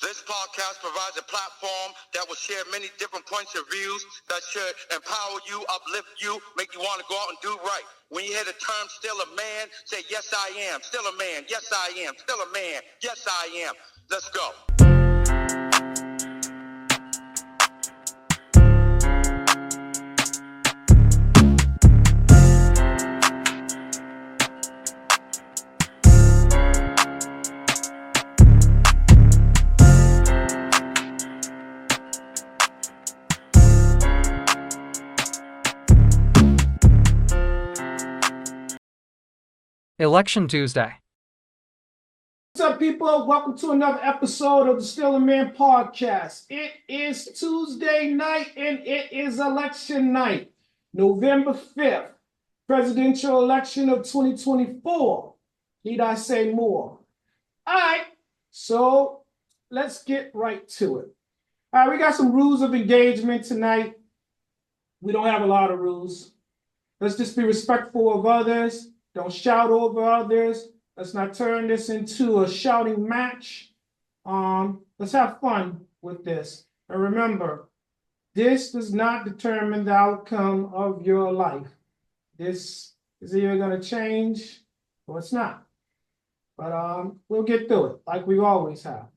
This podcast provides a platform that will share many different points of views that should empower you, uplift you, make you want to go out and do right. When you hear the term still a man, say, yes, I am. Still a man. Yes, I am. Still a man. Yes, I am. Let's go. Election Tuesday. What's up, people? Welcome to another episode of the Still a Man podcast. It is Tuesday night and it is election night, November 5th, presidential election of 2024. Need I say more? All right, so let's get right to it. All right, we got some rules of engagement tonight. We don't have a lot of rules. Let's just be respectful of others. Don't shout over others. Let's not turn this into a shouting match. Let's have fun with this. And remember, this does not determine the outcome of your life. This is either going to change or it's not. But we'll get through it like we always have.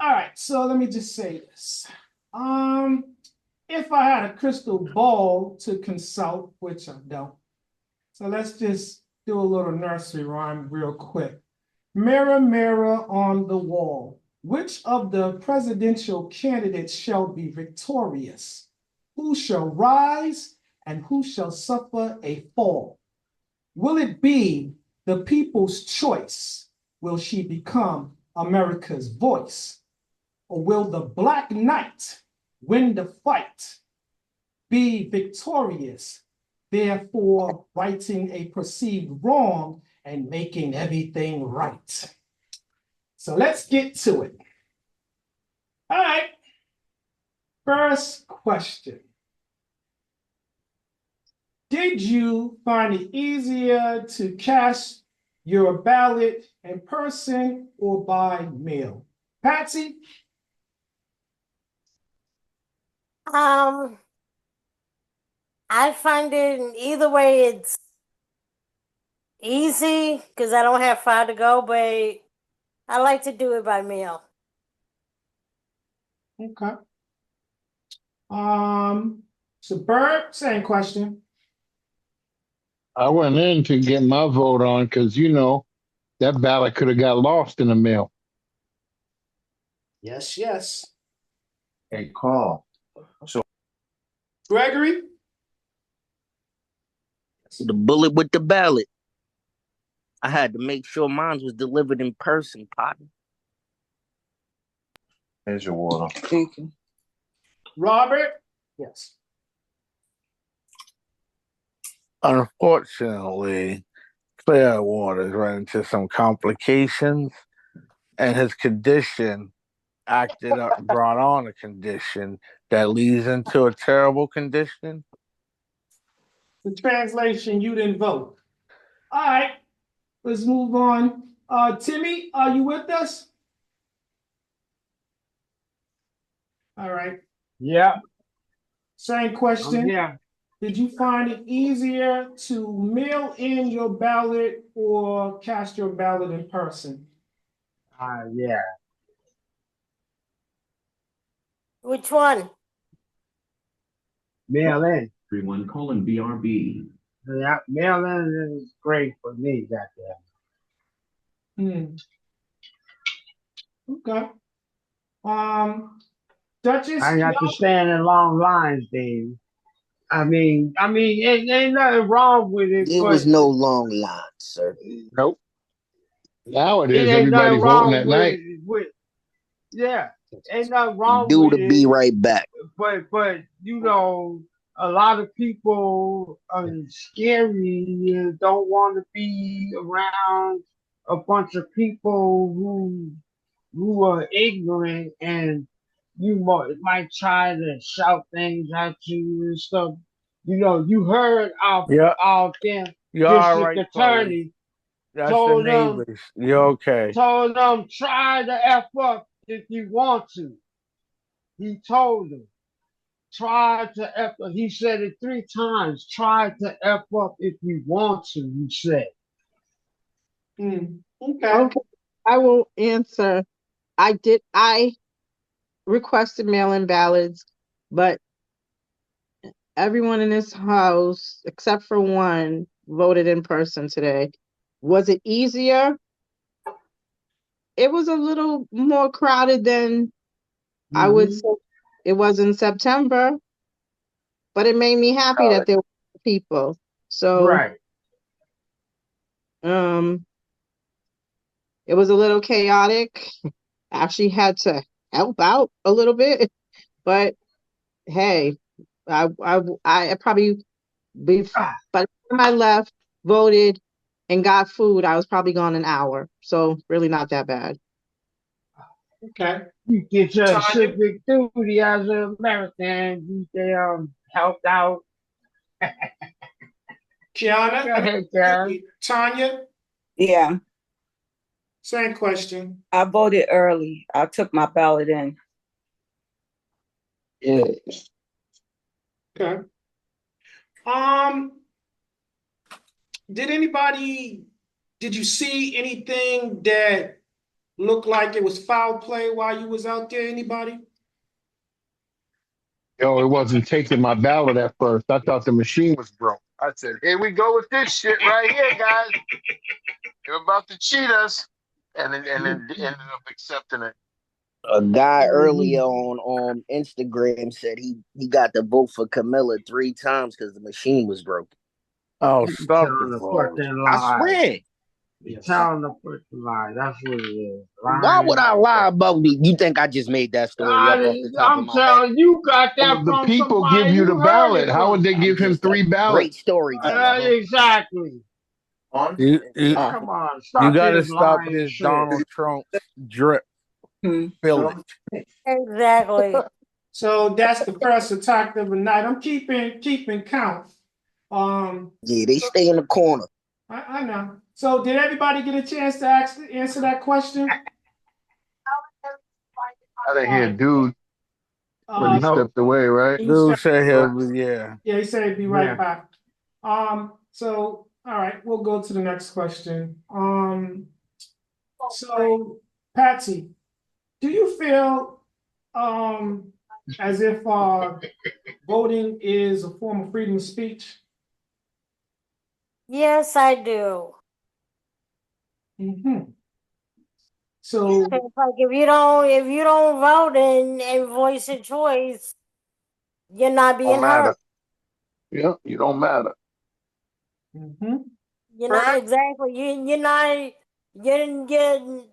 All right, so let me just say this. If I had a crystal ball to consult, which I don't, so let's just do a little nursery rhyme real quick. Mirror, mirror on the wall, which of the presidential candidates shall be victorious? Who shall rise and who shall suffer a fall? Will it be the people's choice? Will she become America's voice? Or will the Black Knight win the fight, be victorious, therefore righting a perceived wrong and making everything right? So let's get to it. All right. First question. Did you find it easier to cast your ballot in person or by mail? Patsy? I find it in either way it's easy because I don't have far to go, but I like to do it by mail. Okay. So Bert, same question. I went in to get my vote on because, that ballot could have got lost in the mail. Yes, yes. Hey, Carl. Gregory? The bullet with the ballot. I had to make sure mine was delivered in person, partner. Here's your water. Thank you. Robert? Yes. Unfortunately, Clearwater's run into some complications, and his condition brought on a condition that leads into a terrible condition. The translation, you didn't vote. All right, let's move on. Timmy, are you with us? All right. Yeah. Same question. Yeah. Did you find it easier to mail in your ballot or cast your ballot in person? Yeah. Which one? Mail in. 31:BRB. Yeah, mail in is great for me that day. Okay. Duchess? I got to stand in long lines, Dave. I mean, ain't nothing wrong with it. There was no long line, sir. Nope. Nowadays, ain't everybody nothing voting wrong at night. Yeah, ain't nothing wrong Due with to it. be right back. But a lot of people are scary and don't want to be around a bunch of people who are ignorant, and you might try to shout things at you and stuff. You heard our damn district attorney That's the neighbors. You're okay. Told them try to F up if you want to. He told them. Try to F up. He said it 3 times. Try to F up if you want to, he said. Okay. Okay, I will answer. I requested mail-in ballots, but everyone in this house, except for one, voted in person today. Was it easier? It was a little more crowded than I would Mm-hmm. say it was in September, but it made me happy that there were people. So, Right. um, it was a little chaotic. I actually had to help out a little bit, but hey, I probably Ah, by the time I left, voted, and got food, I was probably gone an hour. So really not that bad. Okay. you get your Tanya, civic duty as an American. You helped out. Kiana, Go ahead, Karen. Tanya, Yeah, same question. I voted early. I took my ballot in. Yeah. Okay. Um, did you see anything that looked like it was foul play while you was out there? Anybody? Yo, it wasn't taking my ballot at first. I thought the machine was broke. I said, here we go with this shit right here, guys. You're about to cheat us. And then ended up accepting it. A guy earlier on Instagram said he got to vote for Camilla 3 times because the machine was broken. Oh, You stop the telling the bull. fucking I lie. swear. You Yes. telling the fucking lie. That's what it is. Why would Lying. I lie about me? You think I just made that story up off the top of I'm my head? telling you, got that Well, the from people give somebody you the you heard ballot. it How would from. they I'm give him just a three ballots? great storyteller, huh? Exactly. You you Uh, Come on, you stop got to this stop lying this shit. Donald Trump drip. hmm. Feel it. Exactly. So that's the first attack of the night. I'm keeping count. Um, Yeah, they stay in the corner. I know. So did everybody get a chance to answer that question? I didn't All hear right. dude, but he No. stepped away, right? He Dude said, said he'll yeah. yeah, he said he'd be right Yeah. back. So all right, we'll go to the next question. So Patsy, do you feel as if voting is a form of freedom of speech? Yes, I do. Mm-hmm. So It's like if you don't vote and voice your choice, you're not Don't being heard. matter. Yeah, you don't matter. mm-hmm. You're not Bert? exactly you're not you're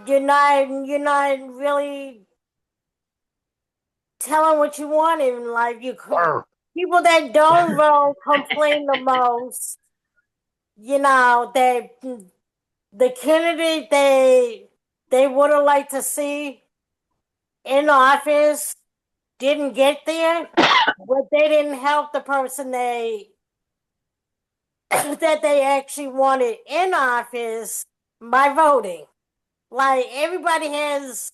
you're not really telling what you want in life. Brr. People that don't vote complain the most. You know, the candidate they would have liked to see in office didn't get there, but they didn't help the person that they actually wanted in office by voting. Like everybody has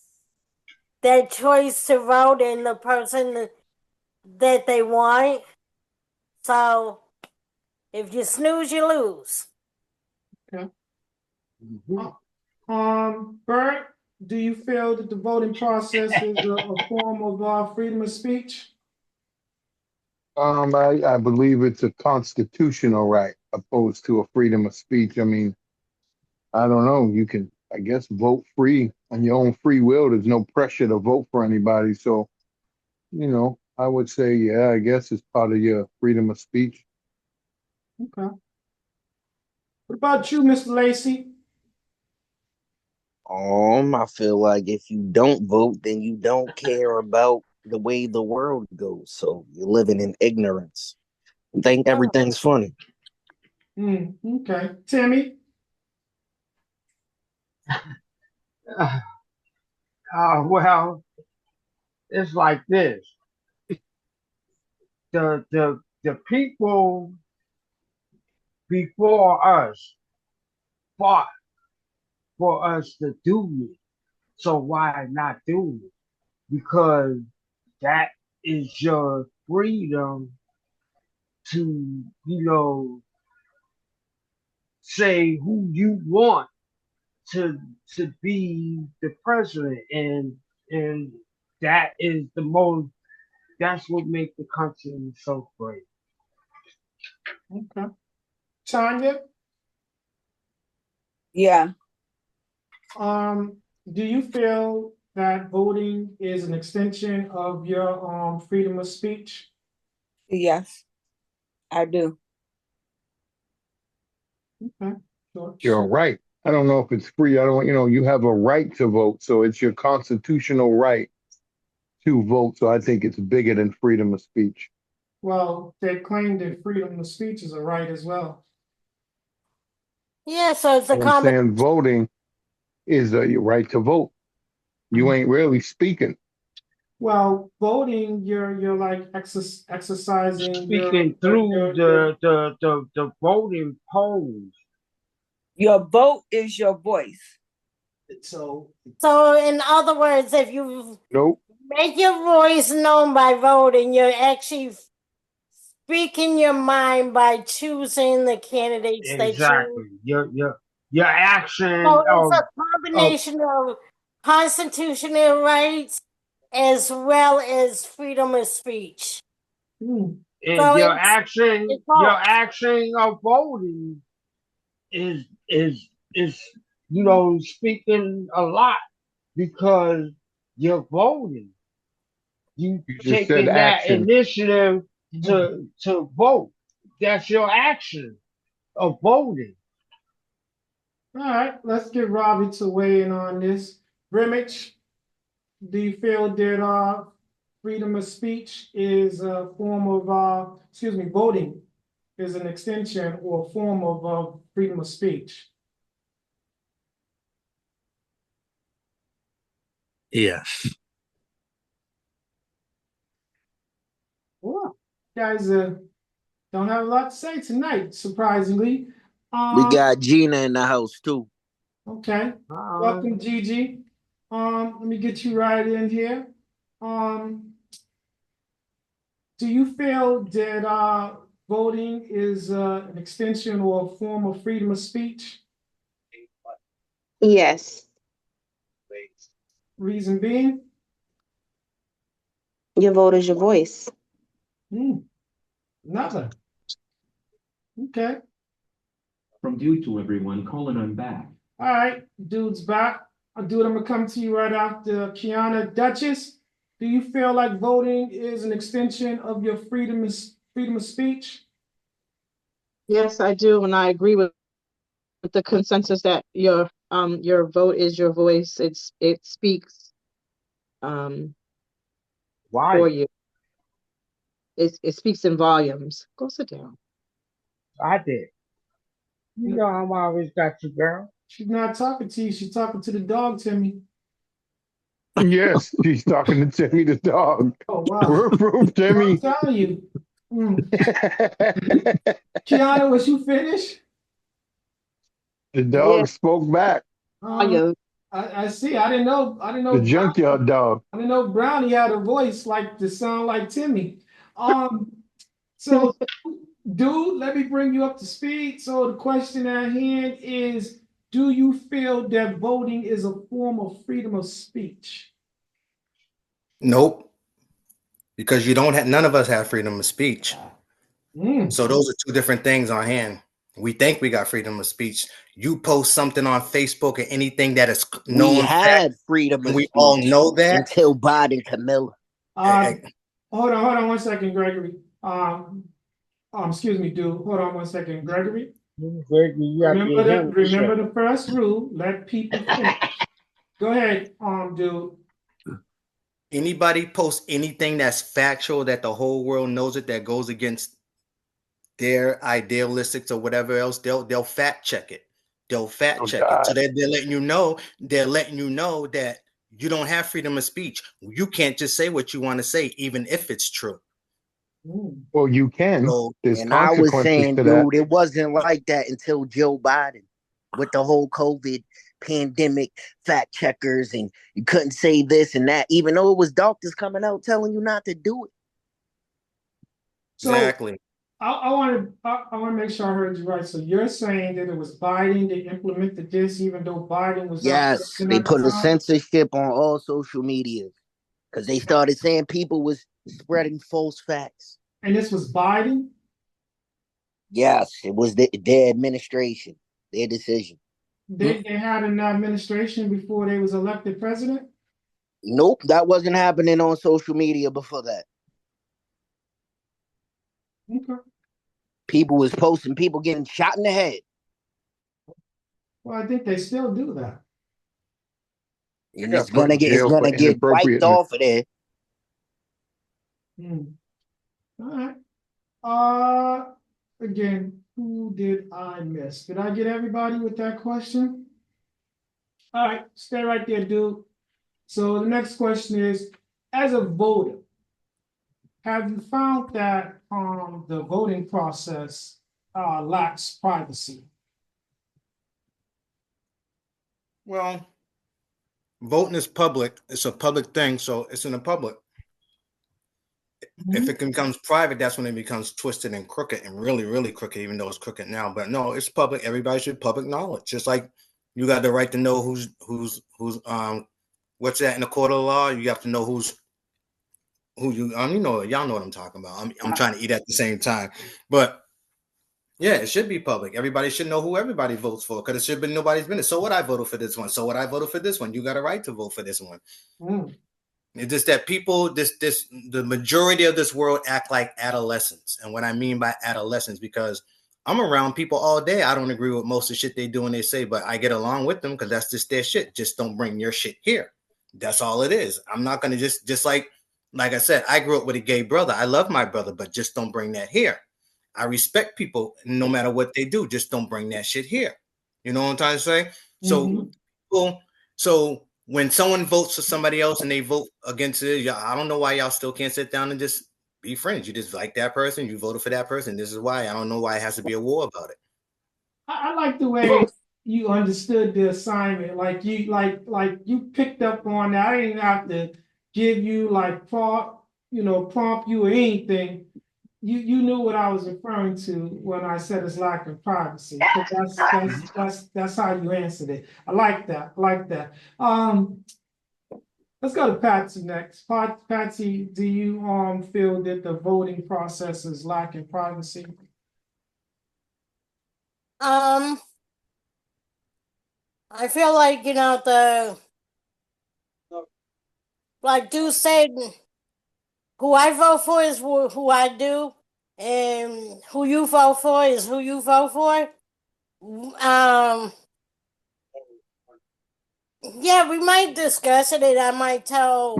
that choice to vote in the person that they want. So if you snooze, you lose. Okay. Mhm. Bert, do you feel that the voting process is a form of freedom of speech? I believe it's a constitutional right opposed to a freedom of speech. I mean, I don't know. You can, I guess, vote free on your own free will. There's no pressure to vote for anybody. So, I would say, yeah, I guess it's part of your freedom of speech. Okay. What about you, Mr. Lacy? I feel like if you don't vote, then you don't care about the way the world goes. So you're living in ignorance. You think everything's funny. Okay. Timmy? Well, it's like this. The people before us fought for us to do it. So why not do it? Because that is your freedom to, say who you want to to be the president, and that is the most. That's what makes the country so great. Okay. Tanya, Yeah. do you feel that voting is an extension of your freedom of speech? Yes, I do. Okay. Sure. You're Sure. right. I don't know if it's free. I don't, you have a right to vote. So it's your constitutional right to vote. So I think it's bigger than freedom of speech. Well, they claim that freedom of speech is a right as well. Yeah, so it's a But I'm common. saying voting is your right to vote. You ain't really speaking. Well, voting, you're like exercising Speaking through your the voting polls. Your vote is your voice. so So, in other words, if you Nope. make your voice known by voting, you're actually speaking your mind by choosing the candidates that you. Exactly. Your action So it's a of combination of constitutional rights as well as freedom of speech. and So your it's action it's your both. action of voting is is speaking a lot because you're voting. You You just said taking that action. initiative to vote. That's your action of voting. all right, let's get Robbie to weigh in on this. Brimage, do you feel that freedom of speech is a form of voting is an extension or a form of freedom of speech? Yes. Well, guys don't have a lot to say tonight, surprisingly. We Um, got Gina in the house too. okay. Uh, Welcome, Gigi. Let me get you right in here. Um, do you feel that voting is an extension or a form of freedom of speech? Yes, Reason being? your vote is your voice. Nothing. Okay. From due to everyone, Colin, I'm back. All right, dude's back. Dude, I'm gonna come to you right after Kiana. Duchess, do you feel like voting is an extension of your freedom of speech? Yes, I do, and I agree with the consensus that your vote is your voice. It speaks for why? you. It speaks in volumes. Go sit down. I did. You know I'm always got you, girl. She's not talking to you. She's talking to the dog, Timmy. Yes, she's talking to Timmy the dog. Oh wow! Roof, roof, I'm Timmy. telling you. Kiana, was you finished? The Yeah, dog spoke back. Um, volume. I see. I didn't know. I didn't The know. junkyard dog. I didn't know Brownie had a voice like to sound like Timmy. Um, so dude, let me bring you up to speed. So the question at hand is, do you feel that voting is a form of freedom of speech? Nope, because you don't have none of us have freedom of speech. Mm. So those are two different things on hand. We think we got freedom of speech. You post something on Facebook or anything that is We known fact, had freedom and of we all speech know that. until Biden Camilla. Uh, hold on 1 second, Gregory. Excuse me, dude. Hold on 1 second, Gregory. Gregory, you have to get him Remember checked. the first rule. Let people finish. Go ahead, dude. Anybody post anything that's factual that the whole world knows it that goes against their idealistics or whatever else, they'll fact check it. They'll fact Oh, check it. So God. they're letting you know that you don't have freedom of speech. You can't just say what you want to say, even if it's true. Well, you can. So There's And I was consequences saying, to that. dude, it wasn't like that until Joe Biden with the whole COVID pandemic fact checkers and you couldn't say this and that, even though it was doctors coming out telling you not to do it. So Exactly. I want to make sure I heard you right. So you're saying that it was Biden that implemented this, even though Biden was not Yes, president they at the put a time, censorship on all social media because they started saying people was spreading false facts. and this was Biden. Yes, it was their administration, their decision. They had an administration before they was elected president. Nope, that wasn't happening on social media before that. Okay. People was posting people getting shot in the head. Well, I think they still do that. They And got put in it's jail for gonna get wiped inappropriateness. off of there. Hmm. All right. Uh, Again, who did I miss? Did I get everybody with that question? All right, stay right there, dude. So the next question is, as a voter, have you found that the voting process lacks privacy? Well, voting is public. It's a public thing, so it's in the public. If it becomes private, that's when it becomes twisted and crooked and really, really crooked, even though it's crooked now. But no, it's public. Everybody should public knowledge. Just like you got the right to know who's what's that in the court of law. You have to know who you know, y'all know what I'm talking about. I'm trying to eat at the same time. But yeah, it should be public. Everybody should know who everybody votes for because it should be nobody's business. So what, I voted for this one. So what, I voted for this one. You got a right to vote for this one. It's just that people, the majority of this world act like adolescents. And what I mean by adolescents, because I'm around people all day. I don't agree with most of the shit they do and they say, but I get along with them because that's just their shit. Just don't bring your shit here. That's all it is. I'm not going to just like I said, I grew up with a gay brother. I love my brother, but just don't bring that here. I respect people no matter what they do. Just don't bring that shit here. You know what I'm trying to say? So, so when someone votes for somebody else and they vote against it, I don't know why y'all still can't sit down and just be friends. You just like that person. You voted for that person. This is why. I don't know why it has to be a war about it. I like the way you understood the assignment. Like you picked up on that. I didn't have to give you like prompt you or anything. You knew what I was referring to when I said it's lack of privacy. That's how you answered it. I like that. I like that. Let's go to Patsy next. Patsy, do you feel that the voting process is lacking privacy? I feel like like Dude said, who I vote for is who I do, and who you vote for is who you vote for. Yeah, we might discuss it, and I might tell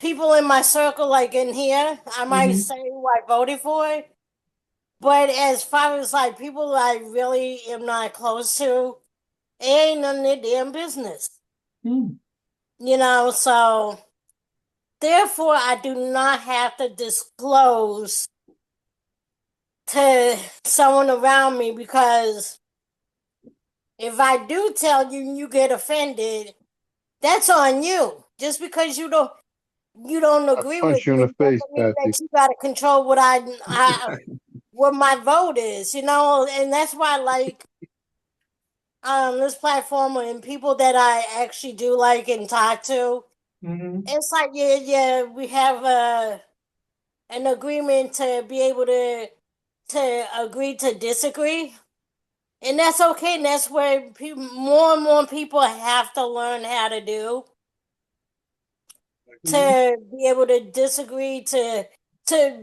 people in my circle, like in here, I might say who I voted for. But as far as like people I really am not close to, it ain't none of their damn business. So therefore I do not have to disclose to someone around me, because if I do tell you and you get offended, that's on you. Just because you don't I agree with punch you in me the face, doesn't mean Patsy. that you got to control what my vote is, and that's why, like, this platform and people that I actually do like and talk to, it's like, yeah, we have an agreement to be able to agree to disagree, and that's okay. And that's where more and more people have to learn how to do, to be able to disagree, to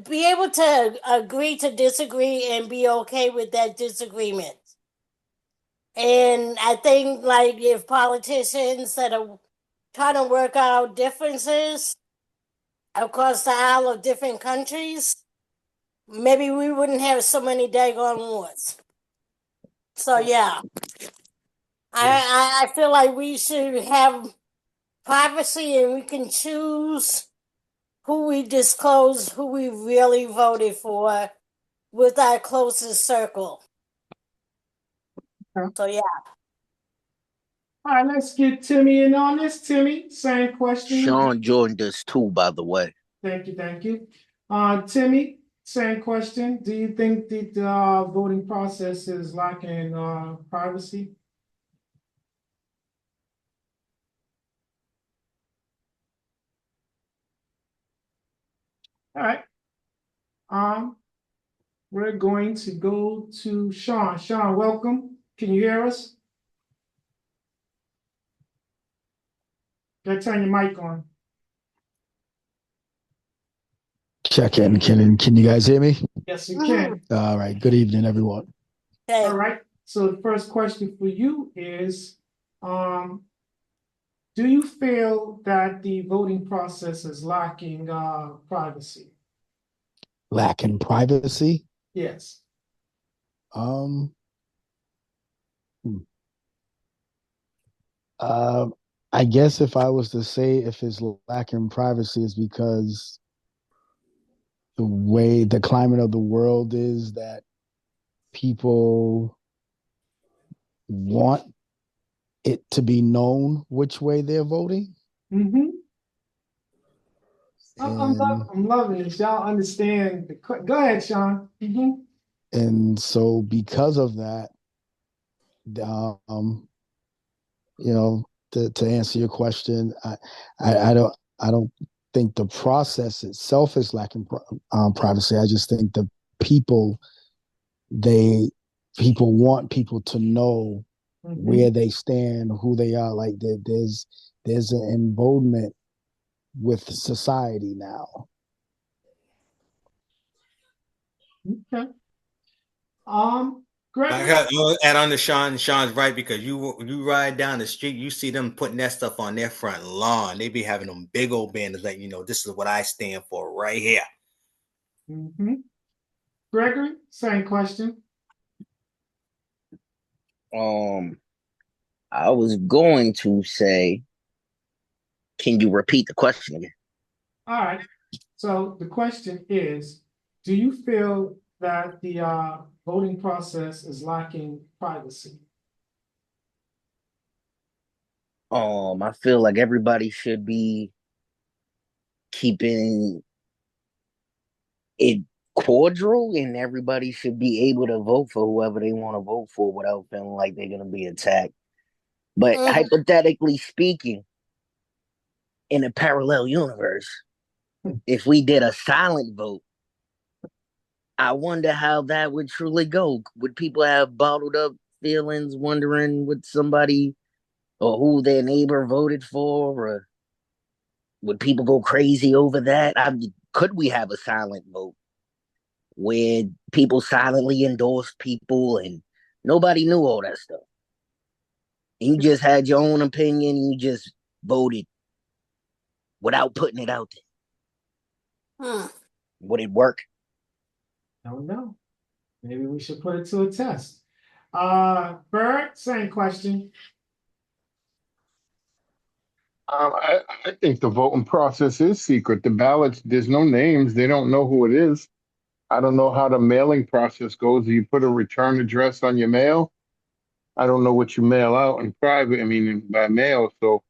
be able to agree to disagree and be okay with that disagreement. And I think, like, if politicians that are trying to work out differences across the aisle of different countries, maybe we wouldn't have so many daggone wars. So yeah, I feel like we should have privacy, and we can choose who we disclose, who we really voted for with our closest circle. So yeah. All right, let's get Timmy in on this. Timmy, same question. Sean Jordan does too, by the way. Thank you, thank you. Timmy, same question. Do you think the voting process is lacking privacy? All right. We're going to go to Sean. Sean, welcome. Can you hear us? Gotta turn your mic on. Check in. Can you guys hear me? Yes, we can. All right. Good evening, everyone. Okay. All right. So the first question for you is, do you feel that the voting process is lacking privacy? Lacking privacy? Yes. Um. Uh, I guess if I was to say if it's lacking privacy, is because the way the climate of the world is that people want it to be known which way they're voting. Mm-hmm. And I'm loving this. Y'all understand the go ahead, Sean. Mm-hmm. and so because of that, um, to answer your question, I don't think the process itself is lacking privacy. I just think the people they people want people to know where they stand, who they are. Like there's an emboldenment with society now. Okay. I Gregory. got add on to Sean. Sean's right because you ride down the street, you see them putting that stuff on their front lawn. They be having them big old banners like, this is what I stand for right here. Mm-hmm. Gregory, same question. I was going to say, can you repeat the question again? All right. So the question is, do you feel that the voting process is lacking privacy? I feel like everybody should be keeping it cordial and everybody should be able to vote for whoever they want to vote for without feeling like they're going to be attacked. But hypothetically speaking, in a parallel universe, if we did a silent vote, I wonder how that would truly go. Would people have bottled up feelings, wondering what somebody or who their neighbor voted for, or would people go crazy over that? Could we have a silent vote where people silently endorsed people and nobody knew all that stuff? You just had your own opinion, and you just voted without putting it out there. Would it work? I don't know. Maybe we should put it to a test. Bird, same question. I think the voting process is secret. The ballots, there's no names. They don't know who it is. I don't know how the mailing process goes. Do you put a return address on your mail? I don't know what you mail out in private. I mean, by mail. So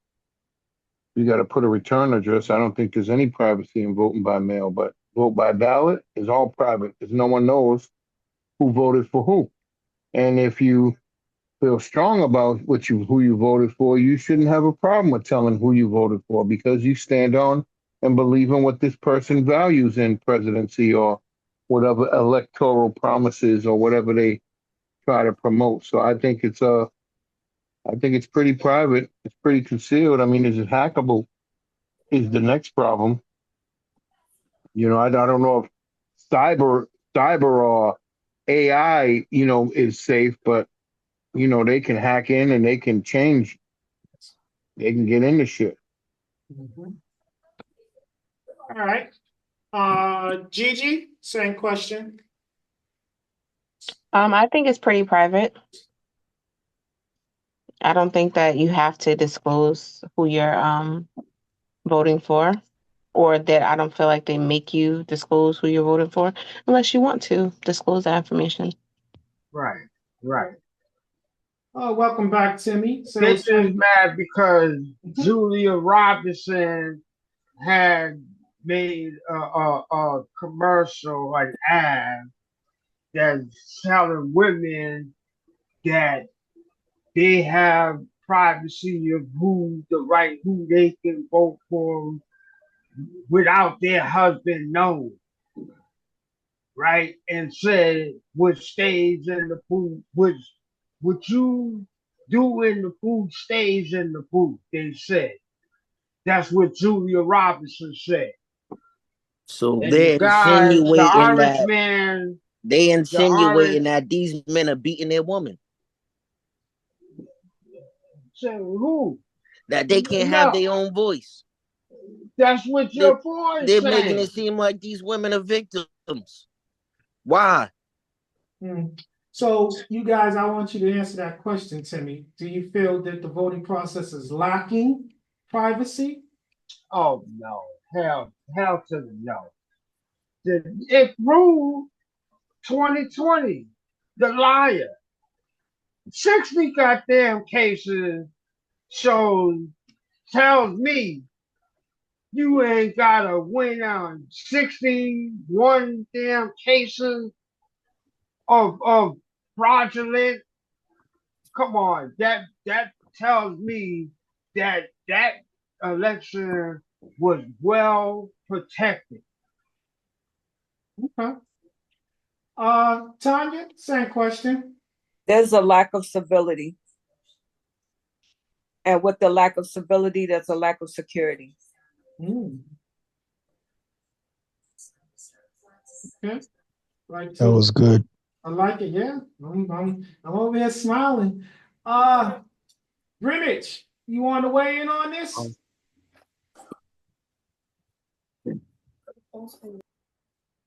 you got to put a return address. I don't think there's any privacy in voting by mail, but vote by ballot is all private because no one knows who voted for who. And if you feel strong about who you voted for, you shouldn't have a problem with telling who you voted for because you stand on and believe in what this person values in presidency or whatever electoral promises or whatever they try to promote. So I think it's pretty private. It's pretty concealed. I mean, is it hackable? Is the next problem. I don't know if cyber or AI, is safe, but they can hack in and they can change. They can get into shit. Mm-hmm. All right. Gigi, same question. I think it's pretty private. I don't think that you have to disclose who you're voting for, or that I don't feel like they make you disclose who you're voting for unless you want to disclose that information. Right, right. Welcome back, Timmy. So, Bitch is mad because Julia Robinson had made a commercial, an ad that's telling women that they have privacy of who they can vote for without their husband knowing, right? And said which stays in the booth, which what you do in the booth stays in the booth. They said that's what Julia Robinson said. So And the they're guy, the insinuating orange that man, they the orange insinuating that these men are beating their woman. said who? That they can't have No, their own voice. that's what They, your boy is they're making saying. it seem like these women are victims. Why? So, you guys, I want you to answer that question, Timmy. Do you feel that the voting process is lacking privacy? Oh no, hell to the no. It proved 2020, the liar. 60 goddamn cases shows tells me you ain't gotta win on 61 damn cases of fraudulent. Come on, that tells me that election was well protected. Okay. Tanya, same question. There's a lack of civility. And with the lack of civility, there's a lack of security. Okay. Right. That was good. I like it. Yeah. I'm over here smiling. Brimage, you want to weigh in on this?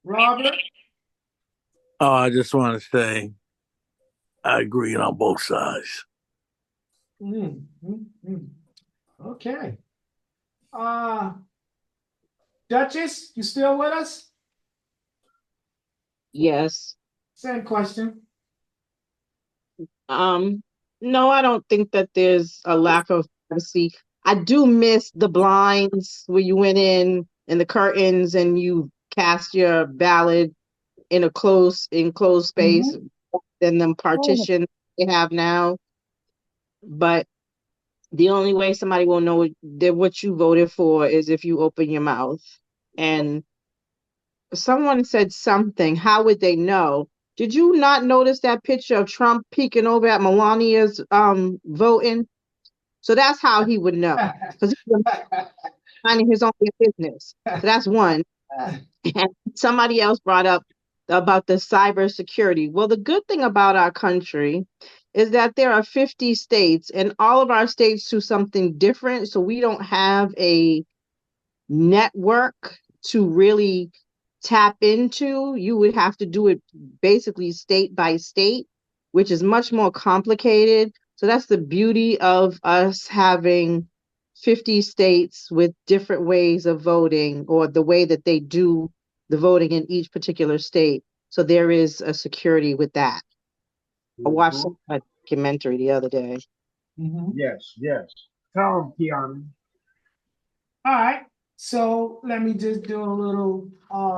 Robert? Oh, I just want to say I agree on both sides. Okay. Duchess, you still with us? Yes. Same question. No, I don't think that there's a lack of privacy. I do miss the blinds where you went in and the curtains and you cast your ballot in a enclosed space than them partition they have now. But the only way somebody will know that what you voted for is if you open your mouth. And someone said something. How would they know? Did you not notice that picture of Trump peeking over at Melania's voting? So that's how he would know, because he's minding his own business. So that's one. And somebody else brought up about the cybersecurity. Well, the good thing about our country is that there are 50 states, and all of our states do something different. So we don't have a network to really tap into. You would have to do it basically state by state, which is much more complicated. So that's the beauty of us having 50 states with different ways of voting, or the way that they do the voting in each particular state. So there is a security with that. I watched a documentary the other day. Yes. Tell him, Keanu. All right. So let me just do a little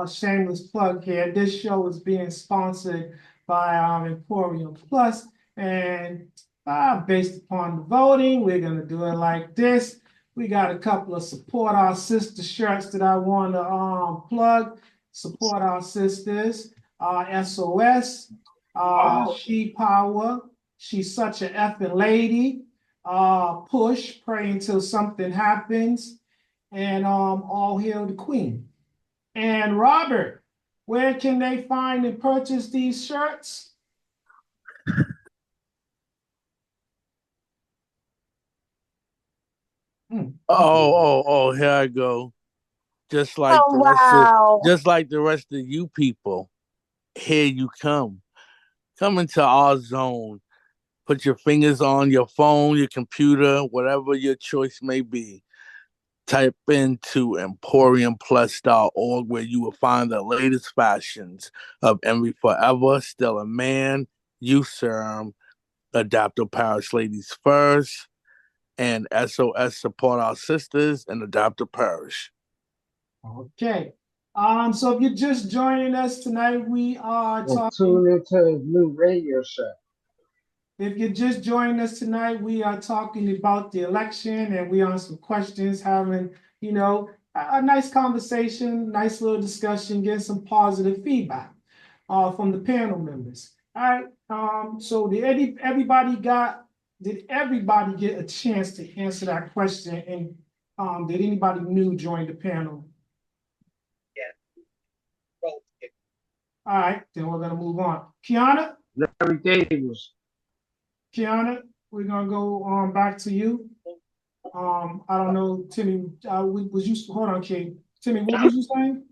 shameless plug here. This show is being sponsored by Emporium Plus, and based upon the voting, we're gonna do it like this. We got a couple of support our sister shirts that I want to plug. Support our sisters. SOS. She Power. She's such an effing lady. Push. Pray until something happens. And all hail the queen. And Robert, where can they find and purchase these shirts? Oh, here I go. Just like Oh the wow. rest of you people, here you come. Come into our zone. Put your fingers on your phone, your computer, whatever your choice may be. Type into emporiumplus.org, where you will find the latest fashions of Envy Forever, Still a Man, S.A.M, Adopt a Parish Ladies First, and SOS Support Our Sisters and Adopt a Parish. Okay. So if you're just joining us tonight, we are And talking. tune into his new radio show. If you're just joining us tonight, we are talking about the election, and we on some questions, having, a nice conversation, nice little discussion, getting some positive feedback from the panel members. All right. So did everybody get a chance to answer that question? And did anybody new join the panel? All right, then we're gonna move on. Kiana, Larry Davis. we're gonna go back to you. I don't know, Timmy. Was you hold on, King? Timmy, what was you saying?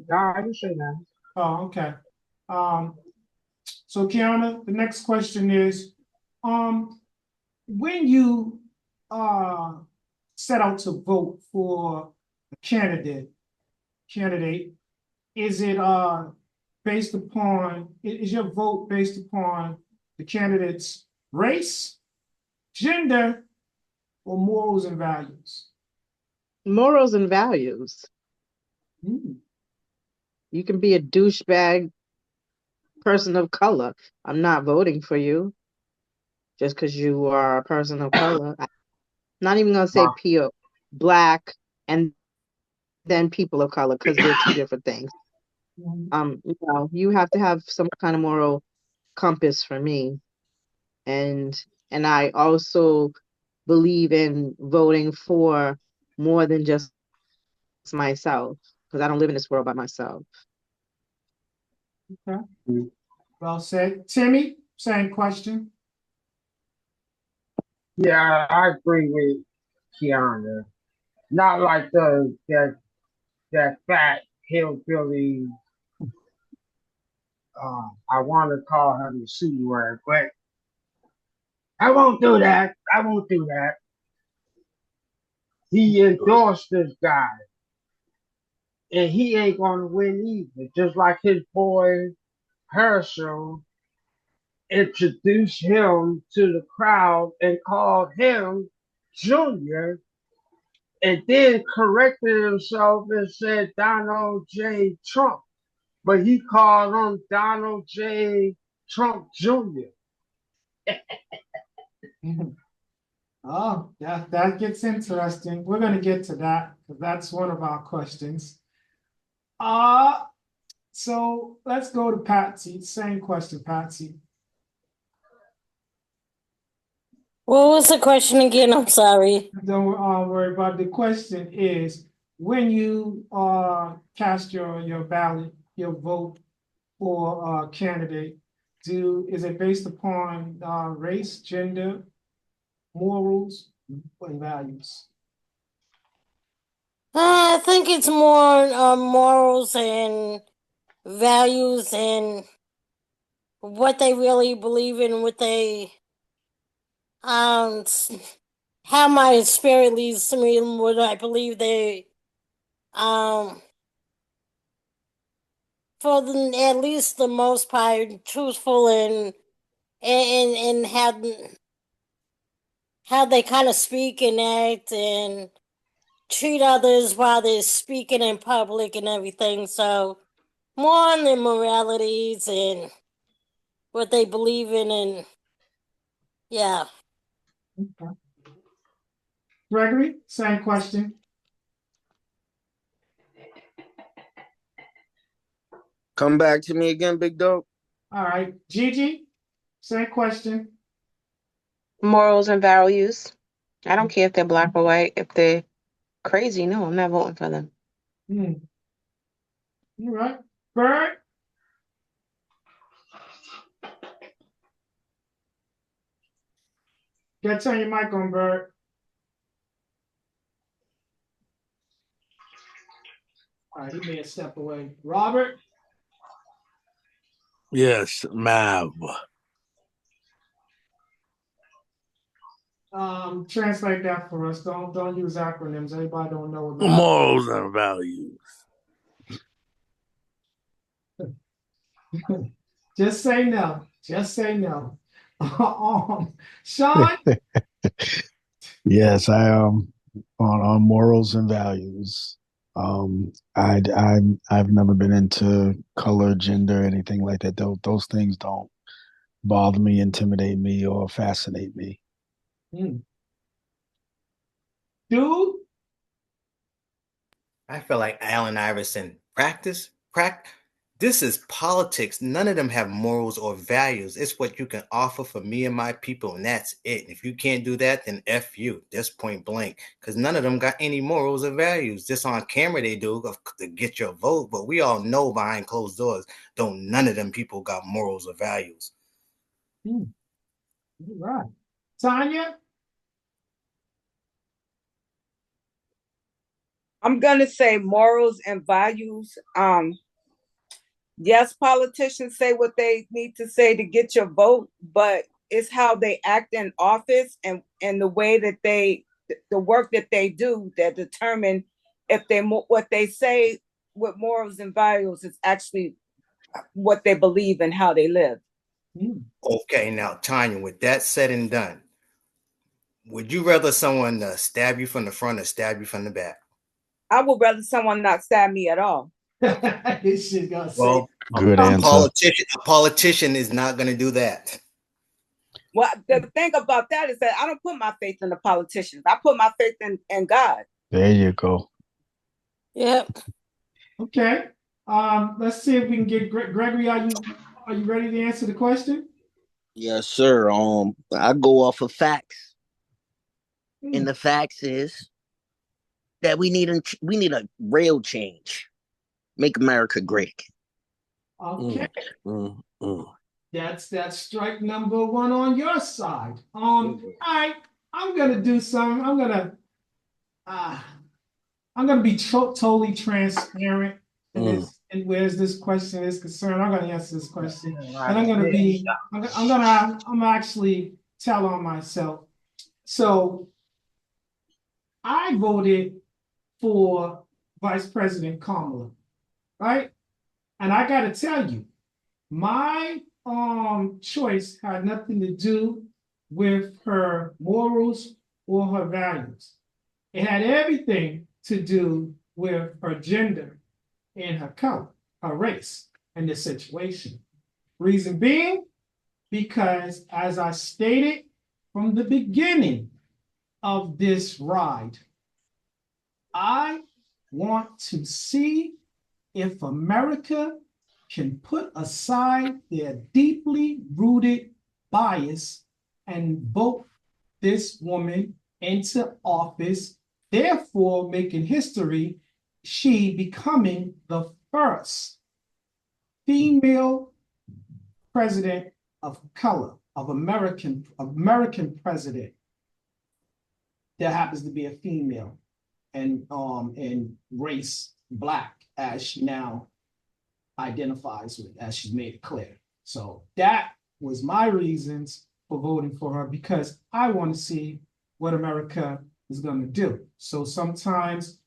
No, I didn't say that. Oh, okay. So Kiana, the next question is, when you set out to vote for a candidate, is it based upon, is your vote based upon the candidate's race, gender, or morals and values? Morals and values. You can be a douchebag person of color. I'm not voting for you just because you are a person of color. I'm not even gonna say PO, black, and then people of color, because they're two different things. You have to have some kind of moral compass for me, and I also believe in voting for more than just myself, because I don't live in this world by myself. Okay. Well said. Timmy, same question. Yeah, I agree with Kiana. Not like that fat hillbilly. I want to call her the C word, but I won't do that. I won't do that. He endorsed this guy, and he ain't gonna win either. Just like his boy Herschel introduced him to the crowd and called him Junior, and then corrected himself and said Donald J. Trump, but he called him Donald J. Trump Jr. Oh, that gets interesting. We're gonna get to that because that's one of our questions. So let's go to Patsy. Same question, Patsy. What was the question again? I'm sorry. Don't worry about the question is, when you cast your ballot, your vote for a candidate, is it based upon race, gender, morals, and values? I think it's more morals and values and what they really believe in, what they how my spirit leads to me, and what I believe they for the, at least the most part, truthful and how they kind of speak and act and treat others while they're speaking in public and everything. So more on their moralities and what they believe in, and yeah. Okay. Gregory, same question. Come back to me again, big dog. All right, Gigi, same question. Morals and values. I don't care if they're black or white. If they're crazy, no, I'm not voting for them. All right, Bird. Gotta turn your mic on, Bird. All right, he may have stepped away. Robert. Yes, Mav. Translate that for us. Don't use acronyms. Everybody don't know what Morals and values. Just say no. Just say no. Sean? Yes, I on morals and values. I've never been into color, gender, anything like that. Those things don't bother me, intimidate me, or fascinate me. Dude? I feel like Allen Iverson practice. This is politics. None of them have morals or values. It's what you can offer for me and my people, and that's it. If you can't do that, then F you. Just point blank. Because none of them got any morals or values. Just on camera they do to get your vote, but we all know behind closed doors, don't none of them people got morals or values. All right. Tanya? I'm gonna say morals and values. Yes, politicians say what they need to say to get your vote, but it's how they act in office and the way that the work that they do that determine if what they say with morals and values is actually what they believe and how they live. Okay, now Tanya, with that said and done, would you rather someone stab you from the front or stab you from the back? I would rather someone not stab me at all. This shit gonna say. Well, Good a answer. politician is not going to do that. Well, the thing about that is that I don't put my faith in the politicians. I put my faith in God. There you go. Yep. Okay. Let's see if we can get Gregory. Are you ready to answer the question? Yes, sir. I go off of facts, and the facts is that we need a real change. Make America great. Okay. That's strike number one on your side. All right. I'm gonna do something. I'm gonna be totally transparent in this, and whereas this question is concerned. I'm gonna answer this question, and I'm actually tell on myself. So I voted for Vice President Kamala, right? And I gotta tell you, my choice had nothing to do with her morals or her values. It had everything to do with her gender and her color, her race, and the situation. Reason being, because as I stated from the beginning of this ride, I want to see if America can put aside their deeply rooted bias and vote this woman into office, therefore making history, she becoming the first female president of color, of American president that happens to be a female and race black, as she now identifies with, as she's made it clear. So that was my reasons for voting for her, because I want to see what America is going to do. So sometimes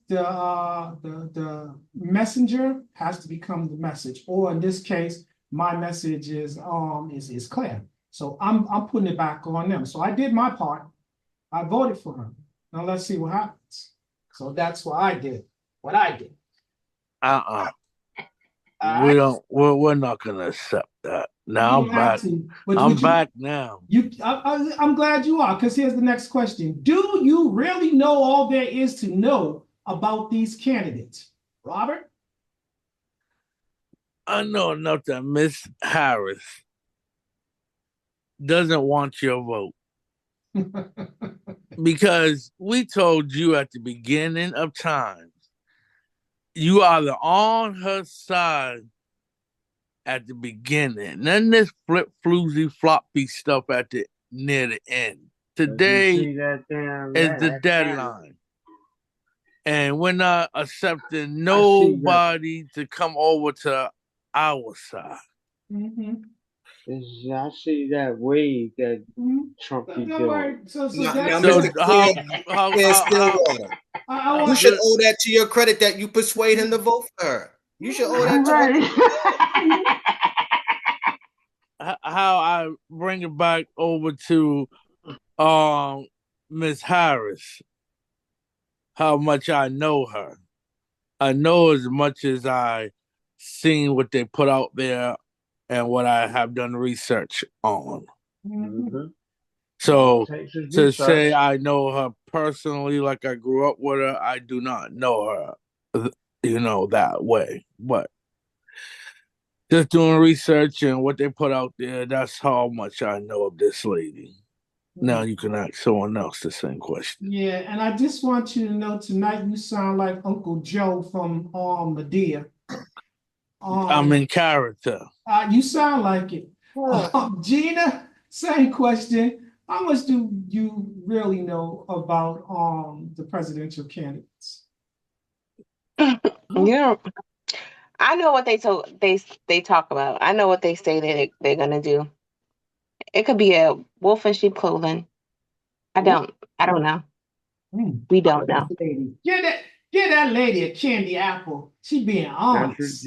the messenger has to become the message, or in this case, my message is clear. So I'm putting it back on them. So I did my part. I voted for her. Now let's see what happens. So that's what I did. What I did. We're not gonna accept that. Now I'm back. I'm back now. I'm glad you are, because here's the next question. Do you really know all there is to know about these candidates? Robert? I know enough that Miss Harris doesn't want your vote. Because we told you at the beginning of time, you are on her side at the beginning. None of this flip floozy floppy stuff near the end. Today is the deadline. And we're not accepting nobody to come over to our side. I see that wave that Trump is doing. Now, Mr. Stillwater, you should owe that to your credit that you persuade him to vote for her. You should owe that to her. how I bring it back over to Miss Harris, how much I know her. I know as much as I seen what they put out there and what I have done research on. Mm-hmm. So Takes his to research. say I know her personally, like I grew up with her, I do not know her, that way. But just doing research and what they put out there, that's how much I know of this lady. Now you can ask someone else the same question. Yeah, and I just want you to know tonight you sound like Uncle Joe from Medea. I'm in character. You sound like it. Gina, same question. How much do you really know about the presidential candidates? Yeah, I know what they talk about. I know what they say that they're gonna do. It could be a wolf in sheep clothing. I don't know. We don't know. Give that lady a candy apple. She being honest.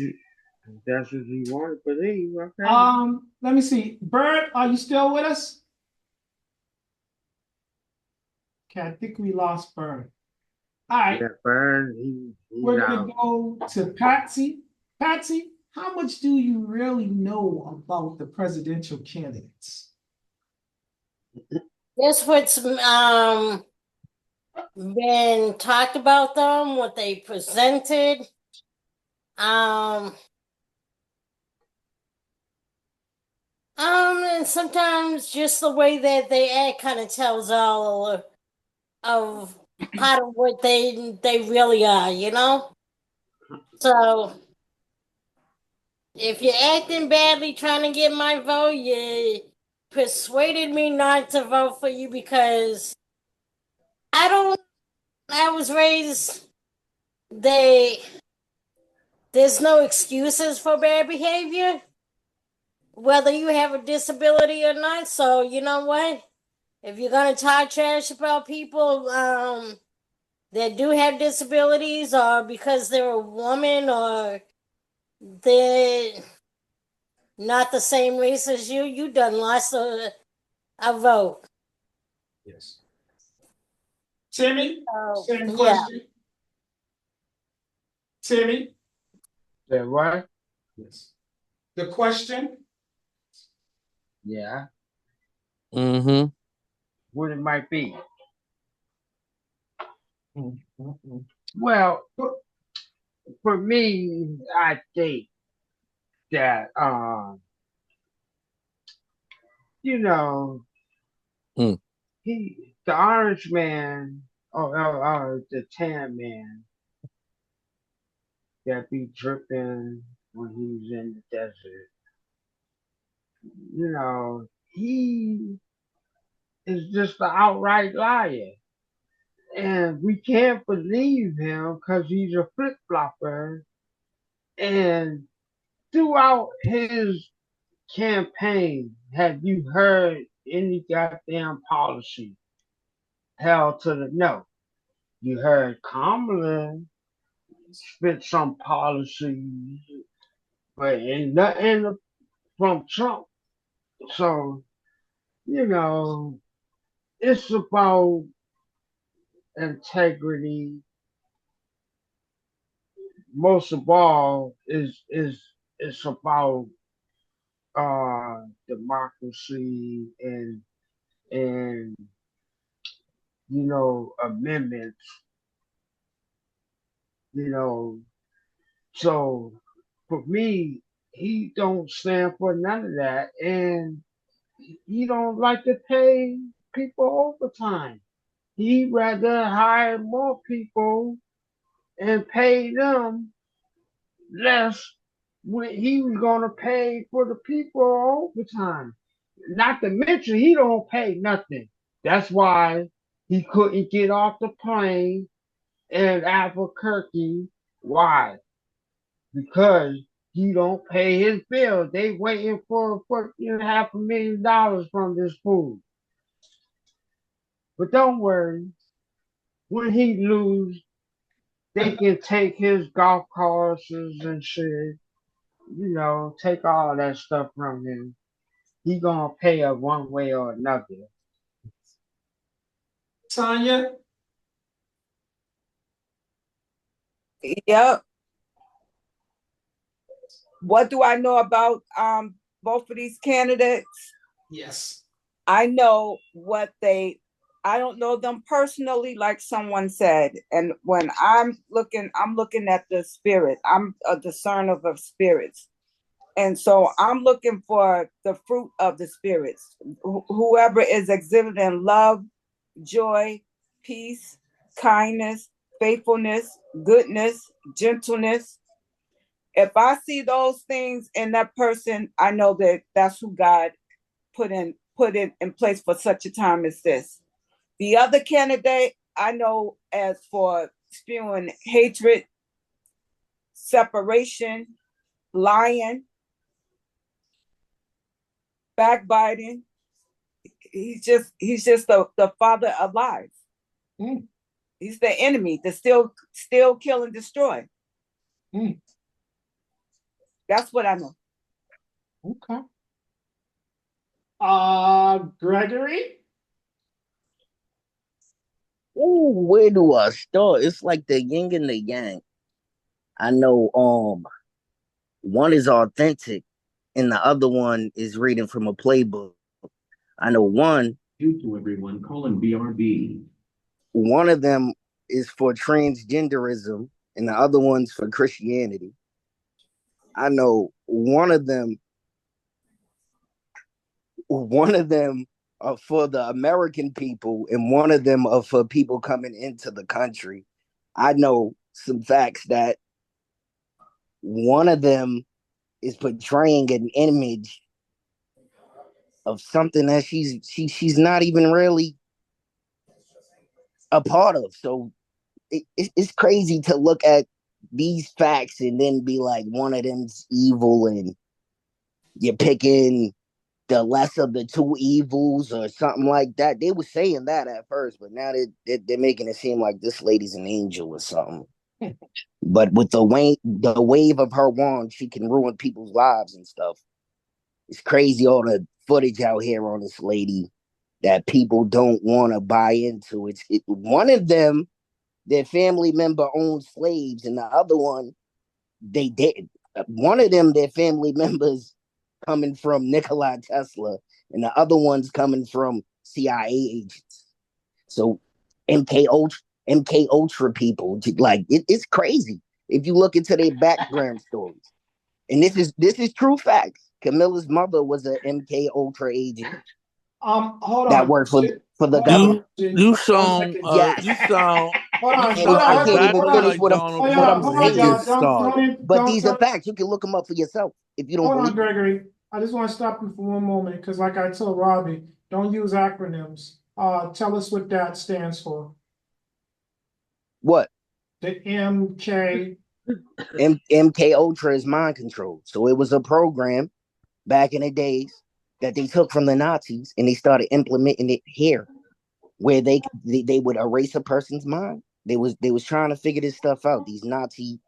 That's what you want to believe. Okay. Let me see. Bird, are you still with us? Okay, I think we lost Bird. All right. Yeah, Burn, We're out. gonna go to Patsy. Patsy, how much do you really know about the presidential candidates? Just what's been talked about them, what they presented. And sometimes just the way that they act kind of tells all of part of what they really are, you know? So if you're acting badly trying to get my vote, you persuaded me not to vote for you because I was raised there's no excuses for bad behavior, whether you have a disability or not. So you know what? If you're gonna talk trash about people that do have disabilities, or because they're a woman, or they're not the same race as you done lost a vote. Yes. Timmy, So, same yeah. question. Timmy? Say what? Yes. The question? Yeah. Mm-hmm. What it might be. Well, for me, I think that the orange man or the tan man that be dripping when he's in the desert. He is just an outright liar. And we can't believe him because he's a flip flopper. And throughout his campaign, have you heard any goddamn policy held to the no? You heard Kamala spit some policies, but ain't nothing from Trump. So, it's about integrity. Most of all, it's about democracy and amendments. You know, so for me, he don't stand for none of that, and he don't like to pay people overtime. He'd rather hire more people and pay them less when he was gonna pay for the people overtime. Not to mention he don't pay nothing. That's why he couldn't get off the plane in Albuquerque. Why? Because he don't pay his bills. They waiting for $14.5 million from this fool. But don't worry, when he lose, they can take his golf courses and shit. Take all that stuff from him. he gonna pay us one way or another. Tanya? Yep. What do I know about both of these candidates? Yes. I know what I don't know them personally, like someone said. And when I'm looking at the spirit. I'm a discerner of spirits. And so I'm looking for the fruit of the spirits. Whoever is exhibiting love, joy, peace, kindness, faithfulness, goodness, gentleness. If I see those things in that person, I know that that's who God put in place for such a time as this. The other candidate I know as for spewing hatred, separation, lying, backbiting. He's just the father of lies. Mm. He's the enemy to still kill and destroy. Mm. That's what I know. Okay. Gregory? Ooh, where do I start? It's like the yin and the yang. I know one is authentic and the other one is reading from a playbook. I know Due to everyone, colon BRB. one of them is for transgenderism and the other one's for Christianity. I know one of them are for the American people and one of them are for people coming into the country. I know some facts that one of them is portraying an image of something that she's not even really a part of. So it's crazy to look at these facts and then be like one of them's evil and you're picking the less of the two evils or something like that. They were saying that at first, but now they're making it seem like this lady's an angel or something. But with the wave of her wand, she can ruin people's lives and stuff. It's crazy all the footage out here on this lady that people don't want to buy into. One of them, their family member owned slaves, and the other one they didn't. One of them, their family members coming from Nikola Tesla, and the other one's coming from CIA agents. So MK Ultra people, like it's crazy if you look into their background stories. And this is true facts. Camilla's mother was an MK Ultra agent Hold that on. worked for the Hold on. government. You One sound second. Yes, Hold on. you Hold and on. I sound Hold can't on. even Hold exactly on. finish like Donald Oh, what yeah. I'm Trump Hold when he on, saying. y'all. gets Don't, started. don't, But don't, these are don't. facts. You can look them up for yourself if you don't Hold on, believe me. Gregory. I just want to stop you for one moment because, like I told Robbie, don't use acronyms. Tell us what that stands for. What? The MK. MK Ultra is mind control. So it was a program back in the days that they took from the Nazis and they started implementing it here, where they would erase a person's mind. They was trying to figure this stuff out. These Nazi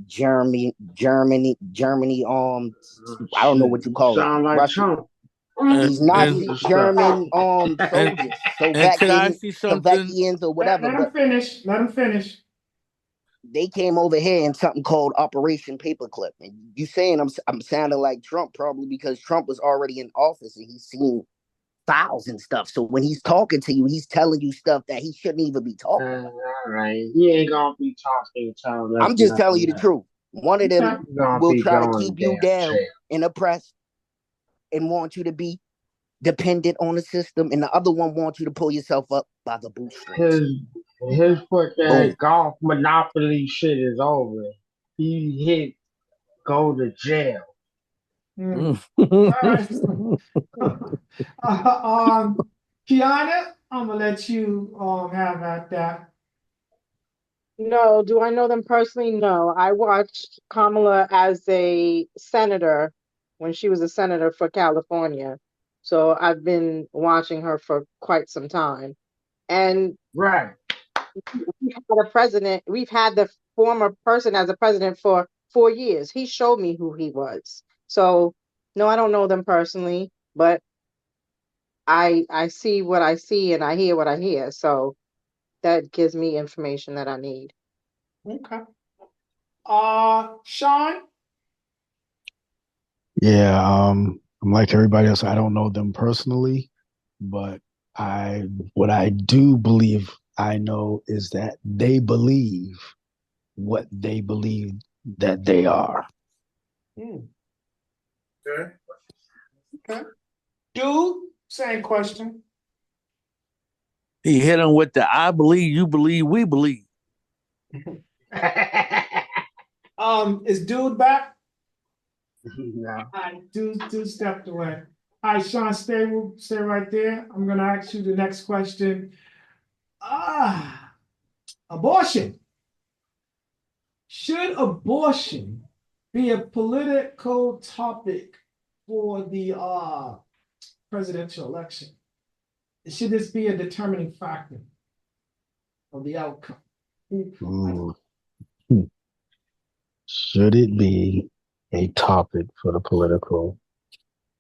Germany, I don't know Shit, what you you call it, sound like Russia. Trump. And These and Nazi User stuff. German and soldiers, and can I Slovakian see something? Slovakians or Let whatever, him but finish. Let him finish. they came over here in something called Operation Paperclip. And you saying I'm sounding like Trump probably because Trump was already in office and he's seen files and stuff. So when he's talking to you, he's telling you stuff that he shouldn't even be talking about. All right. He ain't gonna be talking telling us I'm just telling you nothing the else. truth. One of them Okay. He gonna will be try to going keep to you damn down jail. and oppressed and want you to be dependent on the system, and the other one wants you to pull yourself up by the bootstraps. His his Boom. fucking golf monopoly shit is over. He hit go to jail. Hmm. All right. Kiana, I'm gonna let you have at that. No, do I know them personally? No. I watched Kamala as a senator when she was a senator for California. So I've been watching her for quite some time. And Right. we've had the former person as a president for 4 years. He showed me who he was. So no, I don't know them personally. but I see what I see and I hear what I hear. So that gives me information that I need. Okay. Sean? Yeah, I'm like everybody else. I don't know them personally, but what I do believe I know is that they believe what they believe that they are. Okay. Okay. Dude, same question. He hit him with the I believe, you believe, we believe. Is Dude back? No. All right, Dude stepped away. All right, Sean, stay right there. I'm gonna ask you the next question. Abortion. Should abortion be a political topic for the presidential election? Should this be a determining factor of the outcome? Ooh. Should it be a topic for the political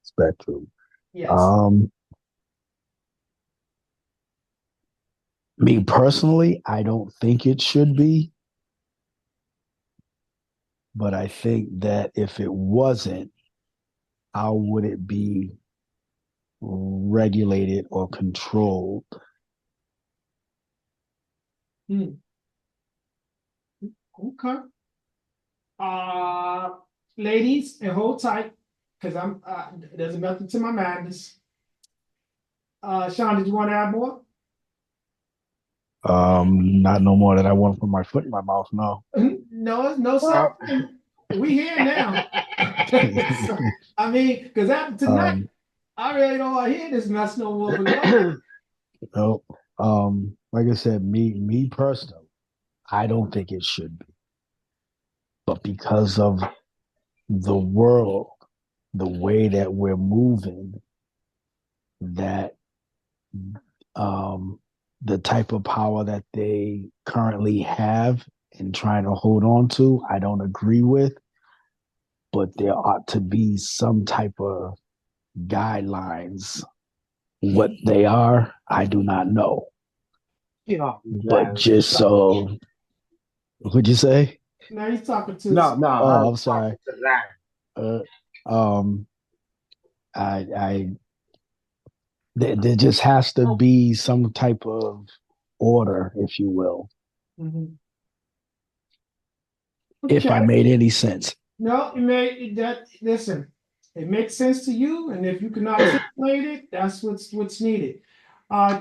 spectrum? Yes. Me personally, I don't think it should be, but I think that if it wasn't, how would it be regulated or controlled? Okay. Ladies, and hold tight, because there's a method to my madness. Sean, did you want to add more? Not no more that I want to put my foot in my mouth. No. No, sir. We here now. So, I mean, because after tonight, I really don't want to hear this mess no more. But no. Like I said, me personally, I don't think it should be. But because of the world, the way that we're moving, that the type of power that they currently have and trying to hold on to, I don't agree with. But there ought to be some type of guidelines. What they are, I do not know. Yeah, But just so, what'd you say? now he's talking to. no. Oh, I'm sorry. Um, I there just has to be some type of order, if you will. Mm-hmm. If I made any sense. No, it made that. Listen, it makes sense to you, and if you can articulate it, that's what's needed.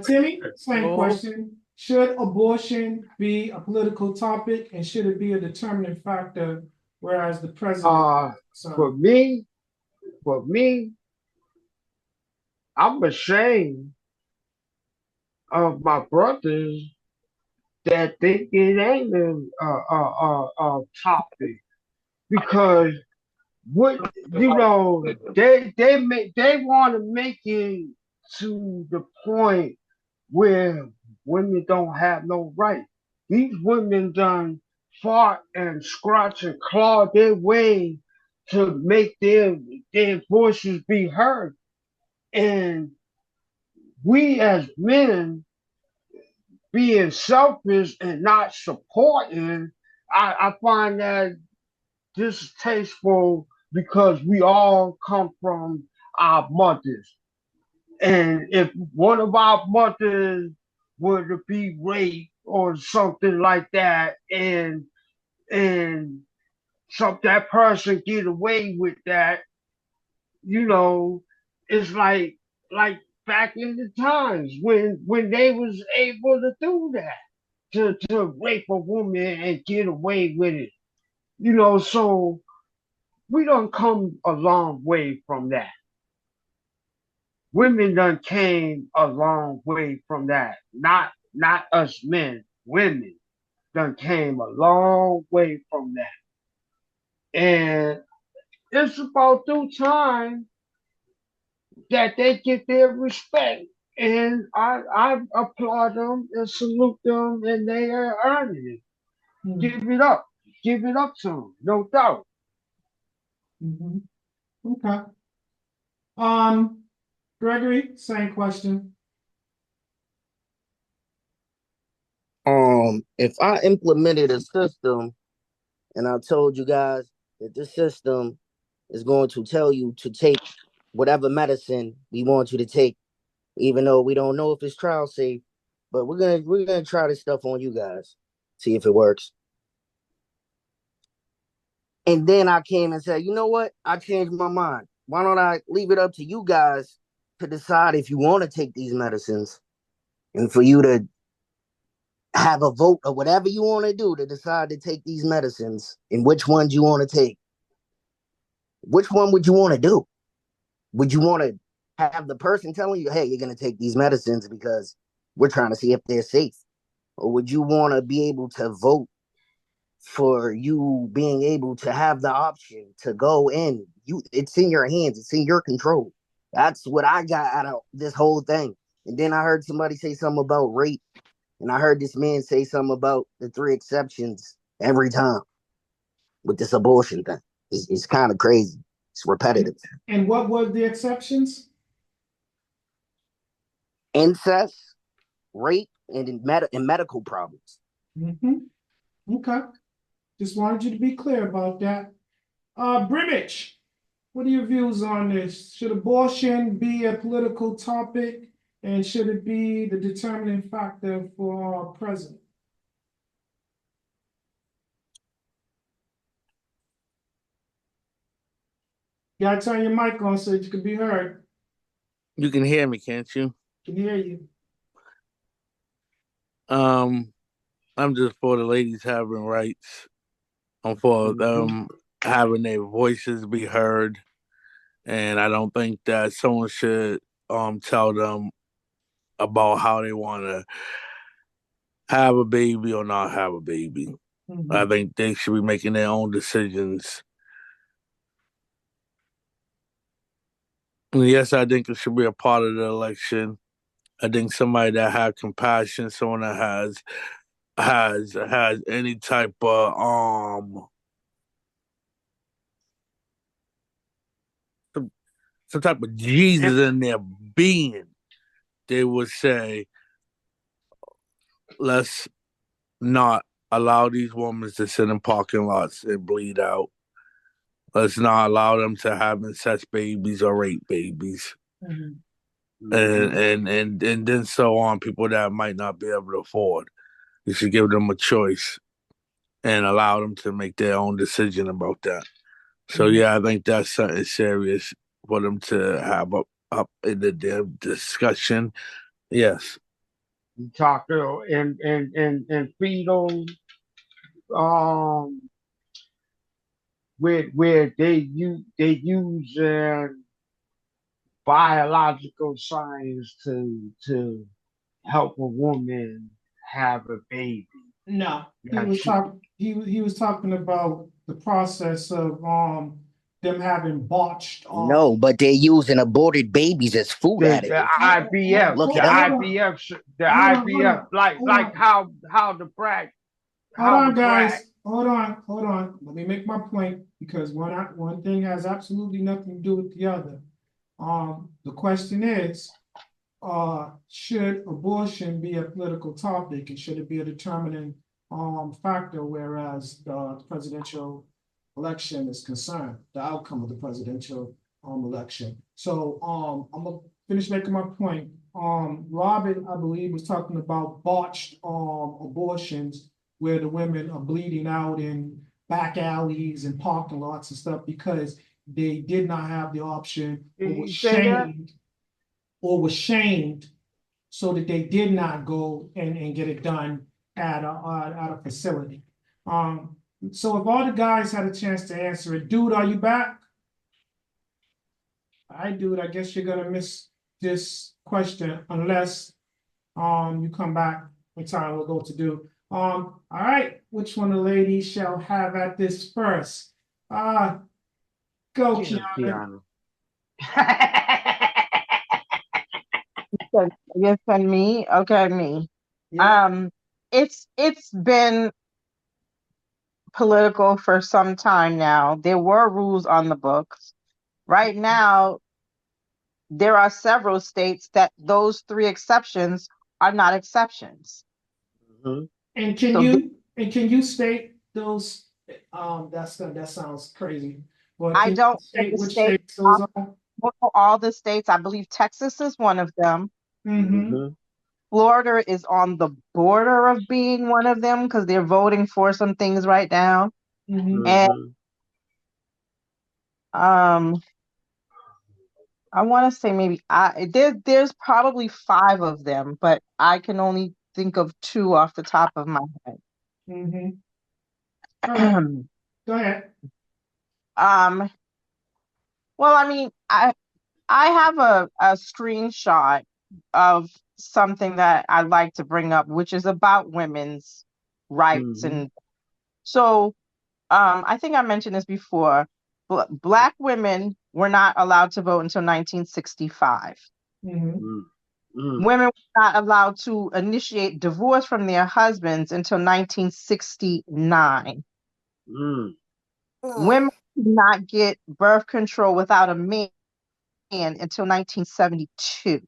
Timmy, same question. Should abortion be a political topic, and should it be a determining factor? Whereas the president, for me, I'm ashamed of my brothers that think it ain't a topic because what they want to make it to the point where women don't have no right. These women done fought and scratch and claw their way to make their voices be heard. And we as men being selfish and not supporting, I find that distasteful because we all come from our mothers. And if one of our mothers were to be raped or something like that, and that person get away with that, it's like back in the times when they was able to do that, to rape a woman and get away with it. So we don't come a long way from that. Women done came a long way from that. Not us men. Women done came a long way from that. And it's about due time that they get their respect. And I applaud them and salute them, and they are earning it. Give it up. Give it up to them, no doubt. Mm-hmm. Okay. Um, Gregory, same question. If I implemented a system and I told you guys that this system is going to tell you to take whatever medicine we want you to take, even though we don't know if it's trial safe, but we're gonna try this stuff on you guys, see if it works. And then I came and said, you know what? I changed my mind. Why don't I leave it up to you guys to decide if you want to take these medicines and for you to have a vote or whatever you want to do to decide to take these medicines and which ones you want to take. Which one would you want to do? Would you want to have the person telling you, hey, you're going to take these medicines because we're trying to see if they're safe? Or would you want to be able to vote for you being able to have the option to go in? It's in your hands, it's in your control. That's what I got out of this whole thing. And then I heard somebody say something about rape, and I heard this man say something about the three exceptions every time with this abortion thing. It's kind of crazy. It's repetitive. And what were the exceptions? Incest, rape, and medical problems. Okay. Just wanted you to be clear about that. Brimage, what are your views on this? Should abortion be a political topic, and should it be the determining factor for our president? You gotta turn your mic on so that you can be heard. You can hear me, can't you? Can hear you. I'm just for the ladies having rights. I'm for them having their voices be heard, and I don't think that someone should tell them about how they want to have a baby or not have a baby. I think they should be making their own decisions. And yes, I think it should be a part of the election. I think somebody that has compassion, someone that has any type of some type of Jesus in their being, they would say, let's not allow these women to sit in parking lots and bleed out. Let's not allow them to have incest babies or rape babies. And then so on, people that might not be able to afford. You should give them a choice and allow them to make their own decision about that. So yeah, I think that's something serious for them to have up in their discussion. Yes. You talk in fetal um where they use biological science to help a woman have a baby. No, That he was talking about the process of them having botched No, but they're using aborted babies as food the additives. IVF, Look the it up. IVF, the hold IVF, on, like how the brat, hold how on, the brat. guys. Hold on. Let me make my point because one thing has absolutely nothing to do with the other. The question is, should abortion be a political topic and should it be a determining factor, whereas the presidential election is concerned, the outcome of the presidential election. So I'm gonna finish making my point. Robin, I believe, was talking about botched abortions where the women are bleeding out in back alleys and parking lots and stuff because they did not have the option Did he say that? or was shamed so that they did not go and get it done at a facility. So if all the guys had a chance to answer it, dude, are you back? All right, dude, I guess you're gonna miss this question unless you come back in time. We'll go to do. All right, which one of the ladies shall have at this first? Go, Yeah, Kiana. Yes, on me. Okay, me. Yeah. It's been political for some time now. There were rules on the books. Right now, there are several states that those three exceptions are not exceptions. Mhm. And can you state those? That sounds crazy. But I can you don't know state the which state. states those are? Don't know all the states. I believe Texas is one of them. Mm-hmm. Mhm. Florida is on the border of being one of them because they're voting for some things right now. Mm-hmm. And Mhm. I want to say maybe there's probably five of them, but I can only think of two off the top of my Mm-hmm. All right. head. Go ahead. um, well, I mean, I have a screenshot of something that I'd like to bring up, which is about women's rights. Mhm. And so I think I mentioned this before. Black women were not allowed to vote until 1965. Mm-hmm. Mhm. Mhm. Women were not allowed to initiate divorce from their husbands until 1969. Mhm. Women could not get birth control without a man until 1972.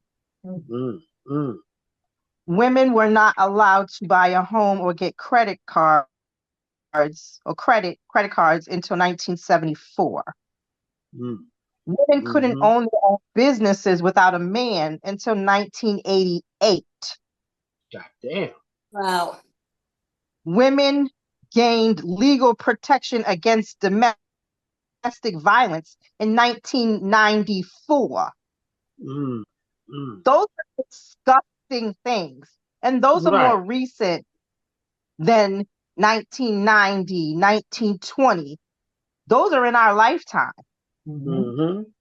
Mhm. Mhm. Women were not allowed to buy a home or get credit cards or credit cards until 1974. Mhm. Women couldn't Mhm. own their own businesses without a man until 1988. God damn. Wow. Women gained legal protection against domestic violence in 1994. Mhm. Mhm. Those are disgusting things. And those are Right. more recent than 1990, 1920. Those are in our lifetime. Mm-hmm. Mhm.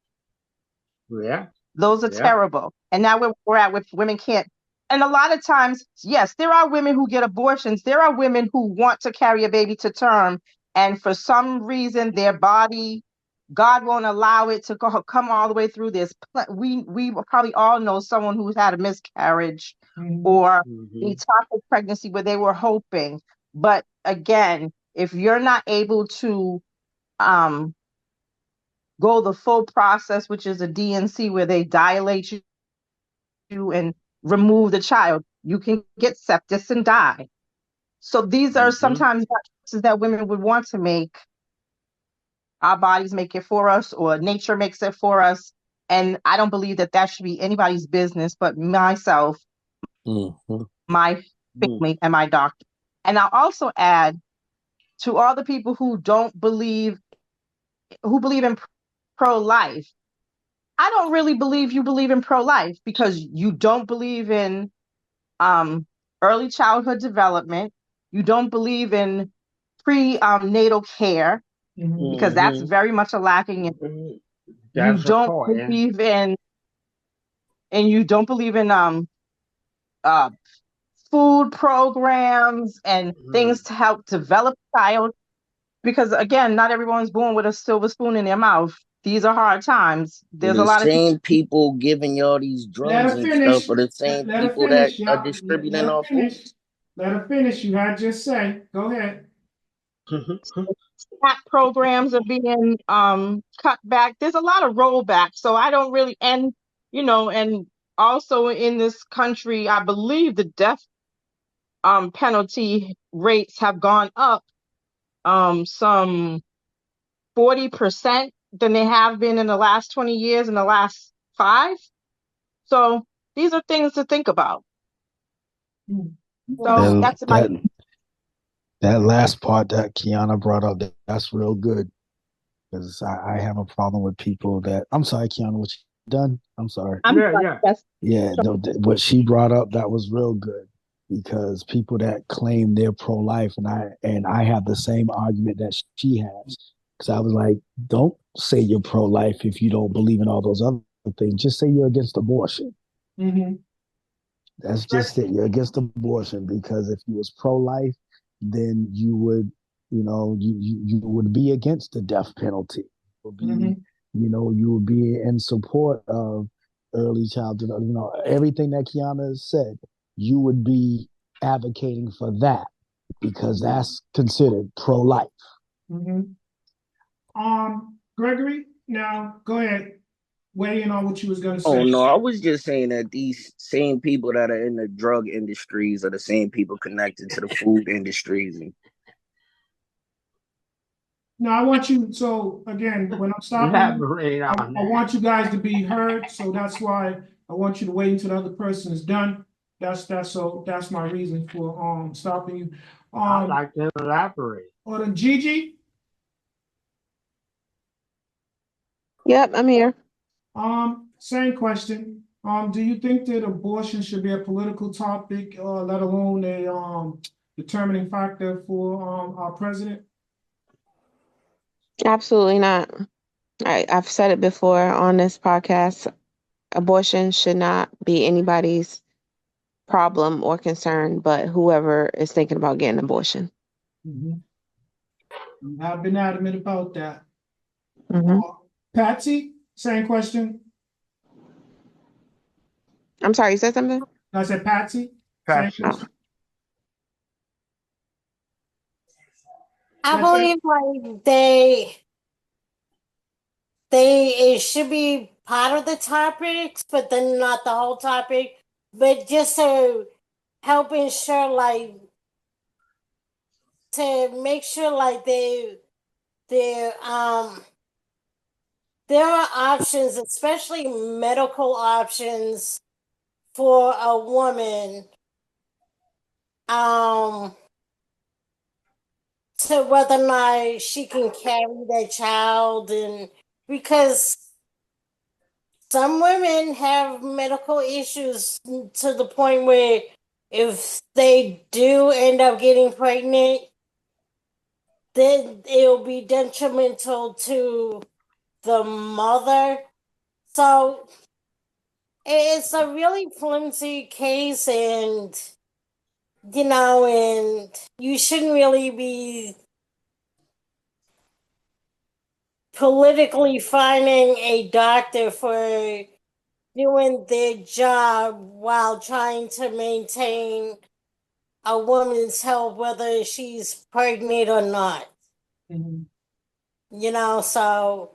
Yeah. Those are Yeah. terrible. And now we're at with women can't. And a lot of times, yes, there are women who get abortions. There are women who want to carry a baby to term. And for some reason, their body, God won't allow it to come all the way through this. We probably all know someone who's had a miscarriage Mm-hmm. or a Mhm. toxic pregnancy where they were hoping. But again, if you're not able to um, go the full process, which is a DNC where they dilate you and remove the child, you can get sepsis and die. So these are Mhm. sometimes not choices that women would want to make. Our bodies make it for us, or nature makes it for us. And I don't believe that that should be anybody's business but myself, Mhm. my Mhm. family, and my doctor. And I'll also add to all the people who believe in pro-life. I don't really believe you believe in pro-life because you don't believe in early childhood development. You don't believe in prenatal care Mm-hmm. because that's Mhm. very much a lacking. Mhm. You That's don't important. believe in, and you don't believe in uh, food programs and things Mhm. to help develop a child. Because again, not everyone's born with a silver spoon in their mouth. These are hard times. And There's a the lot of same people giving y'all these Let drugs her and stuff finish. are the same Let her people that finish, are y'all. Let distributing her our food. finish. Let her finish. You had just say. Go ahead. SNAP programs are being cut back. There's a lot of rollback. So I don't really and also in this country, I believe the death penalty rates have gone up some 40% than they have been in the last 20 years, in the last five. So these are things to think about. So That that's my that that last part that Kiana brought up, that's real good because I have a problem with people that. I'm sorry, Kiana, what you done? I'm sorry. I'm Yeah, sorry, yeah. that's Yeah, no, what she brought up that was real good because people that claim they're pro-life, and I have the same argument that she has. Because I was like, don't say you're pro-life if you don't believe in all those other things. Just say you're against abortion. Mm-hmm. That's just it. You're against abortion because if you was pro-life, then you would, you would be against the death penalty. You would Mm-hmm. be, you would be in support of early childhood. Everything that Kiana has said, you would be advocating for that because that's considered pro-life. Mm-hmm. Gregory, now go ahead. weigh in on what you was gonna Oh say. no, I was just saying that these same people that are in the drug industries are the same people connected to the food industries, and No, I want you, so again, when I'm stopping you, Elaborate I on that. want you guys to be heard, so that's why I want you to wait until the other person is done. That's my reason for stopping you. I'd like to elaborate. Or then Gigi, Yep, I'm here. same question. Do you think that abortion should be a political topic, let alone a determining factor for our president? Absolutely not. I've said it before on this podcast. Abortion should not be anybody's problem or concern, but whoever is thinking about getting an abortion. I've been adamant about that. Hmm. Patsy, same question. I'm sorry, you said something? I said Patsy. Same Patsy. question. I That's it. believe like it should be part of the topics, but then not the whole topic. But just to help ensure like to make sure like there there are options, especially medical options for a woman um to whether or not she can carry that child, and because some women have medical issues to the point where if they do end up getting pregnant, then it'll be detrimental to the mother. So it's a really flimsy case, and and you shouldn't really be politically finding a doctor for doing their job while trying to maintain a woman's health, whether she's pregnant or not. So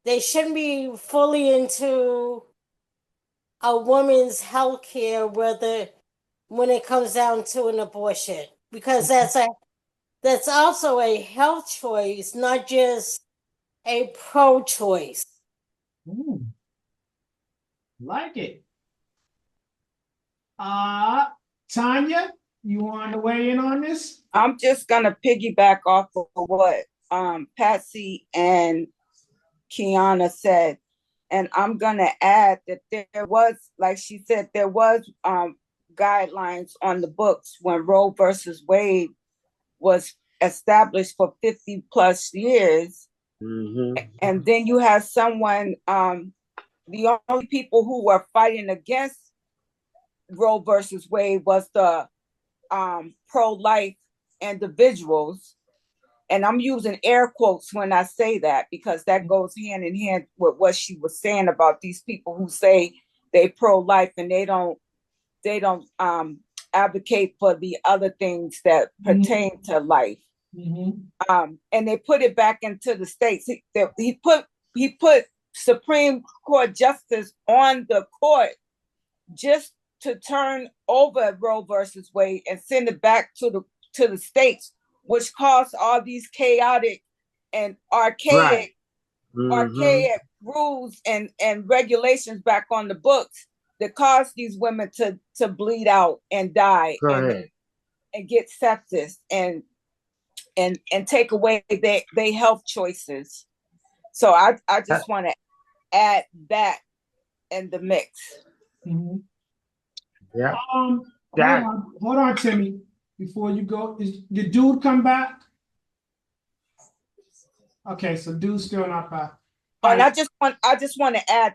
they shouldn't be fully into a woman's health care, whether when it comes down to an abortion, because that's also a health choice, not just a pro choice. Like it. Tanya, you want to weigh in on this? I'm just gonna piggyback off of what Patsy and Kiana said. And I'm gonna add that there was, like she said, there was guidelines on the books when Roe versus Wade was established for 50 plus years. Mm-hmm. And then you have someone, the only people who were fighting against Roe versus Wade was the pro-life individuals. And I'm using air quotes when I say that, because that goes hand in hand with what she was saying about these people who say they pro-life and they don't advocate for the other things that pertain to life. And they put it back into the states. He put Supreme Court justice on the court just to turn over Roe versus Wade and send it back to the states, which caused all these chaotic and archaic rules and regulations back on the books that caused these women to bleed out and die and get sepsis and take away their health choices. So I just want to add that in the mix. Yeah. Hold on, Timmy. Before you go, did dude come back? Okay, so dude's still not back. And I just want to add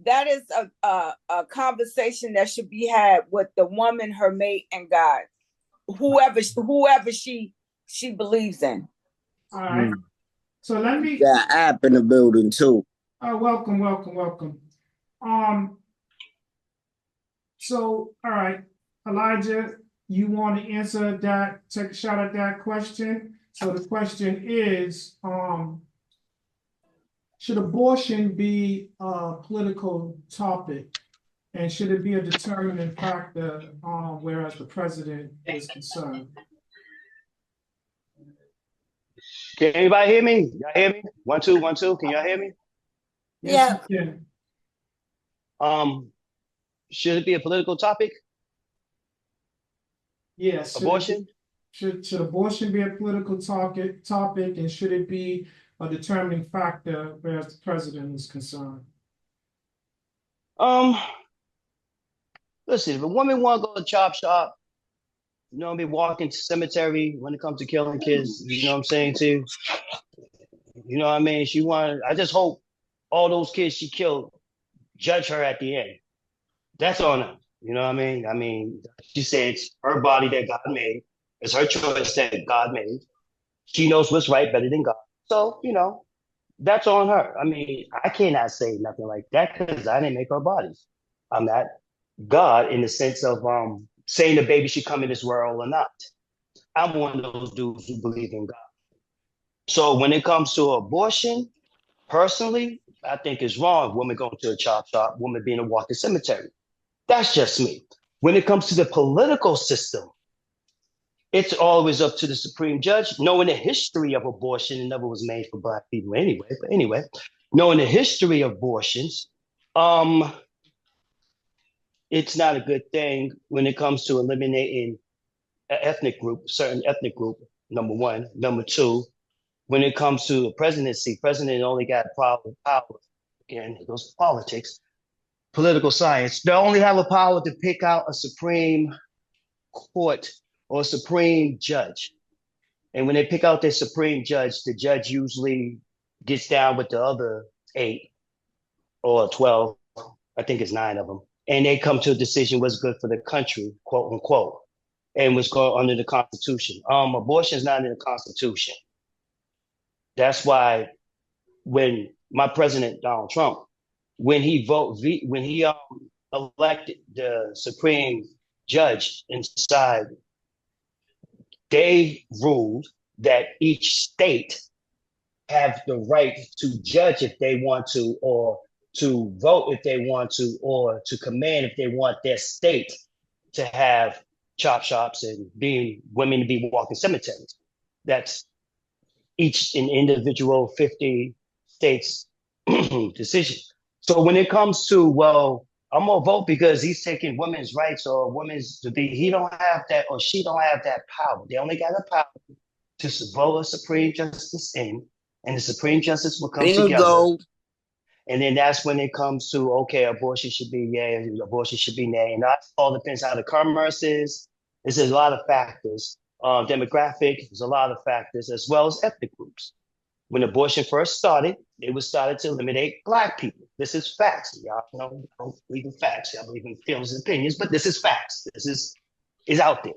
that is a conversation that should be had with the woman, her mate, and God, whoever she believes in. All right. So let me. got app in the building too. Welcome. So, all right, Elijah, you want to answer that? Take a shot at that question. So the question is, Should abortion be a political topic? And should it be a determining factor, whereas the president is concerned? Can anybody hear me? Y'all hear me? 1 2 1 2. Can y'all hear me? Yes, Yeah. you can. Should it be a political topic? Yes. Abortion? Should abortion be a political topic, and should it be a determining factor whereas the president is concerned? Listen, if a woman want to go to chop shop, you know, be walking to cemetery when it comes to killing kids, you know what I'm saying too? You know what I mean? I just hope all those kids she killed judge her at the end. That's on her. You know what I mean? I mean, she said it's her body that God made. It's her choice that God made. She knows what's right better than God. So, you know, that's on her. I mean, I cannot say nothing like that because I didn't make her bodies. I'm not God in the sense of saying the baby should come in this world or not. I'm one of those dudes who believe in God. So when it comes to abortion, personally, I think it's wrong. Women going to a chop shop, women being a walking cemetery. That's just me. When it comes to the political system, it's always up to the Supreme Judge. Knowing the history of abortion, it never was made for Black people anyway. But anyway, knowing the history of abortions, it's not a good thing when it comes to eliminating an ethnic group, certain ethnic group, number one. Number two, when it comes to the presidency, president only got power. Again, it goes politics, political science. They only have a power to pick out a Supreme Court or a Supreme Judge. And when they pick out their Supreme Judge, the judge usually gets down with the other 8 or 12, I think it's 9 of them, and they come to a decision what's good for the country, quote unquote, and what's going under the Constitution. Abortion is not in the Constitution. That's why when my president Donald Trump, when he elected the Supreme Judge inside, they ruled that each state have the right to judge if they want to, or to vote if they want to, or to command if they want their state to have chop shops and being women to be walking cemeteries. That's each an individual 50 states decision. So when it comes to, well, I'm gonna vote because he's taking women's rights or women's to be, he don't have that or she don't have that power. They only got the power to vote a Supreme Justice in, and the Supreme Justice will come together. And then that's when it comes to, okay, abortion should be yay, abortion should be nay. And that all depends how the commerce is. There's a lot of factors. Demographic, there's a lot of factors, as well as ethnic groups. When abortion first started, it was started to eliminate Black people. This is facts. Y'all know, don't believe in facts. Y'all believe in feelings and opinions, but this is facts. This is out there.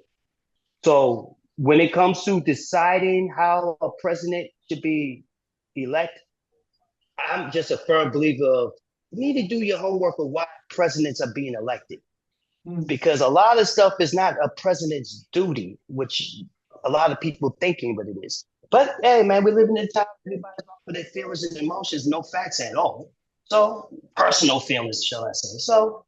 So when it comes to deciding how a president should be elected, I'm just a firm believer of you need to do your homework of why presidents are being elected. Because a lot of stuff is not a president's duty, which a lot of people thinking what it is. But hey, man, we live in a time everybody's off for their feelings and emotions, no facts at all. So personal feelings, shall I say. So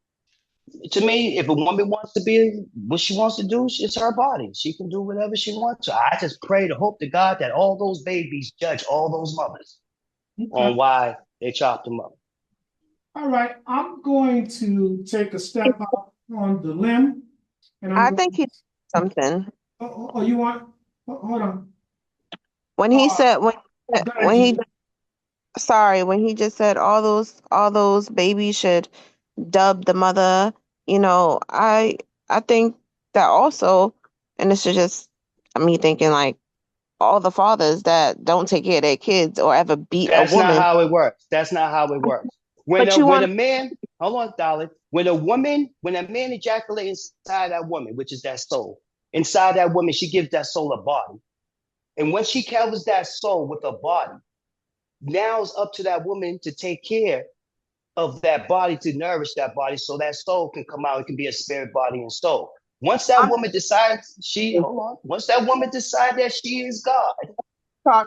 to me, if a woman wants to be what she wants to do, it's her body. She can do whatever she wants to. I just pray to hope to God that all those babies judge all those mothers on why they chopped them up. All right, I'm going to take a step out on the limb, and I think he something. Oh, you want? Hold on. When he said when he just said all those babies should dub the mother, I think that also, and this is just me thinking like all the fathers that don't take care of their kids or ever beat a woman. That's not how it works. That's not how it works. When a man, hold on, darling. When a man ejaculates inside that woman, which is that soul, inside that woman, she gives that soul a body. And when she covers that soul with a body, now it's up to that woman to take care of that body, to nourish that body so that soul can come out. It can be a spirit, body, and soul. Once that woman decides once that woman decides that she is God,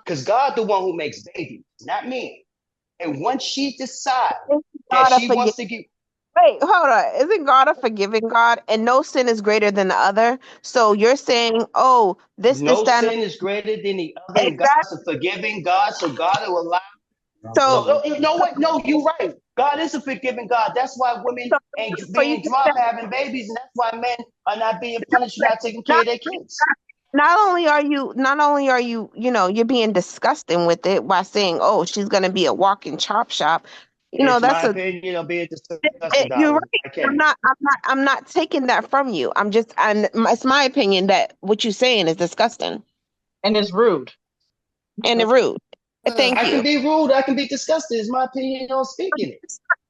because God the one who makes babies, not me. And once she decides Isn't that God a she forgiving? wants to get, Wait, hold on. Isn't God a forgiving God? And no sin is greater than the other. So you're saying, oh, this, no that, and sin is greater than the other, and exactly. God's a forgiving God, so God will allow. So, No, you know what? No, you're right. God is a forgiving God. That's why women ain't so you being dropped having babies, and that's why men are not being punished for not taking care not of their kids. not only are you, you're being disgusting with it by saying, oh, she's gonna be a walking chop shop. It's That's my a opinion of being disgusting, you're darling. right. I can't. I'm not taking that from you. It's my opinion that what you're saying is disgusting And it's rude. and rude. Thank I can you. be rude. I can be disgusted. It's my opinion on speaking it.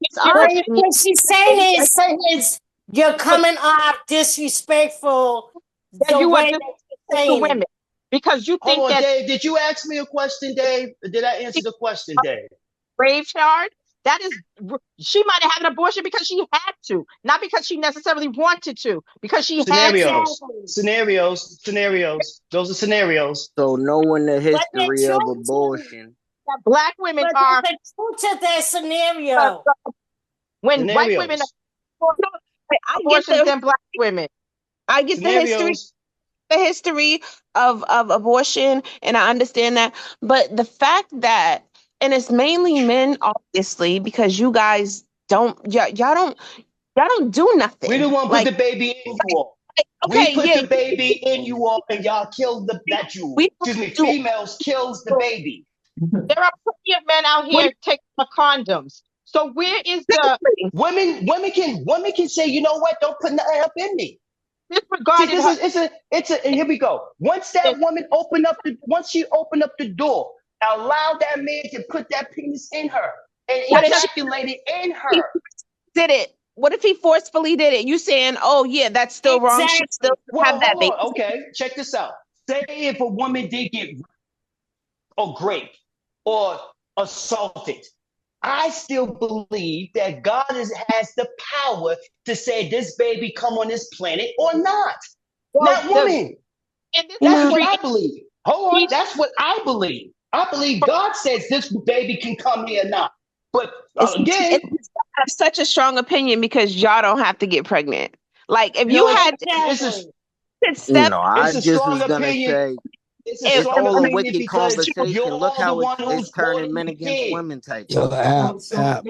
It's our What opinion. she's saying is you're coming off disrespectful That the you are way disrespectful that you're to saying it. women because you think Hold on, that Dave. Did you ask me a question, Dave? Did I answer the question, Dave? graveyard. That is, she might have had an abortion because she had to, not because she necessarily wanted to, because she had to. Scenarios, Exactly. scenarios, scenarios. Those are scenarios. So knowing the But the history of truth, abortion, That black women but are there's a truth to that uh, scenario. when white women are Scenarios, more No, I get abortions than black women. the history scenarios. of abortion, and I understand that. But the fact that, and it's mainly men, obviously, because you guys don't, y'all don't do We nothing. the one put Like, the baby in you all. We okay, put yeah, the baby in you all, and y'all killed that you. we don't Excuse me, do. females kills the baby. There are plenty of men out What here taking the condoms. So where is the exactly? Women can say, you know what? Don't put nothing up in me. See, disregarded this her? is it's a and here we go. Once she opened up the door, allow that man to put that penis in her and What if ejaculate it in He her. did it. What if he forcefully did it? You saying, oh yeah, that's still wrong. She Exactly. still Well, have that hold baby. on. Okay, check this out. Say if a woman did get or raped or assaulted, I still believe that has the power to say this baby come on this planet or not. well Not the woman. in this That's No, what country I believe. Hold on. he That's what I believe. I believe God says this baby can come here or not. But again, it's have such a strong opinion because y'all don't have to get pregnant. Like if you you know, had it's a Exactly. to step I it's a just strong was gonna opinion. say It's a if it's strong all a opinion wicked because conversation. Look you're the how one it's who's turning wanting men the against kid. women type Yo, stuff.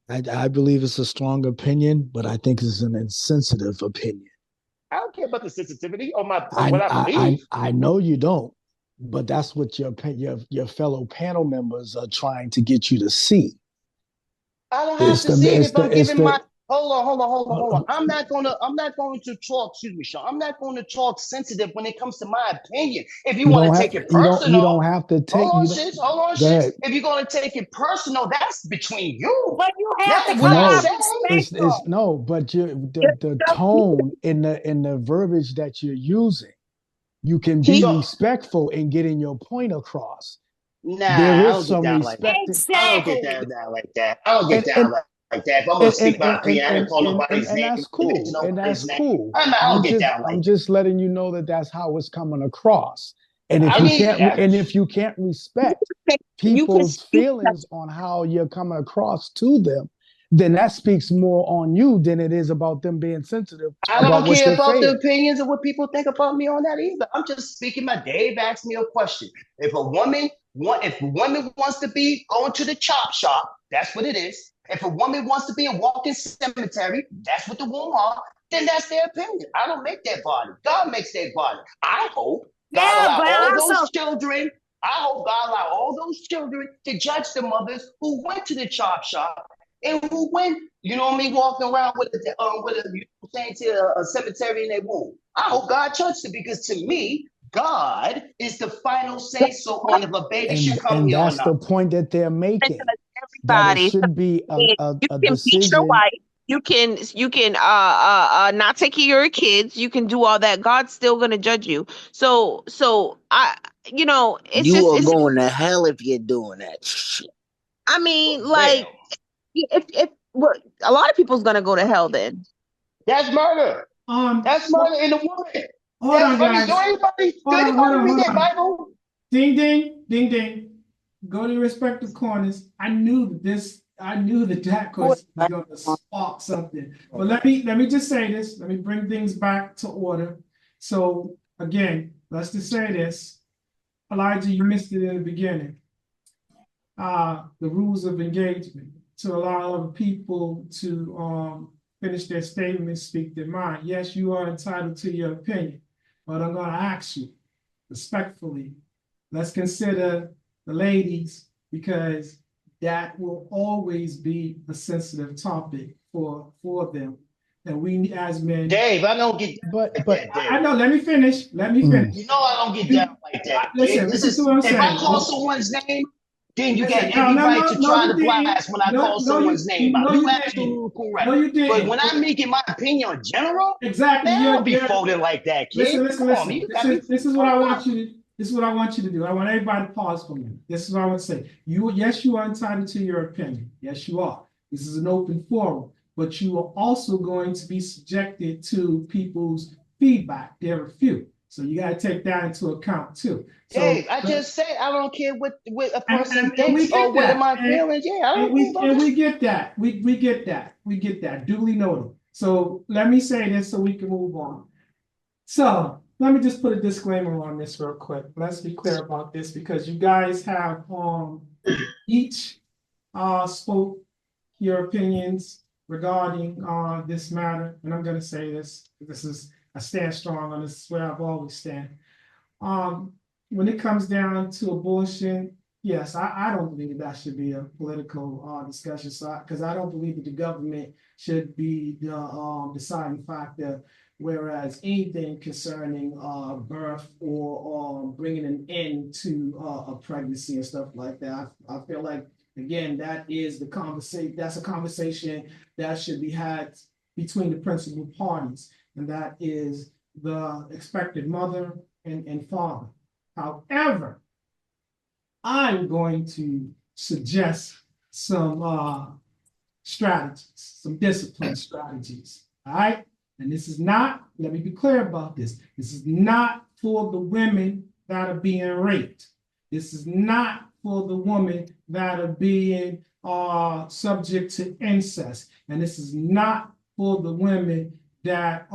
I believe it's a strong opinion, but I think it's an insensitive opinion. I don't care about the sensitivity or I what I I believe. I know you don't, but that's what your fellow panel members are trying to get you to see. I don't have It's to the see it it's if I'm the it's giving my the hold on. I'm not going to talk, excuse me, Sean. I'm not going to talk sensitive when it comes to my opinion. If you you want don't to have take it you personal, don't have to take hold on, you don't sis. Hold on, go sis. ahead. If you're going to take it personal, that's between you. But you have to Not what come I off No, say. it's respectful. no, but the tone in the verbiage that you're using, you can be he So, respectful in getting your point across. nah, There I is don't get some down like that. respect I don't get Exactly. down like that. I don't get and down and like that. If I'm going to speak my opinion, I didn't call and nobody's name. that's I didn't mention cool, and nobody's that's name. cool. I don't get down like I'm that. just letting you know that that's how it's coming across. I mean, And if you can't respect you can people's speak. feelings on how you're coming across to them, then that speaks more on you than it is about them being sensitive I about don't what care you're about the saying. opinions of what people think about me on that either. I'm just speaking my Dave asked me a question. If a woman wants to be going to the chop shop, that's what it is. If a woman wants to be a walking cemetery, that's what the woman are. Then that's their opinion. I don't make their body. God makes their body. I hope God Yeah, allow but all those also children. I hope God allow all those children to judge the mothers who went to the chop shop and who went, you know what I mean, walking around with a, you know what I'm saying, to a cemetery in their womb. I hope God judged it because to me, God is the final say so on if a baby should come And here or that's the not. point that they're making, that it Everybody. So should be you a can beat your decision. wife. You can not take care of your kids. You can do all that. God's still gonna judge you. So I it's You just are it's going to hell if you're doing that shit. I mean, Damn. like if well, a lot of people's gonna go to hell then. That's murder. That's murder in the woman. Hold That, on, I mean, guys. do Hold anybody read on. their Bible? Ding, ding, ding, ding. Go to your respective corners. I knew that question was going to spark something. But let me just say this. Let me bring things back to order. So again, let's just say this. Elijah, you missed it in the beginning. The rules of engagement to allow other people to finish their statements, speak their mind. Yes, you are entitled to your opinion, but I'm going to ask you respectfully, let's consider the ladies because that will always be a sensitive topic for them. And we as men, Dave, I don't get down But like but that, I Dave. know, let me finish. Let me finish. You know I don't get down like that, Dave. Listen, This listen to is what I'm if I saying. call someone's name, then you got Listen, no, every no, right no, to no, try you to didn't. blast when I No, call no, someone's name out. no, You you didn't. absolutely correct. No, you But didn't. when I'm making my opinion in general, Exactly. man, I don't be folding like that, kid. Listen, Come on, man. listen. You got me This is what I fucked want up. you to. This is what I want you to do. I want everybody to pause for a minute. This is what I want to say. Yes, you are entitled to your opinion. Yes, you are. This is an open forum, but you are also going to be subjected to people's feedback. There are few, so you got to take that into account too. So, Dave, I just said I don't care what a person and we thinks or get what are that, my feelings. Yeah, I and don't care about that. we get that. We get that. We get that. Duly noted. So let me say this so we can move on. So let me just put a disclaimer on this real quick. Let's be clear about this because you guys have each spoke your opinions regarding this matter, and I'm going to say this. This is I stand strong on this. This is where I've always stand. Um, when it comes down to abortion, yes, I don't believe that should be a political discussion. So, because I don't believe that the government should be the deciding factor. Whereas anything concerning birth or bringing an end to a pregnancy and stuff like that, I feel like again that is the conversation. That's a conversation that should be had between the principal parties, and that is the expected mother and father. However, I'm going to suggest some strategies, some discipline strategies. All right. And this is not, let me be clear about this. This is not for the women that are being raped. This is not for the women that are being subject to incest. And this is not for the women that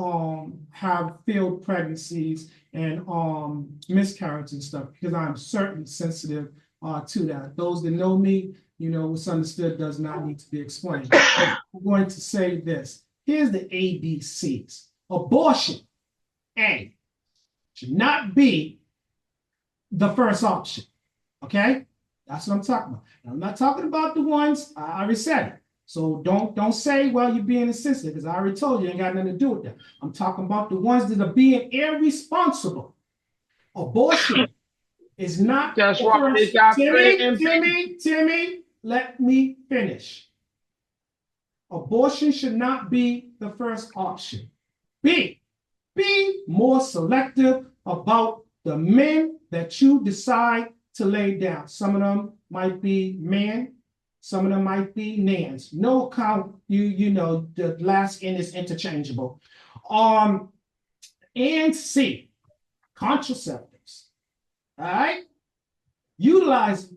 have failed pregnancies and miscarriages and stuff, because I'm certainly sensitive to that. Those that know me, you know, what's understood does not need to be explained. I'm going to say this. Here's the ABCs. Abortion, A, should not be the first option. Okay? That's what I'm talking about. And I'm not talking about the ones, I already said it. So don't say, well, you're being insensitive, because I already told you, ain't got nothing to do with that. I'm talking about the ones that are being irresponsible. Abortion is not That's the why they first. got Timmy, Plan B. Timmy, let me finish. Abortion should not be the first option. B, be more selective about the men that you decide to lay down. Some of them might be men, some of them might be nans. No count, you know, the last N is interchangeable. And C, contraceptives. All right? Utilize.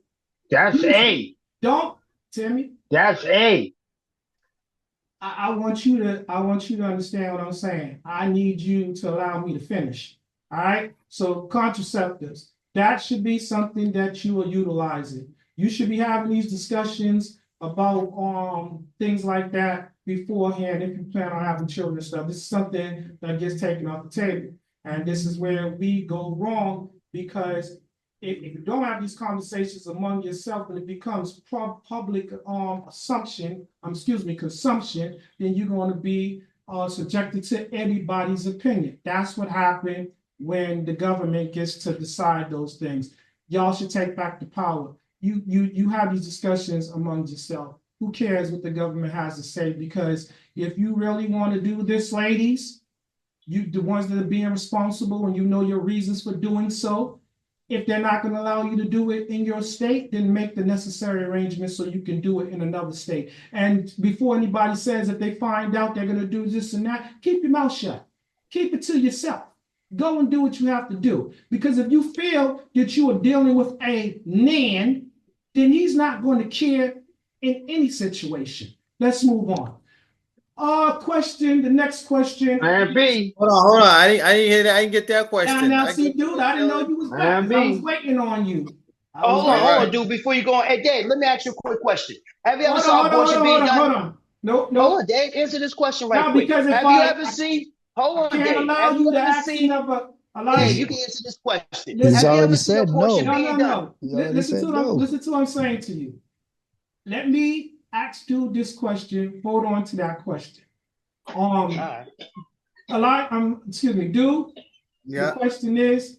That's A. Don't, Timmy. That's A. I want you to understand what I'm saying. I need you to allow me to finish. All right. So contraceptives, that should be something that you are utilizing. You should be having these discussions about things like that beforehand if you plan on having children and stuff. This is something that gets taken off the table. And this is where we go wrong because if you don't have these conversations among yourself and it becomes public consumption, then you're going to be subjected to anybody's opinion. That's what happened when the government gets to decide those things. Y'all should take back the power. You have these discussions among yourself. Who cares what the government has to say? Because if you really want to do this, ladies, the ones that are being responsible and you know your reasons for doing so, if they're not going to allow you to do it in your state, then make the necessary arrangements so you can do it in another state. And before anybody says that they find out they're going to do this and that, keep your mouth shut. Keep it to yourself. Go and do what you have to do. Because if you feel that you are dealing with a nan, then he's not going to care in any situation. Let's move on. The next question. Man B. Hold on. I didn't hear that. I didn't get that Now, question. now, see, dude, I didn't know you was back Man because I was B. waiting on you. I Oh, was hold on, waiting. hold All on, dude. Before you go on, hey, Dave, let me ask you a quick question. Have you ever Hold on, saw hold on, hold abortion on, being hold on, done? hold on. No, Hold no, on, Dave. Answer this question right no, quick. because if Have you ever seen? Hold I on, can't Dave. allow Have you you to ever ask seen? another Yeah, Elijah. you can answer this question. He's Have Listen, you already ever seen said abortion no. no, being no, done? no. He already said no. Listen to what I'm saying to you. Let me ask you this question. Hold on to that question. All right. Excuse me, dude. The Yeah. question is,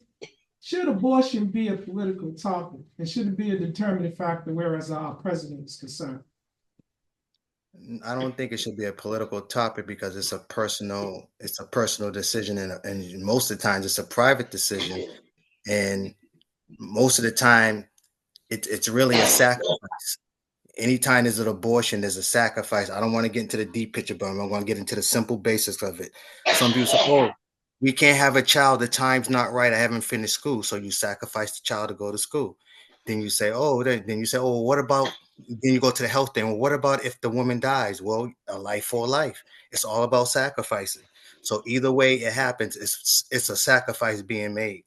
should abortion be a political topic? And should it be a determining factor whereas our president is concerned? I don't think it should be a political topic because it's a personal decision, and most of the times it's a private decision, and most of the time it's really a sacrifice. Anytime there's an abortion, there's a sacrifice. I don't want to get into the deep picture, but I'm going to get into the simple basics of it. Some people say, "Oh, we can't have a child. The time's not right. I haven't finished school." So you sacrifice the child to go to school. Then you say, "Oh, what about?" Then you go to the health thing. Well, what about if the woman dies? Well, a life for a life. It's all about sacrificing. So either way it happens, it's a sacrifice being made.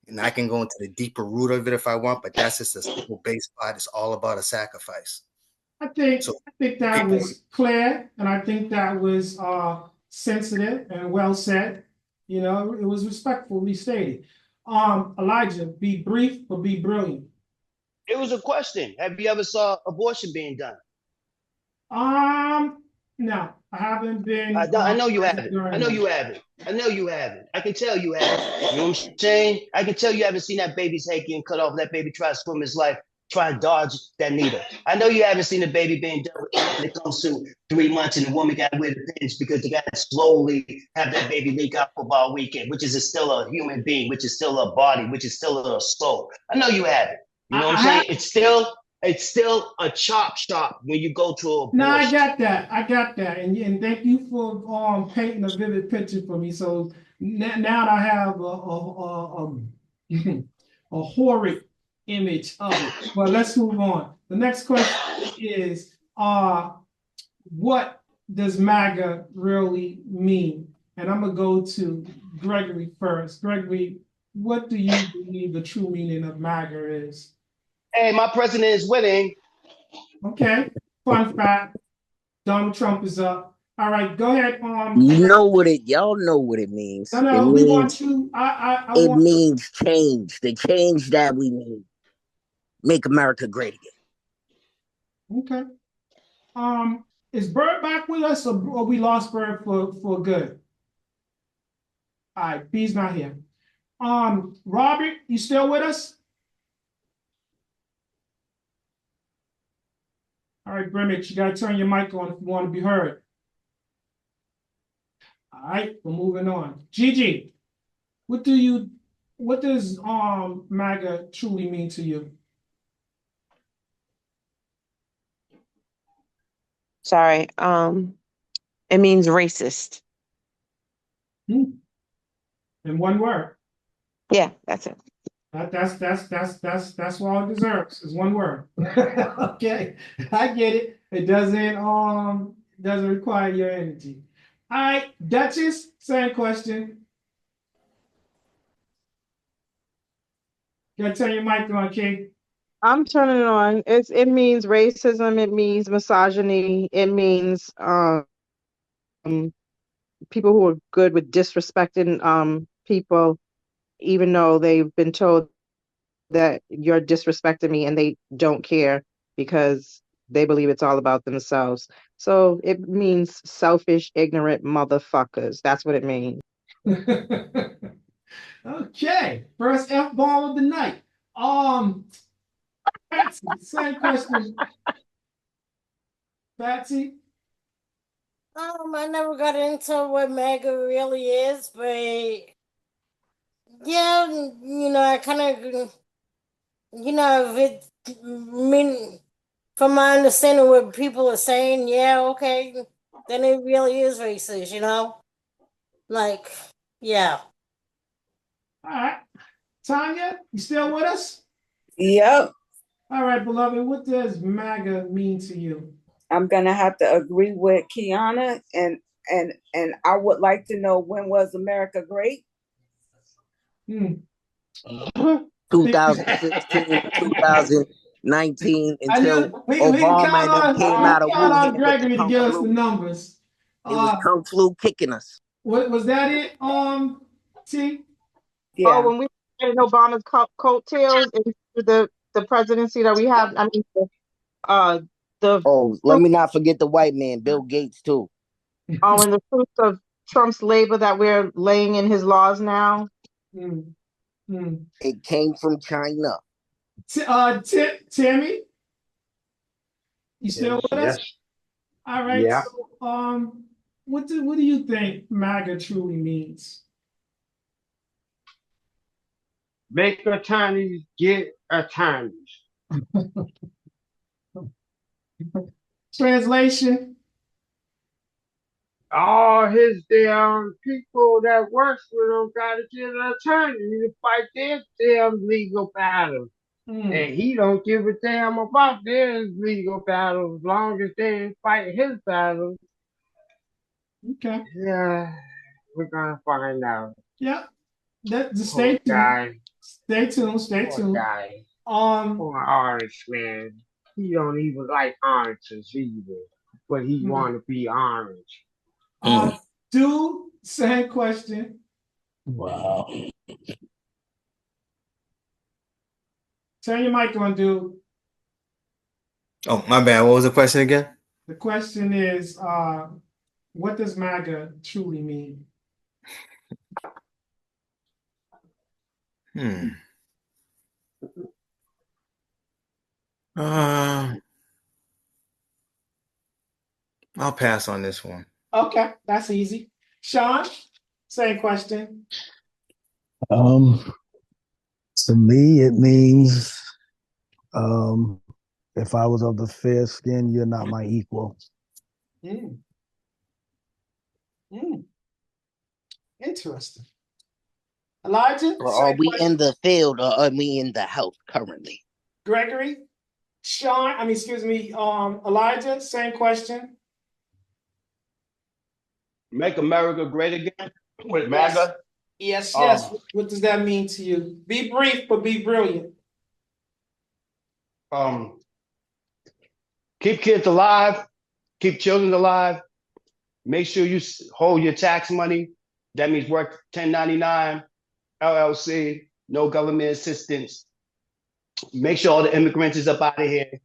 And I can go into the deeper root of it if I want, but that's just a simple base part. It's all about a sacrifice. I think So that people, was clear, and I think that was sensitive and well said. You know, it was respectfully stated. Elijah, be brief but be brilliant. It was a question. Have you ever saw abortion being done? Um, no, I haven't been I know you present haven't. I during know that. you haven't. I know you haven't. I can tell you haven't. You know what I'm saying? I can tell you haven't seen that baby's head getting cut off. That baby try to swim his life, try to dodge that needle. I know you haven't seen a baby being done when it comes to 3 months and the woman got to wear the pins because they got to slowly have that baby leak out for about a weekend, which is still a human being, which is still a body, which is still a soul. I know you haven't. You know what I'm I saying? have. It's still a chop shop when you go to No, I abortion. got that. I got that. And thank you for painting a vivid picture for me. So now I have a horrid image of it. But let's move on. The next question is what does MAGA really mean? And I'm gonna go to Gregory first. Gregory, what do you believe the true meaning of MAGA is? Hey, my president is winning. Okay, fun fact. Donald Trump is up. All right, go ahead. Y'all know what it means. It No, we means want you. I it want. means change. The change that we need. Make America great again. Okay. Is Bird back with us, or we lost Bird for good? All right, B's not here. Robert, you still with us? All right, Brimage, you gotta turn your mic on if you want to be heard. All right, we're moving on. Gigi, what does MAGA truly mean to you? Sorry. It means racist. In one word. Yeah, that's it. That's all it deserves is one word. Okay, I get it. It doesn't require your energy. All right, Duchess, same question. Gotta turn your mic on, King. I'm turning it on. It means racism. It means misogyny. It means people who are good with disrespecting people, even though they've been told that you're disrespecting me, and they don't care because they believe it's all about themselves. So it means selfish, ignorant motherfuckers. That's what it means. Okay, first F ball of the night. Patsy, same question. Patsy. I never got into what MAGA really is, but yeah, I kind of, if it, from my understanding, what people are saying, yeah, okay, then it really is racist, like, yeah. All right, Tanya, you still with us? Yep. All right, beloved, what does MAGA mean to you? I'm gonna have to agree with Kiana, and I would like to know, when was America great? Hmm. 2016 to 2019 I until knew we can Obama count and them on came we out can of count on Wuhan with the Gregory to kung give us the flu. numbers. It was kung flu kicking us. What was that it? T. Oh, Yeah, when we had Obama's coattails into the presidency that we have, I mean, uh, the Oh, let me not forget the white man, Bill Gates, too. and the fruits of Trump's labor that we're laying in his laws now. Hmm. Hmm. It came from China. Tammy, you still Yes, with us? yes, All right. yeah. So, what do you think MAGA truly means? Make attorneys get attorneys. Translation. All his damn people that works with him gotta get an attorney to fight their damn legal battles. Hmm. And he don't give a damn about their legal battles as long as they ain't fighting his battles. Okay. Yeah, we're gonna find out. Yeah. Just stay Poor tuned. guy. Stay tuned. Stay Poor tuned. guy. Um. Poor orange man. He don't even like oranges either. But he hmm. wanna be orange. Uh. Do same question. Wow. Turn your mic on, dude. Oh, my bad. What was the question again? The question is, what does MAGA truly mean? Hmm. Uh, I'll pass on this one. Okay, that's easy. Sean, same question. Um, to me, it means um, if I was of the fair skin, you're not my equal. Mm. Mm. Interesting. Elijah, Or are same we in question. the field or are we in the house currently? Gregory, Sean, excuse me, Elijah, same question. Make America great again with Yes. MAGA. Yes, yes. Um, What does that mean to you? Be brief, but be brilliant. um, keep kids alive, keep children alive. Make sure you hold your tax money. That means work 1099, LLC, no government assistance. Make sure all the immigrants is up out of here.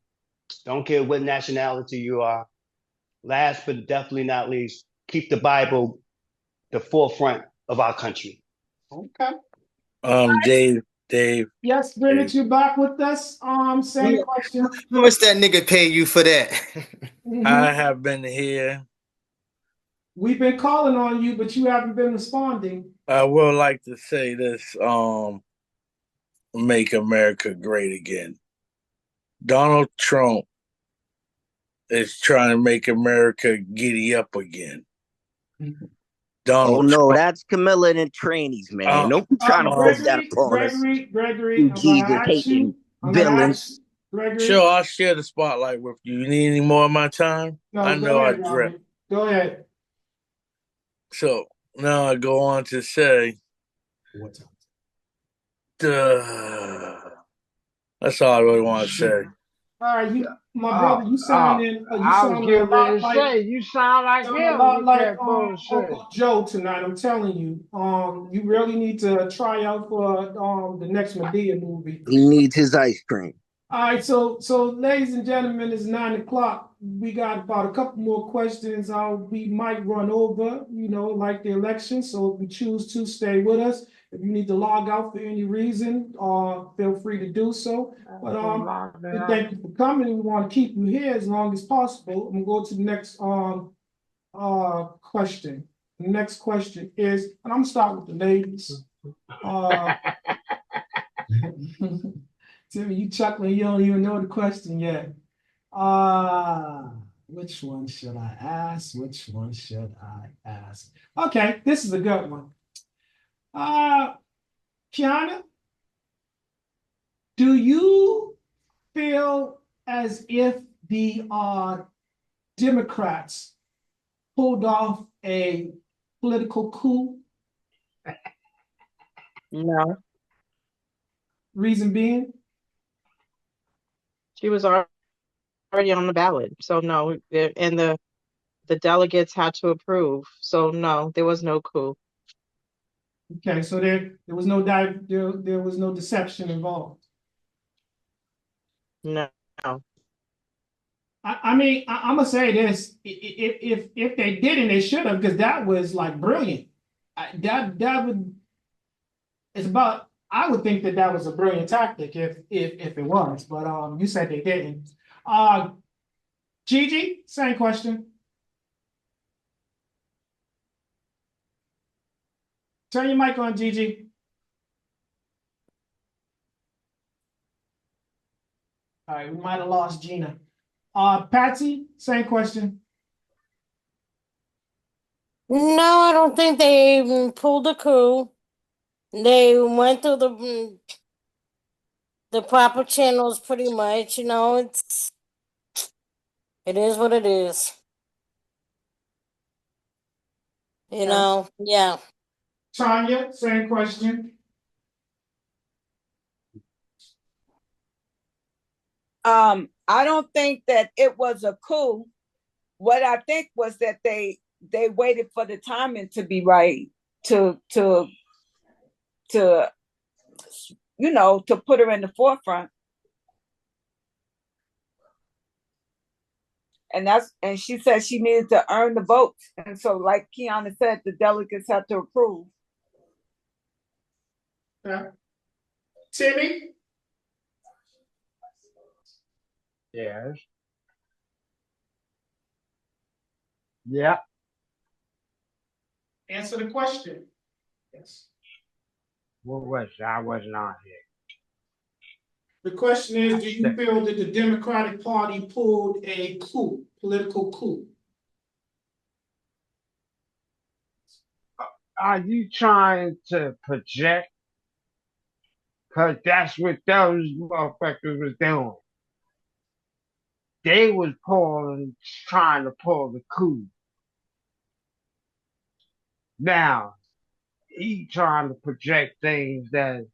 Don't care what nationality you are. Last but definitely not least, keep the Bible the forefront of our country. Okay. Dave, Yes, Bennett, Dave. you back with us? Same question. How much that nigga pay you for that? I have been here. We've been calling on you, but you haven't been responding. I would like to say this, make America great again. Donald Trump is trying to make America giddy up again. Oh Donald no, Trump. that's Camilla and the trannies, man. Don't be trying to push that upon us. Gregory, You I'm gonna Jesus ask hating you. I'm gonna ask you, villains. Gregory. Sure, I'll share the spotlight with you. You need any more of my time? I No, go know I ahead, drip. Robert. Go ahead. So now I go on to say, What's up? duh. That's all I really want to say. All right, my brother, Oh, oh, you I was sounding a getting ready lot to like say, you sound like a him lot with like that bullshit. Uncle Joe tonight. I'm telling you. You really need to try out for the next Medea movie. He needs his ice cream. All right, so ladies and gentlemen, it's 9 o'clock. We got about a couple more questions. We might run over, like the election. So if you choose to stay with us, if you need to log out for any reason, feel free to do so. But we thank you for coming. We want to keep you here as long as possible. I'm gonna go to the next question. The next question is, and I'm gonna start with the ladies. Timmy, you chuckling, you don't even know the question yet. Which one should I ask? Which one should I ask? Okay, this is a good one. Kiana, do you feel as if the Democrats pulled off a political coup? No, Reason being? she was already on the ballot. So no, and the delegates had to approve. So no, there was no coup. Okay, so there was there was no deception involved. No. I mean, I'm gonna say this: if they didn't, they should have, because that was like brilliant. That would it's about. I would think that that was a brilliant tactic if it was, but you said they didn't. Gigi, same question. Turn your mic on, Gigi. All right, we might have lost Gina. Patsy, same question. No, I don't think they pulled a coup. They went through the proper channels pretty much. It is what it is. Yeah. Tanya, same question. I don't think that it was a coup. What I think was that they waited for the timing to be right to to put her in the forefront. And she said she needed to earn the votes. And so, like Kiana said, the delegates have to approve. Timmy? Yes. Yeah. Answer the question. Yes. What was it? I wasn't on here. The question is, do you feel that the Democratic Party pulled a coup, political coup? Are you trying to project? Because that's what those motherfuckers was doing. They was trying to pull the coup. Now, he trying to project things that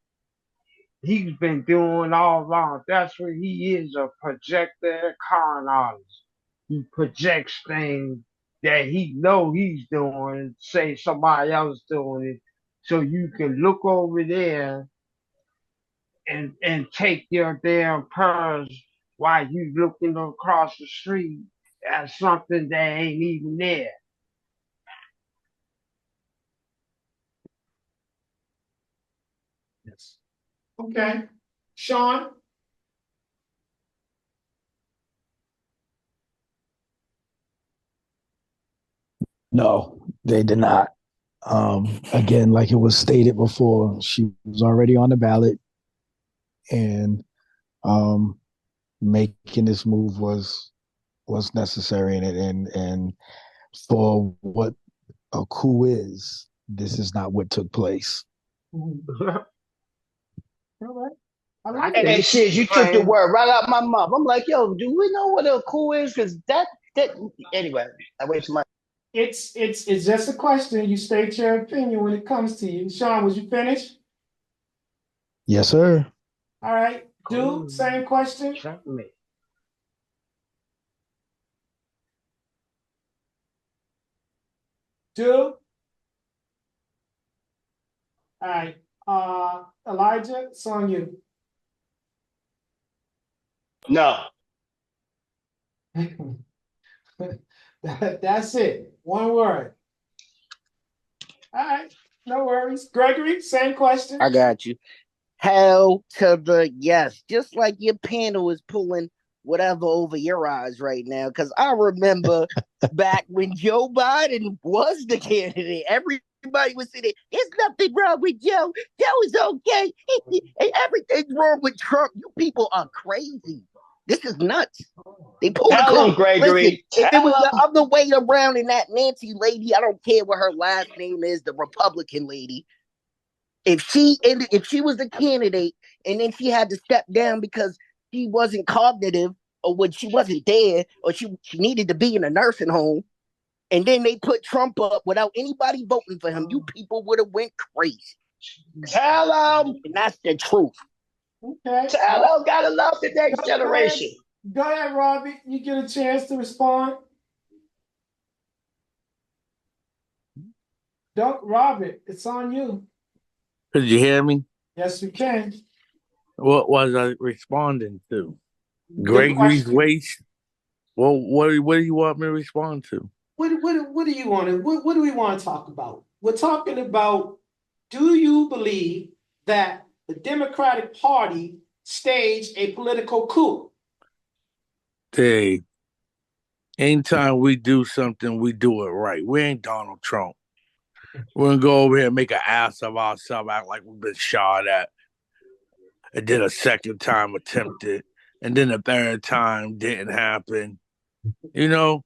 he's been doing all along. That's what he is, a projector, con artist. He projects things that he know he's doing, say somebody else doing it, so you can look over there and take your damn purse while you looking across the street at something that ain't even there. Yes. Okay. Sean? No, they did not. Again, like it was stated before, she was already on the ballot, and making this move was necessary, and for what a coup is, this is not what took place. All right. I like Hey, it. shit, you took the word right out my mouth. I'm like, yo, do we know what a coup is? Because that anyway, I wait for my. It's just a question. You state your opinion when it comes to you. Sean, was you finished? Yes, sir. All right. Dude, same question. Checkmate. Dude. All right. Elijah, it's on you. No. That's it. One word. All right. No worries. Gregory, same question. I got you. Hell to the yes. Just like your panel is pulling whatever over your eyes right now. Because I remember back when Joe Biden was the candidate, everybody was saying, there's nothing wrong with Joe. Joe is okay. Everything's wrong with Trump. You people are crazy. This is nuts. They pulled a Tell coup. him, Gregory. Listen, if it was Tell the him. other way around in that Nancy lady, I don't care what her last name is, the Republican lady. If she was the candidate and then she had to step down because she wasn't cognitive, or when she wasn't there, or she needed to be in a nursing home, and then they put Trump up without anybody voting for him, you people would have went crazy. Tell them. And that's the truth. Okay. Tell them. Gotta love the next Go ahead. generation. Go ahead, Robbie. You get a chance to respond. Robert, it's on you. Could you hear me? Yes, we can. What was I responding to? Good Gregory's question. waste? Well, what do you want me to respond to? What do you want to what do we want to talk about? We're talking about, do you believe that the Democratic Party staged a political coup? Dave, anytime we do something, we do it right. We ain't Donald Trump. We're gonna go over here and make an ass of ourselves, act like we've been shot at. And then a second time attempted, and then a third time didn't happen. You know,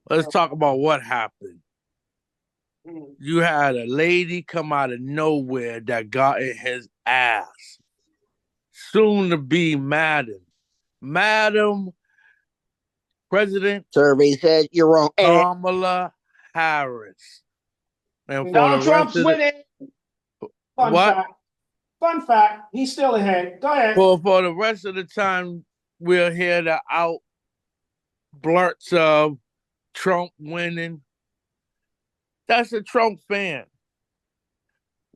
let's talk about what happened. You had a lady come out of nowhere that got in his ass. Soon to be Madam President Survey said you're wrong. Kamala Harris. And for the Donald rest Trump's of the winning. what? Fun fact, he's still ahead. Go ahead. For the rest of the time, we'll hear the out blurts of Trump winning. That's a Trump fan.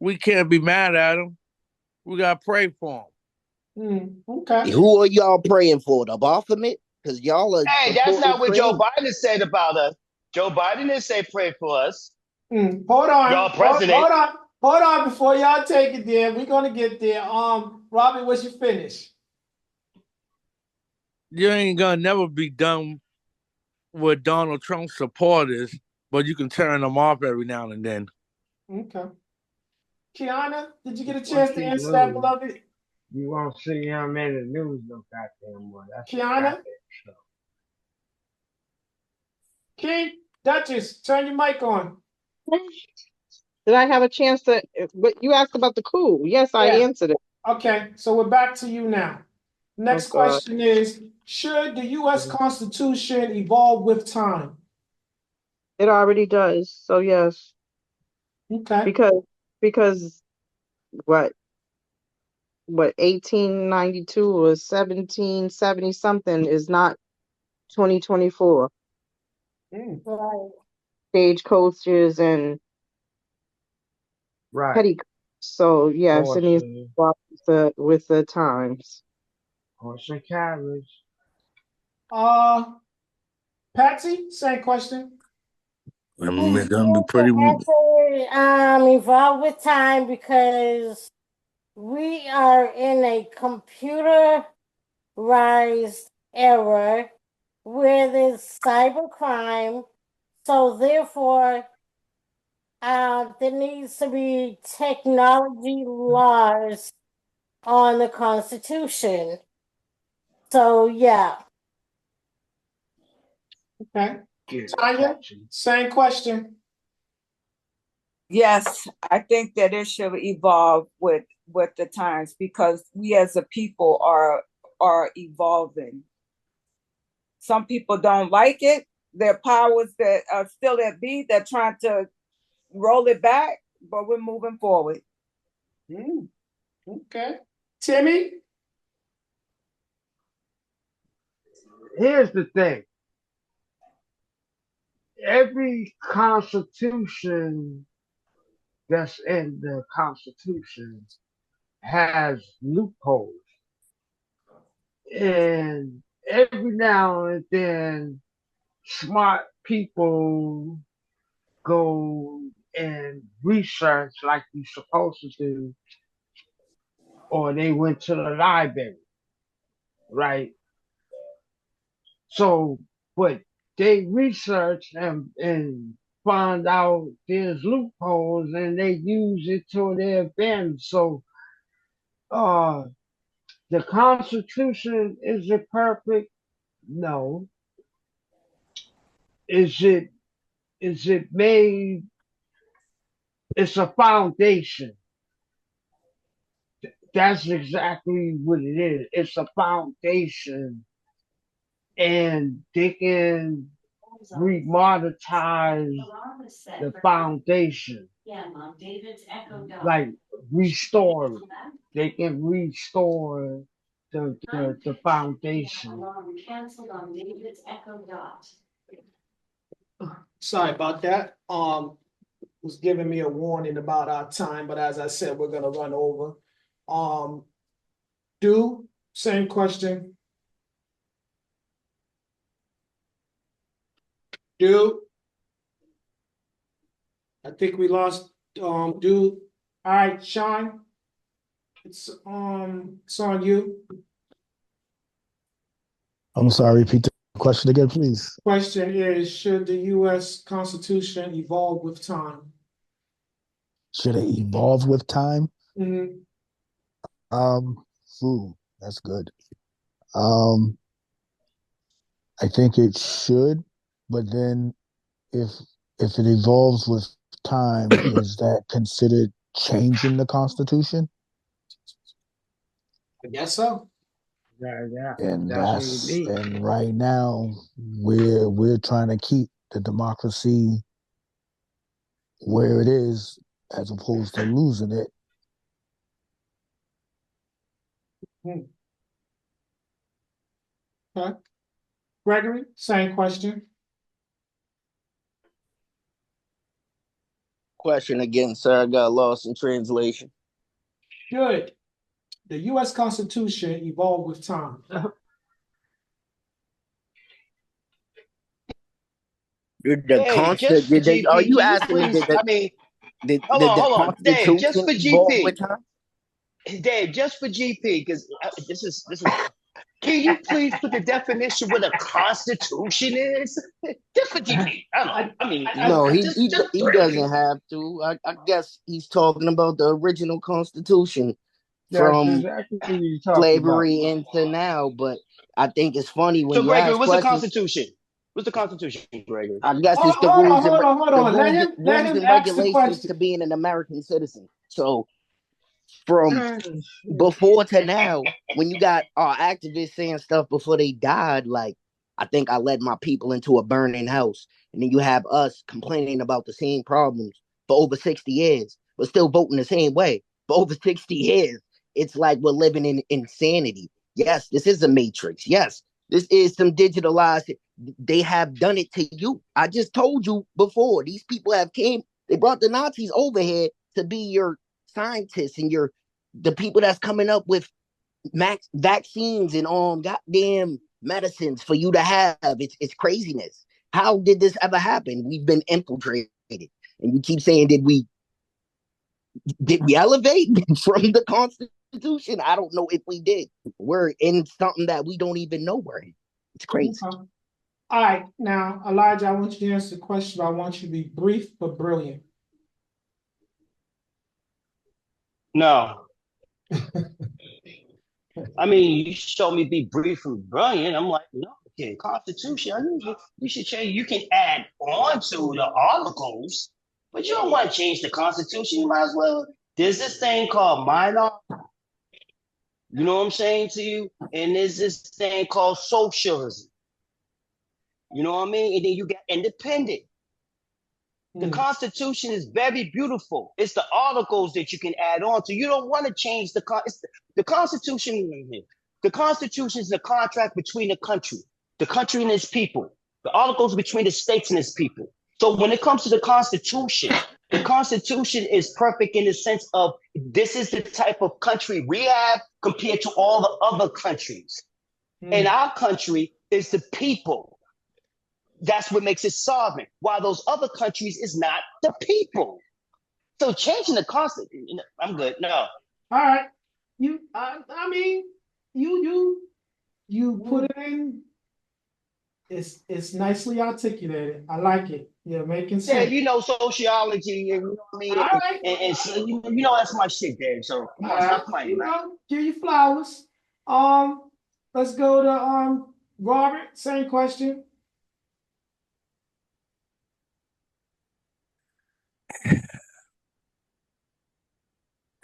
We can't be mad at him. We gotta pray for him. Okay. Who are y'all praying for? The Baphomet? Because y'all are. Hey, that's not what Joe Biden said about us. Joe Biden didn't say pray for us. Hold on. Y'all president. Hold on before y'all take it there. We're gonna get there. Robbie, what's your finish? You ain't gonna never be done with Donald Trump supporters, but you can turn them off every now and then. Okay. Kiana, did you get a chance to answer that, beloved? You won't see him in the news no goddamn more. That's Kiana? King, Duchess, turn your mic on. Did I have a chance to? But you asked about the coup. Yes, I answered it. Okay, so we're back to you now. Next question is, should the U.S. Constitution evolve with time? It already does. So yes. Okay. Because what 1892 or 1770 something is not 2024. Right. Stagecoaches and petty. So yes, it needs to walk with the times. Horse and carriage. Patsy, same question. It's gonna be pretty. Evolve with time because we are in a computerized era where there's cybercrime. So therefore, there needs to be technology laws on the Constitution. So yeah. Okay. Tanya, same question. Yes, I think that it should evolve with the times because we as a people are evolving. Some people don't like it. There are powers that are still at be that trying to roll it back, but we're moving forward. Okay. Timmy? Here's the thing. Every constitution that's in the Constitution has loopholes. And every now and then, smart people go and research like you're supposed to do, or they went to the library, right? So, but they research and find out there's loopholes and they use it to their advantage. So, the Constitution, is it perfect? No. Is it made? It's a foundation. That's exactly what it is. It's a foundation, and they can remonetize the foundation, like restore it. They can restore the foundation. Sorry about that. Was giving me a warning about our time, but as I said, we're gonna run over. Um, same question. I think we lost Do. All right, Sean. It's on you. I'm sorry, repeat the question again, please. Question is, should the US Constitution evolve with time? Should it evolve with time? Mhm. Um, that's good. Um, I think it should, but then if if it evolves with time, is that considered changing the Constitution? I guess so. Yeah, And that's what it means. and right now we're trying to keep the democracy where it is as opposed to losing it. Hmm. Okay. Gregory, same question. Question again, sir. I got lost in translation. Should the US Constitution evolve with time? The Dave, just for constant. Are GP, you can you asking me please? I mean, the hold on, Dave, just Constitution for evolve GP, with time? Dave, just for GP, because this is. Can you please put the definition what a constitution is? Just for GP. I don't know. I mean, No, just he briefly. doesn't have to. I guess he's talking about the original Constitution That's from exactly what you're talking about. slavery into now. But I think it's funny when So, you Gregory, ask what's the questions. Constitution? What's the Constitution, Gregory? I guess Hold, it's the hold on, rules and hold on, hold the on. Let rules him and ask the regulations to question. being an American citizen. So from Oh, before to now, when you got our activists saying stuff before they died, like I think I led my people into a burning house, and then you have us complaining about the same problems for over 60 years, but still voting the same way for over 60 years. It's like we're living in insanity. Yes, this is a matrix. Yes, this is some digitalized. They have done it to you. I just told you before. These people have came. They brought the Nazis over here to be your scientists and your the people that's coming up with max vaccines and goddamn medicines for you to have. It's craziness. How did this ever happen? We've been infiltrated. And you keep saying, did we elevate from the Constitution? I don't know if we did. We're in something that we don't even know we're in. It's crazy. Okay. All right, now Elijah, I want you to answer the question, but I want you to be brief but brilliant. No. I mean, you show me be brief and brilliant. I'm like, no, okay, Constitution. I mean, you should change. You can add on to the articles, but you don't want to change the Constitution. You might as well. There's this thing called minor. You know what I'm saying to you? And there's this thing called socialism. You know what I mean? And then you got independent. The Constitution is very beautiful. It's the articles that you can add on to. You don't want to change the Constitution. The Constitution is a contract between the country and its people. The articles between the states and its people. So when it comes to the Constitution is perfect in the sense of this is the type of country we have compared to all the other countries. And our country is the people. That's what makes it sovereign. While those other countries is not the people. So changing the Constitution, I'm good. No. All right. I mean, you put it in. It's nicely articulated. I like it. You're making Yeah, sense. you know sociology, and you know what I mean, All right. and so, you know that's my shit, Dave. So come on, stop playing, man. Give you flowers. Let's go to Robert. Same question.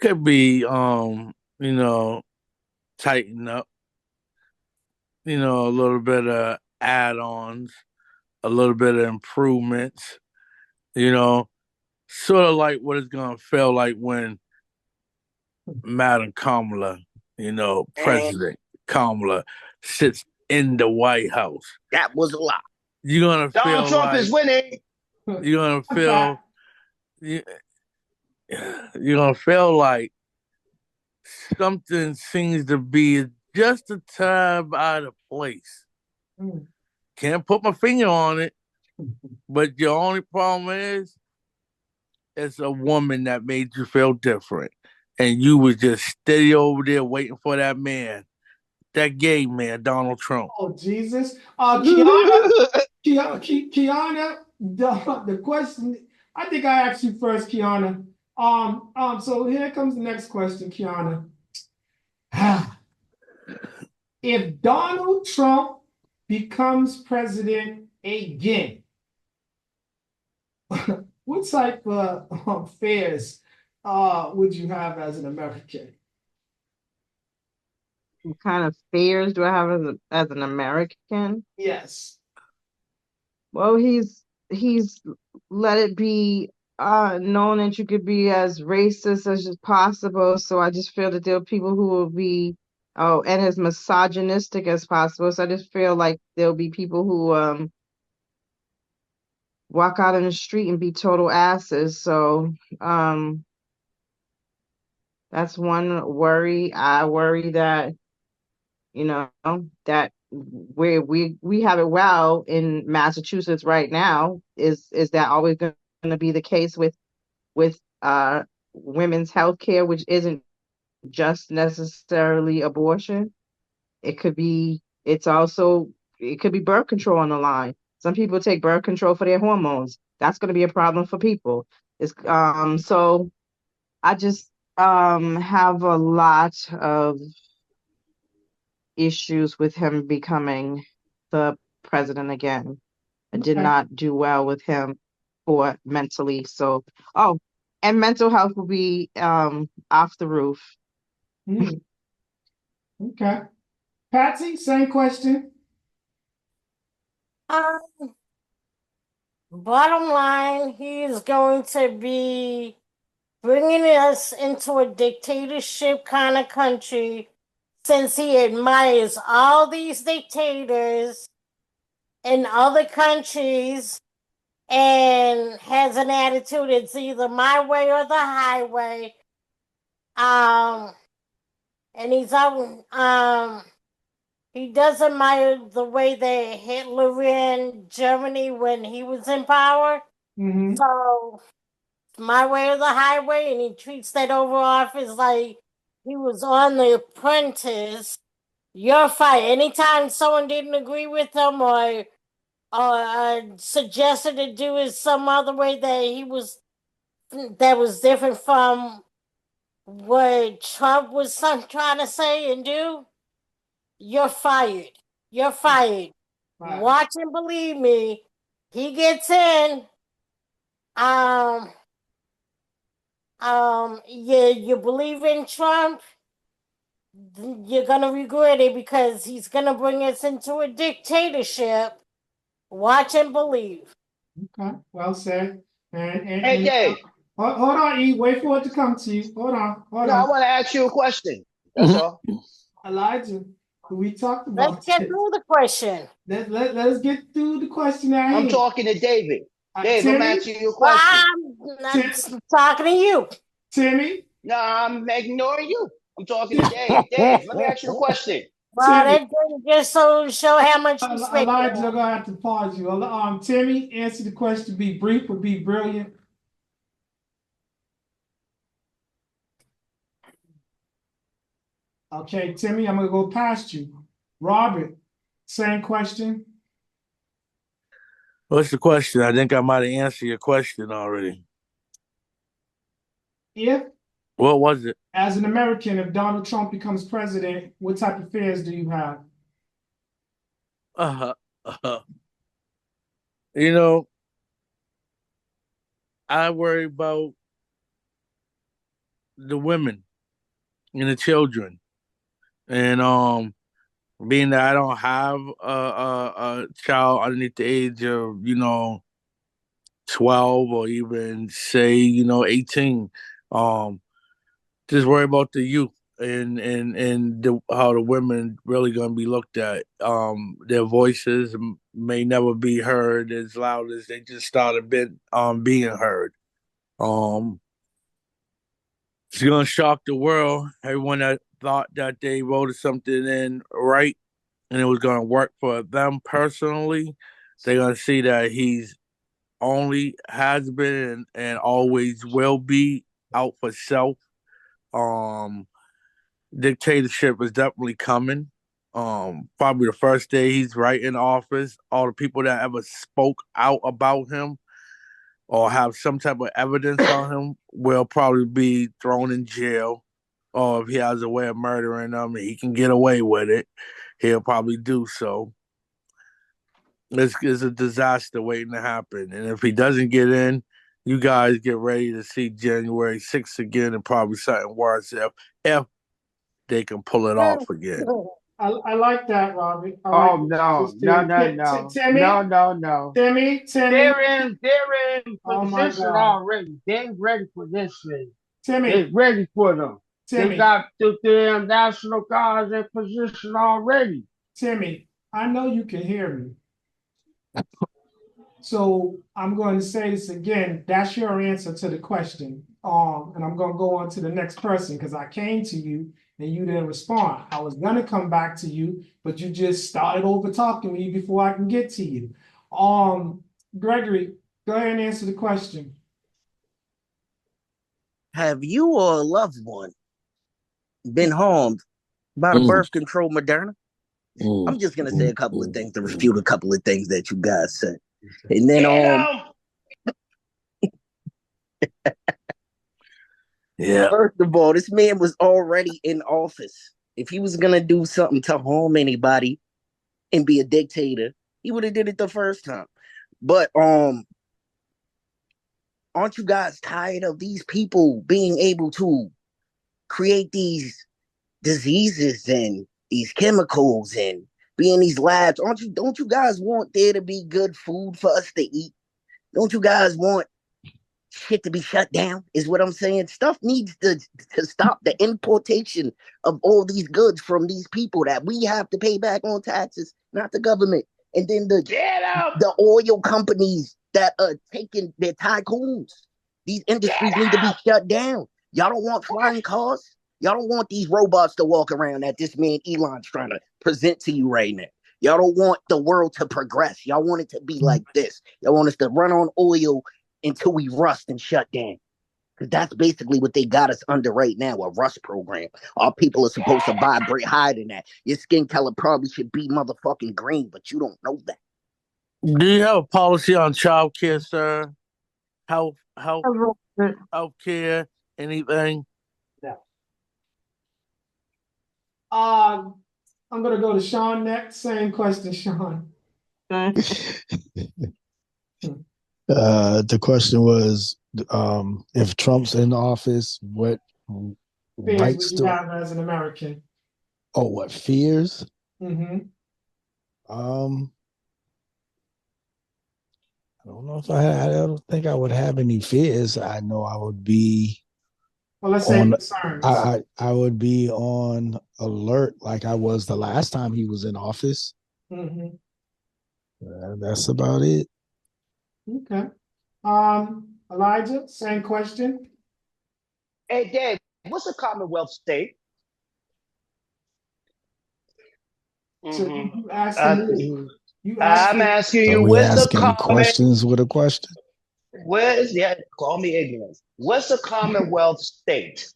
Could be you know, tighten up, a little bit of add-ons, a little bit of improvements, you know, sort of like what it's gonna feel like when Madam Kamala, And President Kamala sits in the White House. that was a lot. You're gonna Donald feel Trump is like winning. you're gonna feel you, you're gonna feel like something seems to be just a tad out of place. Mm. Can't put my finger on it, but your only problem is it's a woman that made you feel different. And you was just steady over there waiting for that man, that gay man, Donald Trump. Oh Jesus. Kiana, the question. I think I asked you first, Kiana. So here comes the next question, Kiana. If Donald Trump becomes president again, what type of fares would you have as an American? What kind of fears do I have as an American? Yes. Well, he's let it be known that you could be as racist as possible. So I just feel that there are people who will be and as misogynistic as possible. So I just feel like there'll be people who walk out in the street and be total asses. So that's one worry. I worry that that where we have it well in Massachusetts right now. Is that always going to be the case with women's health care, which isn't just necessarily abortion? It could be birth control on the line. Some people take birth control for their hormones. That's going to be a problem for people. It's so I just have a lot of issues with him becoming the president again. I did Okay. not do well with him for mentally. So, and mental health will be off the roof. Hmm. Okay. Patsy, same question. Um, Bottom line, he is going to be bringing us into a dictatorship kind of country since he admires all these dictators in other countries and has an attitude it's either my way or the highway. Um, and he does admire the way that Hitler ran Germany when he was in power. Mm-hmm. So my way or the highway, and he treats that Oval Office like he was on The Apprentice. You're fired. Anytime someone didn't agree with him or suggested to do it some other way that was different from what Trump was trying to say and do, you're fired. You're fired. Right. Watch and believe me. He gets in. Um, you believe in Trump, you're gonna regret it because he's gonna bring us into a dictatorship. Watch and believe. Okay. Well said. Hey, Dave. Hold on, E. Wait for it to come to you. Hold on. Hold No, I on. want to ask you a question. That's all. Elijah, we talked Let's about get this. through the question. Let's get through the question at I'm hand. talking to David. Dave, I'm Timmy, asking you a Well, question. I'm talking to you. Timmy, No, I'm ignoring you. I'm talking to Dave. Dave, let me ask you a question. Well, Timmy. that just so show how much respect you Elijah, I'm have. gonna have to pause you. Timmy, answer the question. Be brief, but be brilliant. Okay, Timmy, I'm gonna go past you. Robert, same question. What's the question? I think I might have answered your question already. If, What was it? as an American, if Donald Trump becomes president, what type of fears do you have? Uh, uh, you know, I worry about the women. and the children. And being that I don't have a child underneath the age of 12 or even say 18, just worry about the youth and how the women really gonna be looked at. Their voices may never be heard as loud as they just started being heard. Um, it's gonna shock the world. Everyone that thought that they voted something in right and it was gonna work for them personally, they're gonna see that he's only has been and always will be out for self. Um, Dictatorship is definitely coming. Probably the first day he's right in office, all the people that ever spoke out about him or have some type of evidence on him will probably be thrown in jail. Or if he has a way of murdering them and he can get away with it, he'll probably do so. It's a disaster waiting to happen. And if he doesn't get in, you guys get ready to see January 6th again and probably something worse if they can pull it off again. I like that, Robbie. I like Oh what you no, just no, did. no, no, no, Timmy, no, no. Timmy. They're in Oh my position God, already. They're ready for this thing. They're Timmy, ready for them. They Timmy, got the damn National Guards in position already. Timmy. I know you can hear me. So I'm going to say this again. That's your answer to the question. And I'm going to go on to the next person because I came to you and you didn't respond. I was going to come back to you, but you just started over talking me before I can get to you. Gregory, go ahead and answer the question. Have you or a loved one been harmed by the birth control Moderna? I'm just gonna say a couple of things to refute a couple of things that you guys said, and then Yeah. first of all, this man was already in office. If he was gonna do something to harm anybody and be a dictator, he would have did it the first time. But aren't you guys tired of these people being able to create these diseases and these chemicals and be in these labs? Don't you guys want there to be good food for us to eat? Don't you guys want shit to be shut down? Is what I'm saying. Stuff needs to stop the importation of all these goods from these people that we have to pay back on taxes, not the government. And then the oil companies that are taking their tycoons. These industries need to be shut down. Y'all don't want flying cars. Y'all don't want these robots to walk around that this man Elon's trying to present to you right now. Y'all don't want the world to progress. Y'all want it to be like this. Y'all want us to run on oil until we rust and shut down. Because that's basically what they got us under right now, a rust program. Our people are supposed to vibrate higher than that. Your skin color probably should be motherfucking green, but you don't know that. Do you have a policy on child care, sir? Health care, anything? Yeah. I'm gonna go to Sean next. Same question, Sean. The question was, if Trump's in office, what Fears rights would you do? have as an American? Oh, what fears? Mm-hmm. I don't know if I don't think I would have any fears. I know I would be Well, let's say on. concerns. I would be on alert like I was the last time he was in office. Mm-hmm. That's about it. Okay. Elijah, same question. Hey, Dave, what's a Commonwealth state? So Mm-hmm. you asking me? You I'm asking? asking So you, we what's a asking questions with a question? where is yeah? Call me ignorant. What's a Commonwealth state?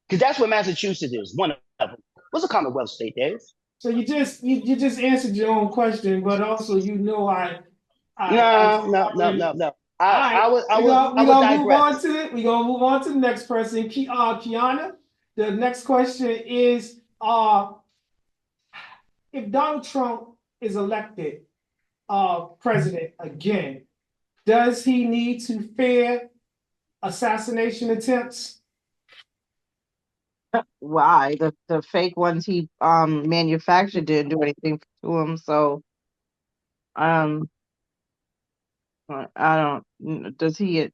Because that's what Massachusetts is. One of them. What's a Commonwealth state, Dave? So you just answered your own question, but also I No, answered no, no, already. no, no. All right, I we would gonna move on digress. to it. We gonna move on to the next person, Kiana. The next question is, if Donald Trump is elected president again, does he need to fear assassination attempts? why the fake ones he manufactured didn't do anything to him. So um, I don't. Does he?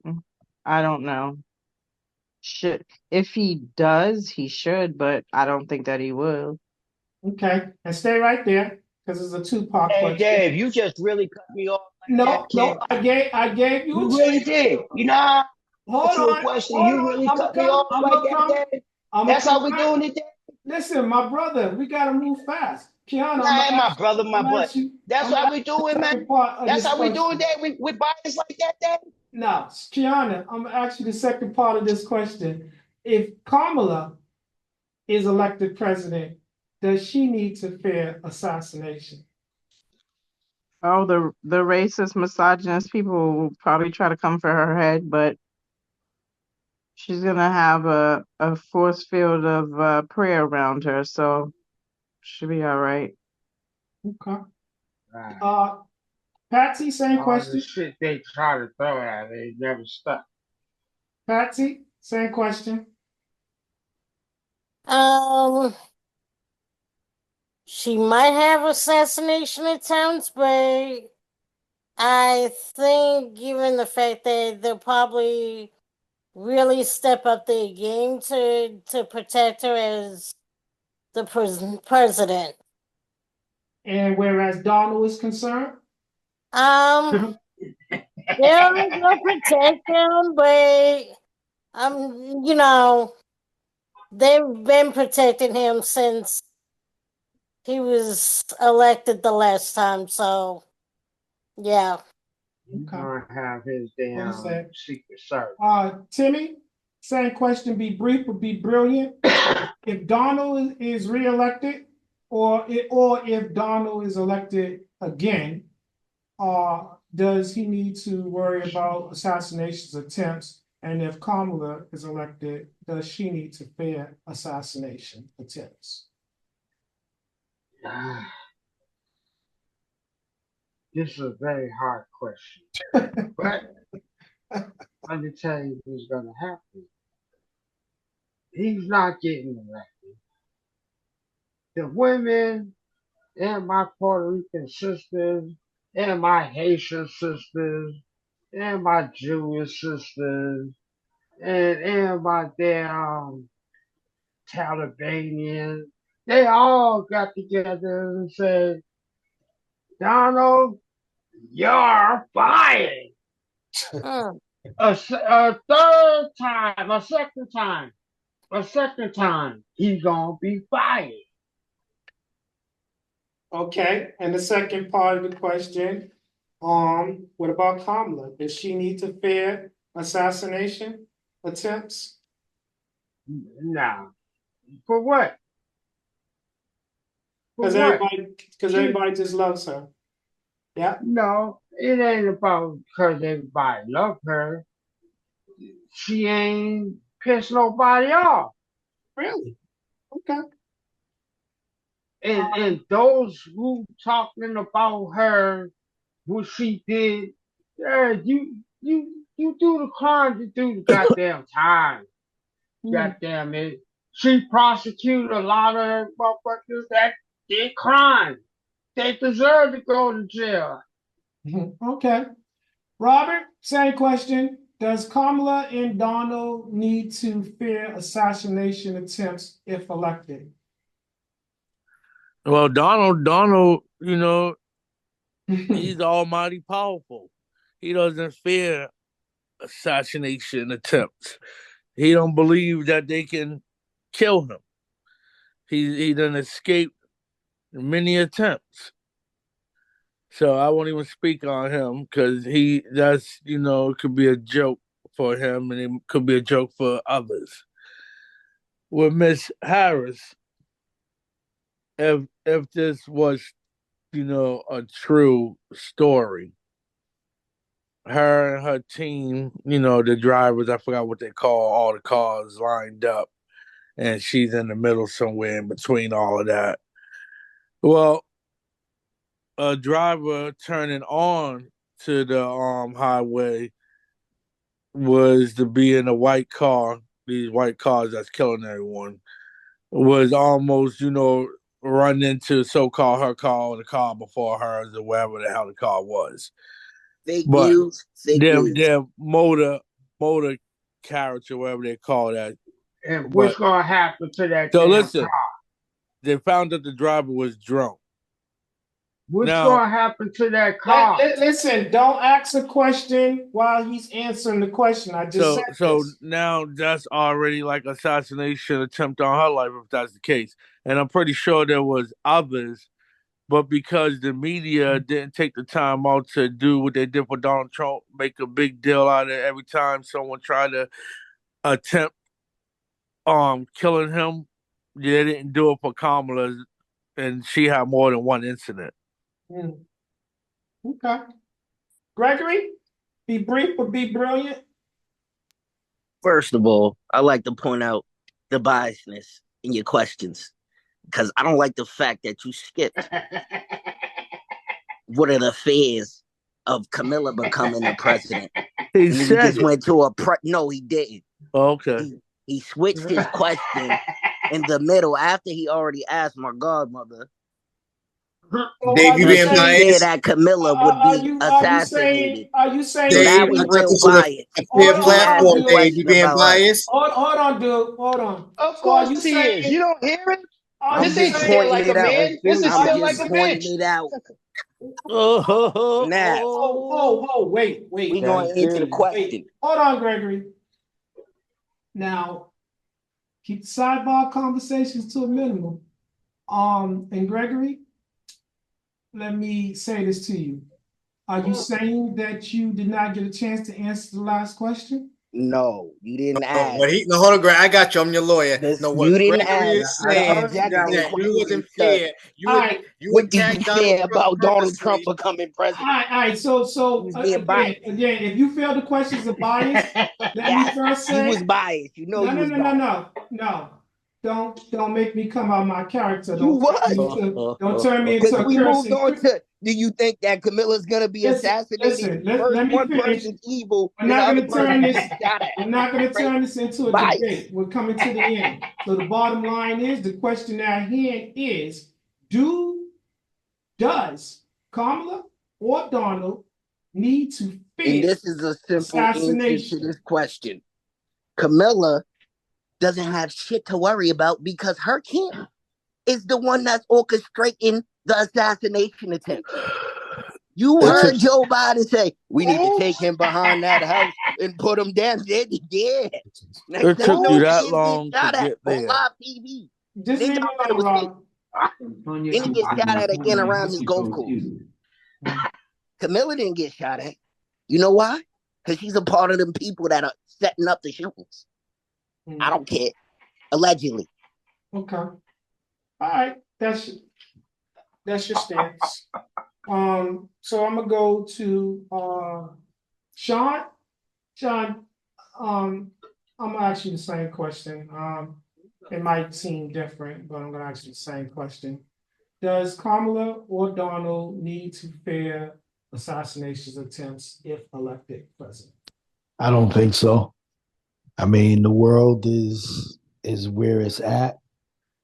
I don't know. Should if he does, he should, but I don't think that he will. Okay, and stay right there because it's a two-part Hey, question. Dave, you just really cut me off like No, that, no, kid. I gave you a You really chance. did. You know, I asked Hold you a on, question. hold You on. really I'm gonna cut me come. off I'm like gonna that, come. Dave. I'm gonna That's how come we back. doing it, Dave. Listen, my brother, we gotta move fast. Kiana, I'm Nah, gonna my ask. brother, my I'm gonna butt. ask you. That's I'm gonna how ask we you doing, the man. second part of That's this how we doing, question. Dave. We bias like that, Dave. Now, Kiana, I'm gonna ask you the second part of this question. If Kamala is elected president, does she need to fear assassination? Oh, the racist, misogynist people will probably try to come for her head, but she's gonna have a force field of prayer around her, so she'll be all right. Okay. Right. Patsy, same All the question. shit they try to throw at me never stuck. Patsy, same question. Um, she might have assassination attempts, but I think given the fact that they'll probably really step up their game to protect her as the president. And whereas Donald is concerned, Um, they'll protect him, but you know, they've been protecting him since he was elected the last time. So yeah. He's okay. gonna have his Well damn said. secret service. Timmy, same question. Be brief, but be brilliant. If Donald is reelected, or if Donald is elected again, does he need to worry about assassinations attempts? And if Kamala is elected, does she need to fear assassination attempts? This is a very hard question. But let me tell you what's gonna happen. He's not getting elected. The women and my Puerto Rican sisters and my Haitian sisters and my Jewish sisters and my damn Talibanians, they all got together and said, Donald, you're fired. Mm. A third time, a second time, he's gonna be fired. Okay, and the second part of the question, what about Kamala? Does she need to fear assassination attempts? Now, for what? For Because what? She everybody just loves her. Yeah. no, it ain't about because everybody love her. She ain't pissed nobody off. Really? Okay. And those who talking about her, what she did, yeah, you do the crime, you do the goddamn time. God damn it. She prosecuted a lot of motherfuckers that did crime. They deserve to go to jail. Okay. Robert, same question. Does Kamala and Donald need to fear assassination attempts if elected? Well, Donald, he's almighty powerful. He doesn't fear assassination attempts. He don't believe that they can kill him. He done escaped many attempts. So I won't even speak on him because it could be a joke for him and it could be a joke for others. With Miss Harris, if this was, a true story, her and her team, the drivers, I forgot what they call all the cars lined up, and she's in the middle somewhere in between all of that. Well, a driver turning on to the highway was to be in a white car, these white cars that's killing everyone. was almost, run into so-called her car or the car before hers or wherever the hell the car was. Fake But news. Fake news. their motor carriage or whatever they call that. And what's But gonna happen to that so damn listen, car? they found that the driver was drunk. What's Now, gonna happen to that car? Listen, don't ask a question while he's answering the question. I just said so this. now that's already like assassination attempt on her life if that's the case. And I'm pretty sure there was others, but because the media didn't take the time out to do what they did for Donald Trump, make a big deal out of it every time someone tried to attempt killing him, they didn't do it for Kamala, and she had more than one incident. Okay. Gregory, be brief but be brilliant. First of all, I like to point out the biasness in your questions because I don't like the fact that you skipped what are the fears of Camilla becoming the president. He and said you just it. went to no, he didn't. Okay. He switched his question in the middle after he already asked my godmother. Dave, you being biased? That Camilla would be assassinated. Are you saying? So Dave, that was I took real this on biased. a fair You platform, asked a Dave. You question being about her. biased? Hold on, dude. Hold on. Of So are course you he saying? is. You don't hear it? I'm This ain't just still pointing like it a out. man. This is I'm still like just a pointing bitch. it out. Now, Wait. we gonna answer the question. Hold on, Gregory. Now, keep the sidebar conversations to a minimum. And Gregory, let me say this to you. Are you saying that you did not get a chance to answer the last question? No, you didn't ask. No, hold on, Greg. I got you. I'm your lawyer. No, what You didn't Gregory ask is the saying objective that you wasn't question. fair. What did you attacked Donald say Trump about Donald purposely. Trump becoming president? All right. So being biased. again, if you feel the questions are biased, let me first say you was biased. You know no, you was biased. No. Don't make me come out my character. You was. Don't turn me into Because a we moved cursing. on to. Do you think that Camilla's gonna be assassinated first? Let me One finish. person's evil, We're then the not other going to turn person this. gets shot at. We're not going to turn this into a Bias. debate. We're coming to the end. So the bottom line is the question at hand is: does Kamala or Donald need to fear? And this is a simple answer to assassination? this question. Camilla doesn't have shit to worry about because her camp is the one that's orchestrating the assassination attempt. You heard Joe Biden say, we need to take him behind that house and put him down. Yeah. It took you that long to get there. On live TV. Just leave me alone, Rob. Then he gets shot at again around his golf course. Camilla didn't get shot at. You know why? Because she's a part of them people that are setting up the shootings. I don't care. Allegedly. Okay. All right. That's your stance. So I'm gonna go to Sean. Sean, I'm gonna ask you the same question. It might seem different, but I'm gonna ask you the same question. Does Kamala or Donald need to fear assassination attempts if elected president? I don't think so. I mean, the world is where it's at,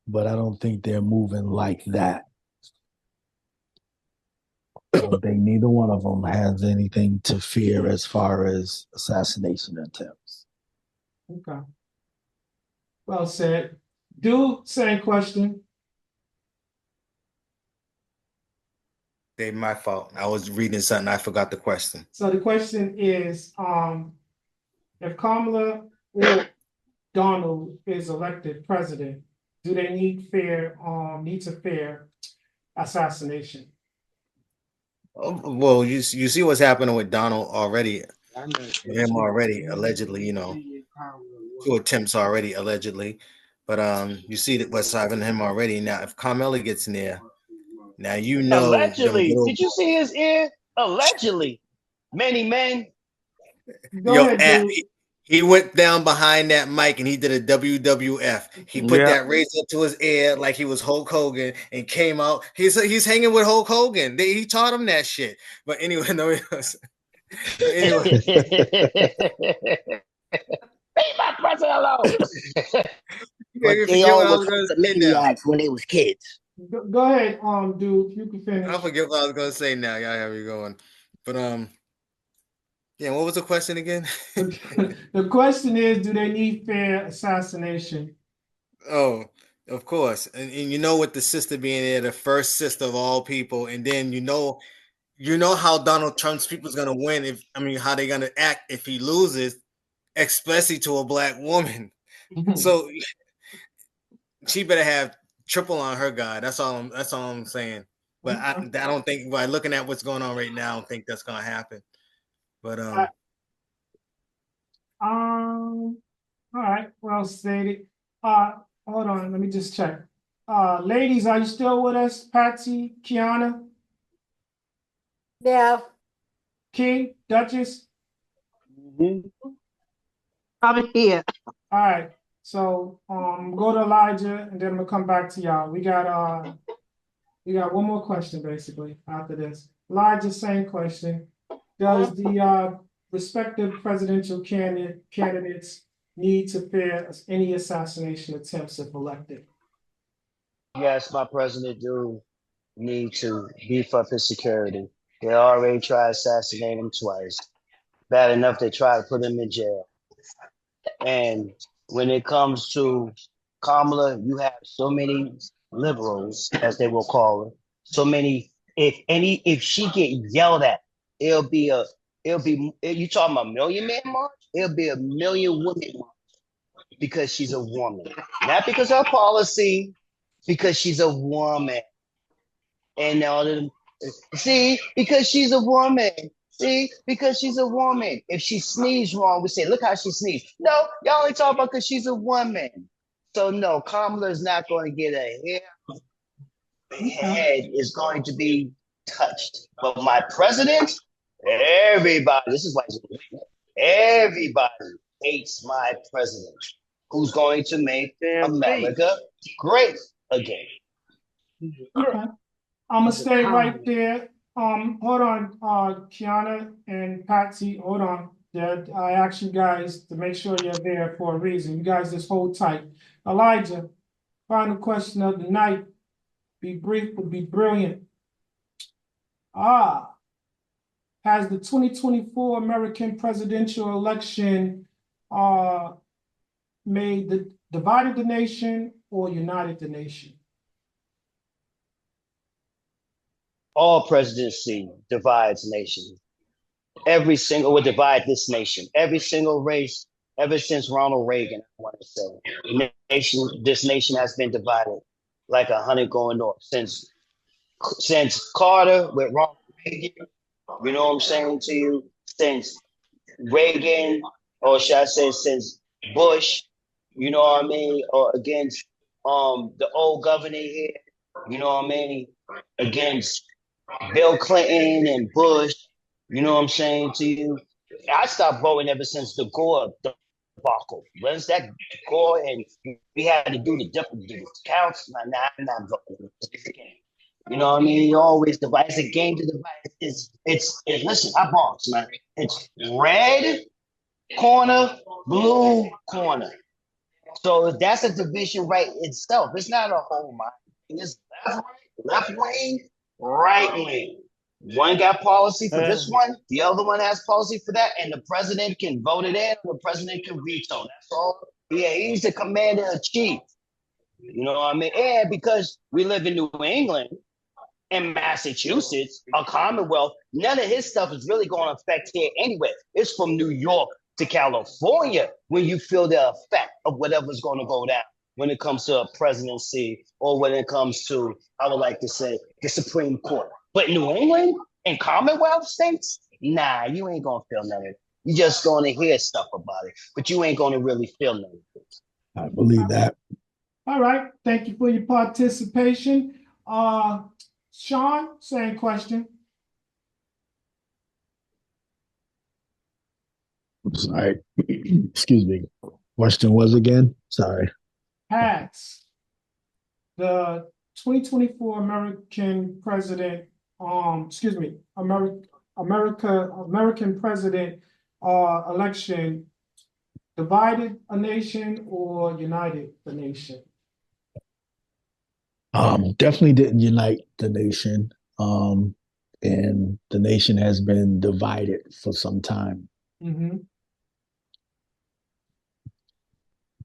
but I don't think they're moving like that. I don't think neither one of them has anything to fear as far as assassination attempts. Okay. Well said. Dude, same question. Dave, my fault. I was reading something. I forgot the question. So the question is, if Kamala or Donald is elected president, do they need to fear assassination? Well, you see what's happening with Donald already. Him already, allegedly, two attempts already, allegedly. But you see that what's happening to him already. Now, if Carmela gets in there, now Allegedly. Did you see his ear? Allegedly. Many men. Go ahead, dude. He went down behind that mic and he did a WWF. He put that razor to his ear like he was Hulk Hogan and came out. He's hanging with Hulk Hogan. He taught him that shit. But anyway, Leave my president alone. but you they forget what all I were was gonna say now. maniacs when they was kids. Go ahead, dude. You can finish. I forget what I was gonna say now. Y'all have me going. But yeah, what was the question again? The question is, do they need fair assassination? Oh, of course. And you know, with the sister being there, the first sister of all people, and then you know how Donald Trump's people's gonna win if I mean how they gonna act if he loses, especially to a black woman. So she better have triple on her guard. That's all I'm saying. But I don't think by looking at what's going on right now, I don't think that's gonna happen. But All right, well stated. Hold on, let me just check. Ladies, are you still with us? Patsy, Kiana, Yeah. King, Duchess? I'm here. All right, so go to Elijah and then I'm gonna come back to y'all. We got one more question basically after this. Elijah, same question. Does the respective presidential candidates need to fear any assassination attempts if elected? Yes, my president do need to beef up his security. They already tried assassinating him twice. Bad enough they tried to put him in jail. And when it comes to Kamala, you have so many liberals, as they will call her. So many. If she get yelled at, it'll be. You talking about Million Man March? It'll be a million women march because she's a woman, not because of her policy, because she's a woman. And all of them, see, because she's a woman. See, because she's a woman. If she sneezed wrong, we say, look how she sneezed. No, y'all only talk about because she's a woman. So no, Kamala is not going to get a hair. The head is going to be touched. But my president, everybody, this is why everybody hates my president, who's going to make America great again. Okay. I'm gonna stay right there. Hold on, Kiana and Patsy, hold on. I asked you guys to make sure you're there for a reason. You guys just hold tight. Elijah, final question of the night. Be brief, but be brilliant. Has the 2024 American presidential election divided the nation or united the nation? All presidency divides nations. Every single would divide this nation. Every single race, ever since Ronald Reagan, I want to say, this nation has been divided like a honey going north since Carter with Ronald Reagan. You know what I'm saying to you? Since Reagan, or should I say, since Bush. You know what I mean? Or against the old governor here. You know what I mean? Against Bill Clinton and Bush. You know what I'm saying to you? I stopped voting ever since the Gore debacle. Once that Gore and we had to do the different counts, I'm not voting. You know what I mean? You always divide. It's a game to divide. Listen, I box, man. It's red corner, blue corner. So that's a division right itself. It's not a whole mind. It's left wing, right wing. One got policy for this one, the other one has policy for that, and the president can vote it in, or the president can veto. That's all. Yeah, he's the commander in chief. You know what I mean? And because we live in New England and Massachusetts, a Commonwealth, none of his stuff is really going to affect here anyway. It's from New York to California when you feel the effect of whatever's going to go down when it comes to a presidency or when it comes to, I would like to say, the Supreme Court. But New England and Commonwealth states, nah, you ain't going to feel none of it. You're just going to hear stuff about it, but you ain't going to really feel none of it. I believe that. All right. Thank you for your participation. Sean, same question. I'm sorry. Excuse me. Question was again? Sorry. Has the 2024 American president, American president election Divided a nation or united the nation? Definitely didn't unite the nation. And the nation has been divided for some time. Mm-hmm.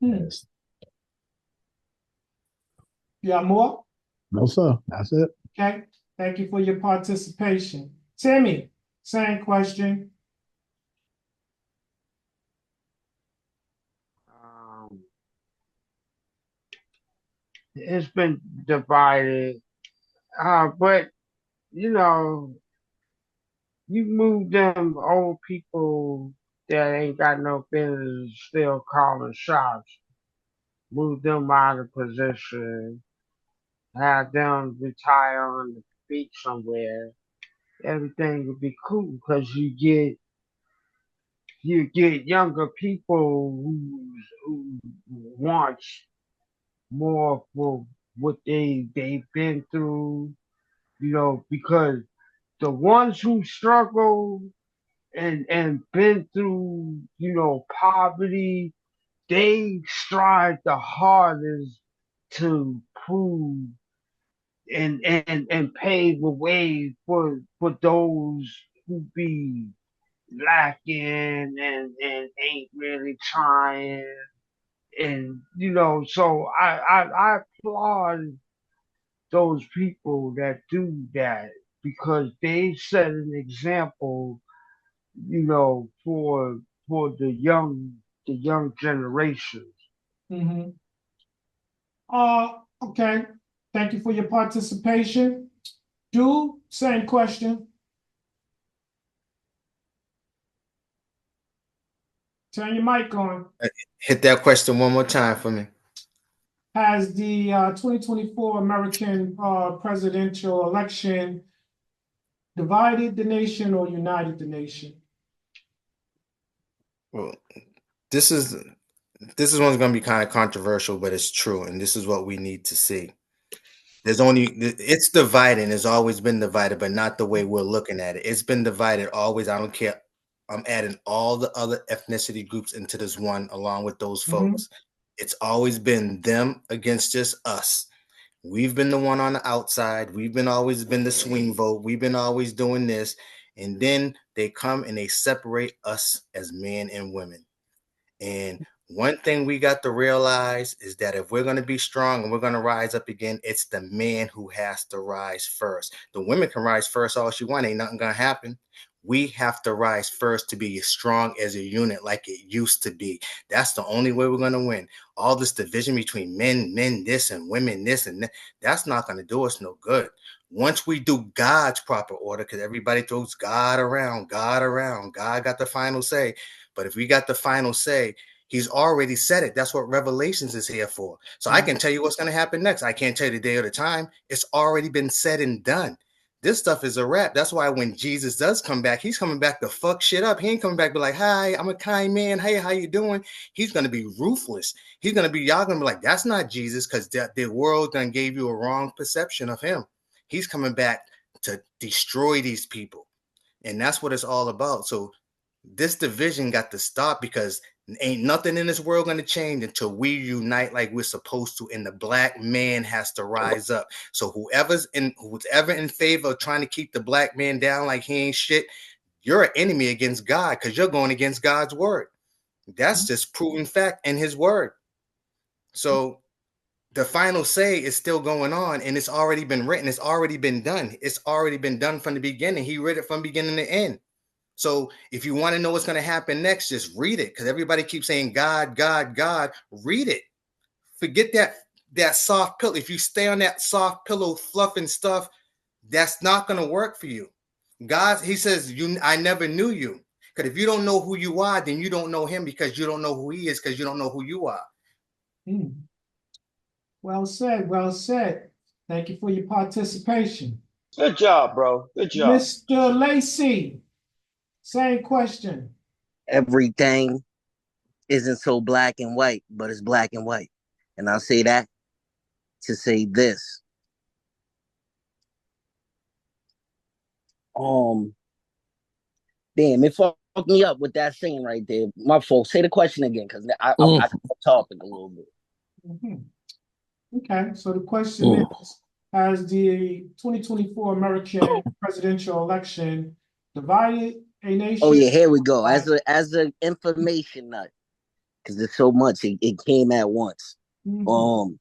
Yes. You got more? No, sir. That's it. Okay. Thank you for your participation. Timmy, same question. Um, it's been divided, but you know, you move them old people that ain't got no business still calling shots. Move them out of position. Have them retire on the beach somewhere. Everything would be cool because you get younger people who wants more for what they've been through, because the ones who struggle and been through, poverty, they strive the hardest to prove and pave the way for those who be lacking and ain't really trying. And so I applaud those people that do that because they set an example, for the young generations. Mm-hmm. Okay. Thank you for your participation. Do same question. Turn your mic on. Hit that question one more time for me. Has the 2024 American presidential election divided the nation or united the nation? Well, this is one's going to be kind of controversial, but it's true, and this is what we need to see. It's divided. It's always been divided, but not the way we're looking at it. It's been divided always. I don't care. I'm adding all the other ethnicity groups into this one, along with those folks. It's always been them against just us. We've been the one on the outside. Always been the swing vote. We've been always doing this, and then they come and they separate us as men and women. And one thing we got to realize is that if we're going to be strong and we're going to rise up again, it's the man who has to rise first. The women can rise first all she wants. Ain't nothing going to happen. We have to rise first to be as strong as a unit like it used to be. That's the only way we're going to win. All this division between men this and women this and that, that's not going to do us no good. Once we do God's proper order, because everybody throws God around, God got the final say. But if we got the final say, he's already said it. That's what Revelations is here for. So I can tell you what's going to happen next. I can't tell you the day or the time. It's already been said and done. This stuff is a wrap. That's why when Jesus does come back, he's coming back to fuck shit up. He ain't coming back to be like, hi, I'm a kind man. Hey, how you doing? He's going to be ruthless. He's going to be, y'all going to be like, that's not Jesus, because the world done gave you a wrong perception of him. He's coming back to destroy these people. And that's what it's all about. So this division got to stop, because ain't nothing in this world going to change until we unite like we're supposed to, and the black man has to rise up. So whoever's in favor of trying to keep the black man down like he ain't shit, you're an enemy against God, because you're going against God's word. That's just proven fact in his word. So the final say is still going on, and it's already been written. It's already been done. It's already been done from the beginning. He read it from beginning to end. So if you want to know what's going to happen next, just read it, because everybody keeps saying God, God, God. Read it. Forget that soft pillow. If you stay on that soft pillow fluffing stuff, that's not going to work for you. God, he says, I never knew you. Because if you don't know who you are, then you don't know him, because you don't know who he is, because you don't know who you are. Well said. Well said. Thank you for your participation. Good job, bro. Good job. Mr. Lacey, same question. Everything isn't so black and white, but it's black and white. And I'll say that to say this. Damn, it me up with that saying right there. My folks, say the question again because I got topic a little bit. Mhm. Okay, so the question is, has the 2024 American presidential election divided a Oh nation? yeah, here we go. As a information nut, because there's so much, it came at once. Mhm.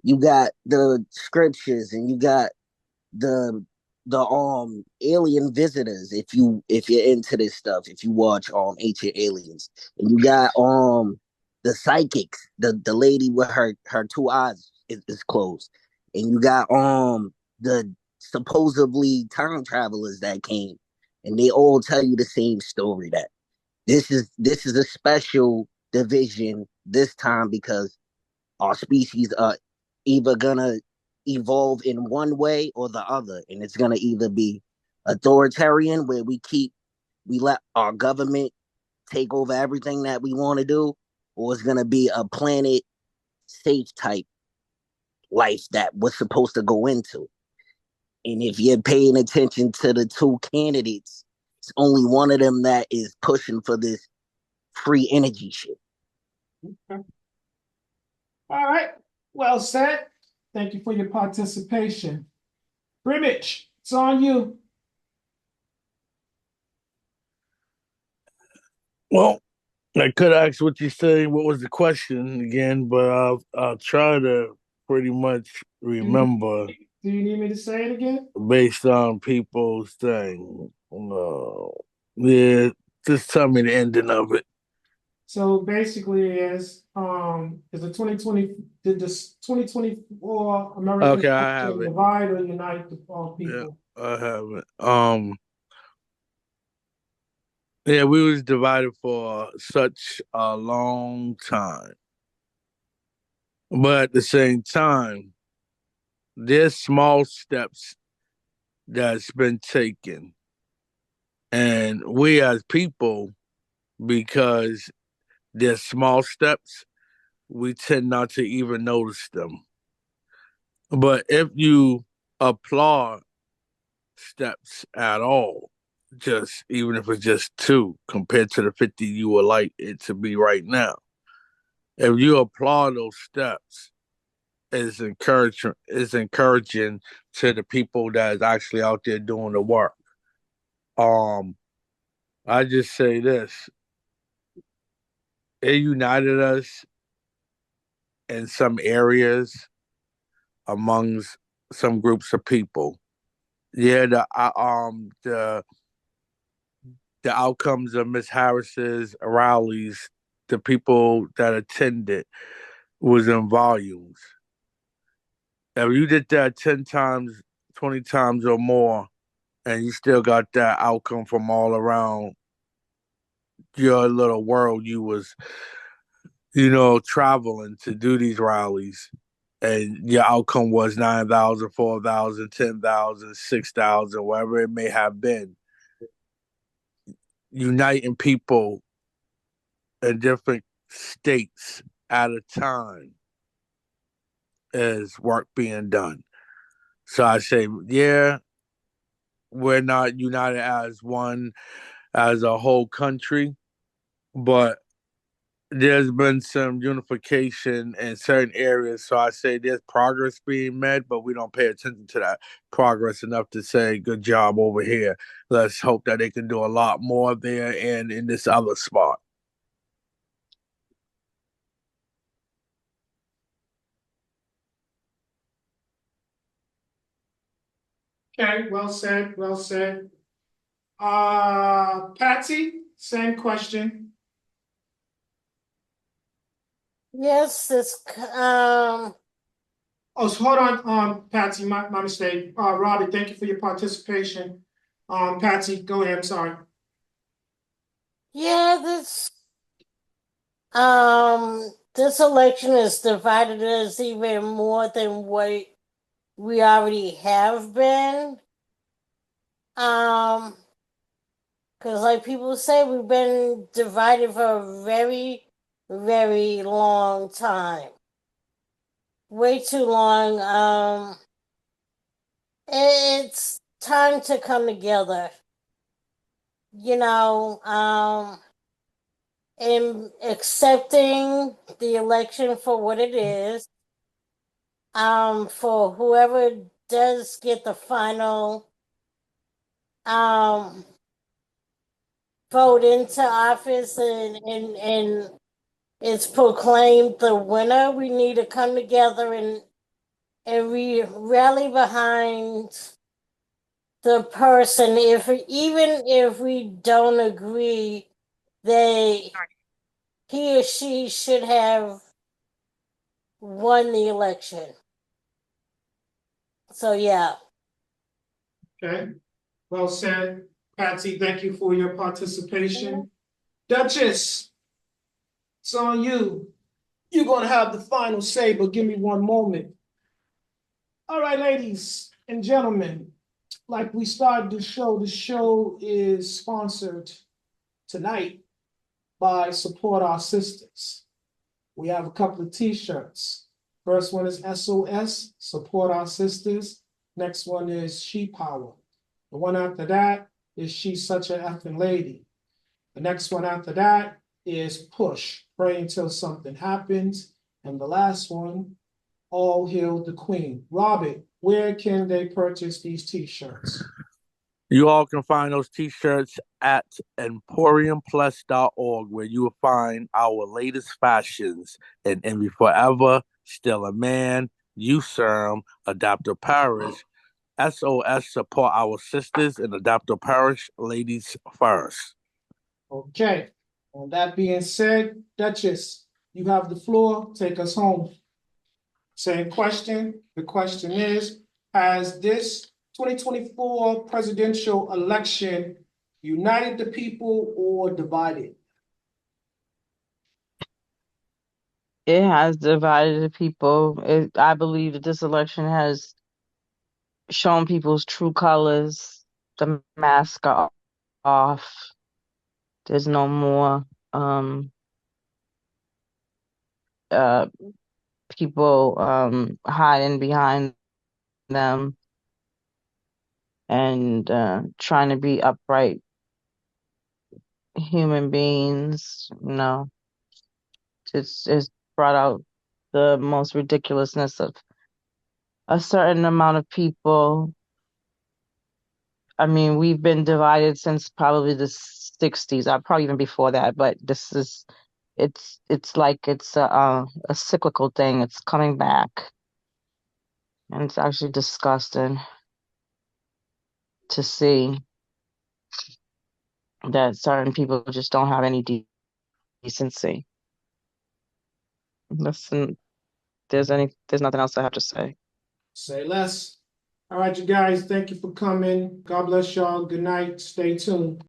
You got the scriptures and you got the alien visitors, if you're into this stuff, if you watch Ancient Aliens, and you got the psychics, the lady with her two eyes is closed, and you got the supposedly time travelers that came, and they all tell you the same story, that this is a special division this time because our species are either gonna evolve in one way or the other, and it's gonna either be authoritarian, where we let our government take over everything that we want to do, or it's gonna be a planet safe type life that we're supposed to go into. And if you're paying attention to the two candidates, it's only one of them that is pushing for this free energy shit. Okay. All right. Well said. Thank you for your participation. Brimage, it's on you. Well, I could ask what you say. What was the question again? But I'll try to pretty much remember Do you need me to say it again? based on people's thing. No, yeah, just tell me the ending of it. So basically, is the 2020 did this 2024 American Okay, I have election it. divide or unite the Yeah, people? I have it. Yeah, we was divided for such a long time, but at the same time, there's small steps that's been taken, and we as people, because there's small steps, we tend not to even notice them. But if you applaud steps at all, just even if it's just two compared to the 50 you would like it to be right now, if you applaud those steps, is encouraging to the people that is actually out there doing the work. Um, I just say this: it united us in some areas amongst some groups of people. Yeah, the outcomes of Miss Harris's rallies, the people that attended was in volumes. If you did that 10 times, 20 times or more, and you still got that outcome from all around your little world you was, traveling to do these rallies, and your outcome was 9,000, 4,000, 10,000, 6,000, whatever it may have been, uniting people in different states at a time is work being done. So I say, yeah, we're not united as one, as a whole country, but there's been some unification in certain areas. So I say there's progress being made, but we don't pay attention to that progress enough to say, good job over here. Let's hope that they can do a lot more there and in this other spot. Okay, well said, well said. Patsy, same question. Yes, Oh, so hold on, Patsy, my mistake. Robbie, thank you for your participation. Patsy, go ahead, I'm sorry. yeah, this election has divided us even more than what we already have been. Because like people say, we've been divided for a very, very long time. Way too long. It's time to come together. you know, in accepting the election for what it is, for whoever does get the final vote into office and it's proclaimed the winner, we need to come together and we rally behind the person, if even if we don't agree they he or she should have won the election. So yeah. Okay. Well said. Patsy, thank you for your participation. Duchess, it's on you. You're going to have the final say, but give me one moment. All right, ladies and gentlemen, like we started the show is sponsored tonight by Support Our Sisters. We have a couple of t-shirts. First one is SOS, Support Our Sisters. Next one is She Power. The one after that is She's Such an Effing Lady. The next one after that is Push, Pray Until Something Happens. And the last one, All Hail the Queen. Robert, where can they purchase these t-shirts? You all can find those t-shirts at emporiumplus.org, where you will find our latest fashions in Envy Forever, Still a Man, S.A.M, Adapter Parish, SOS Support Our Sisters, and Adapter Parish Ladies First. Okay. And that being said, Duchess, you have the floor. Take us home. Same question. The question is, has this 2024 presidential election united the people or divided? It has divided the people. I believe that this election has shown people's true colors. The mask are off. There's no more uh people hiding behind them and trying to be upright human beings. It's brought out the most ridiculousness of a certain amount of people. I mean, we've been divided since probably the 60s, probably even before that, but it's like it's a cyclical thing. It's coming back, and it's actually disgusting to see that certain people just don't have any decency. Listen, there's nothing else I have to say. Say less. All right, you guys, thank you for coming. God bless y'all. Good night. Stay tuned.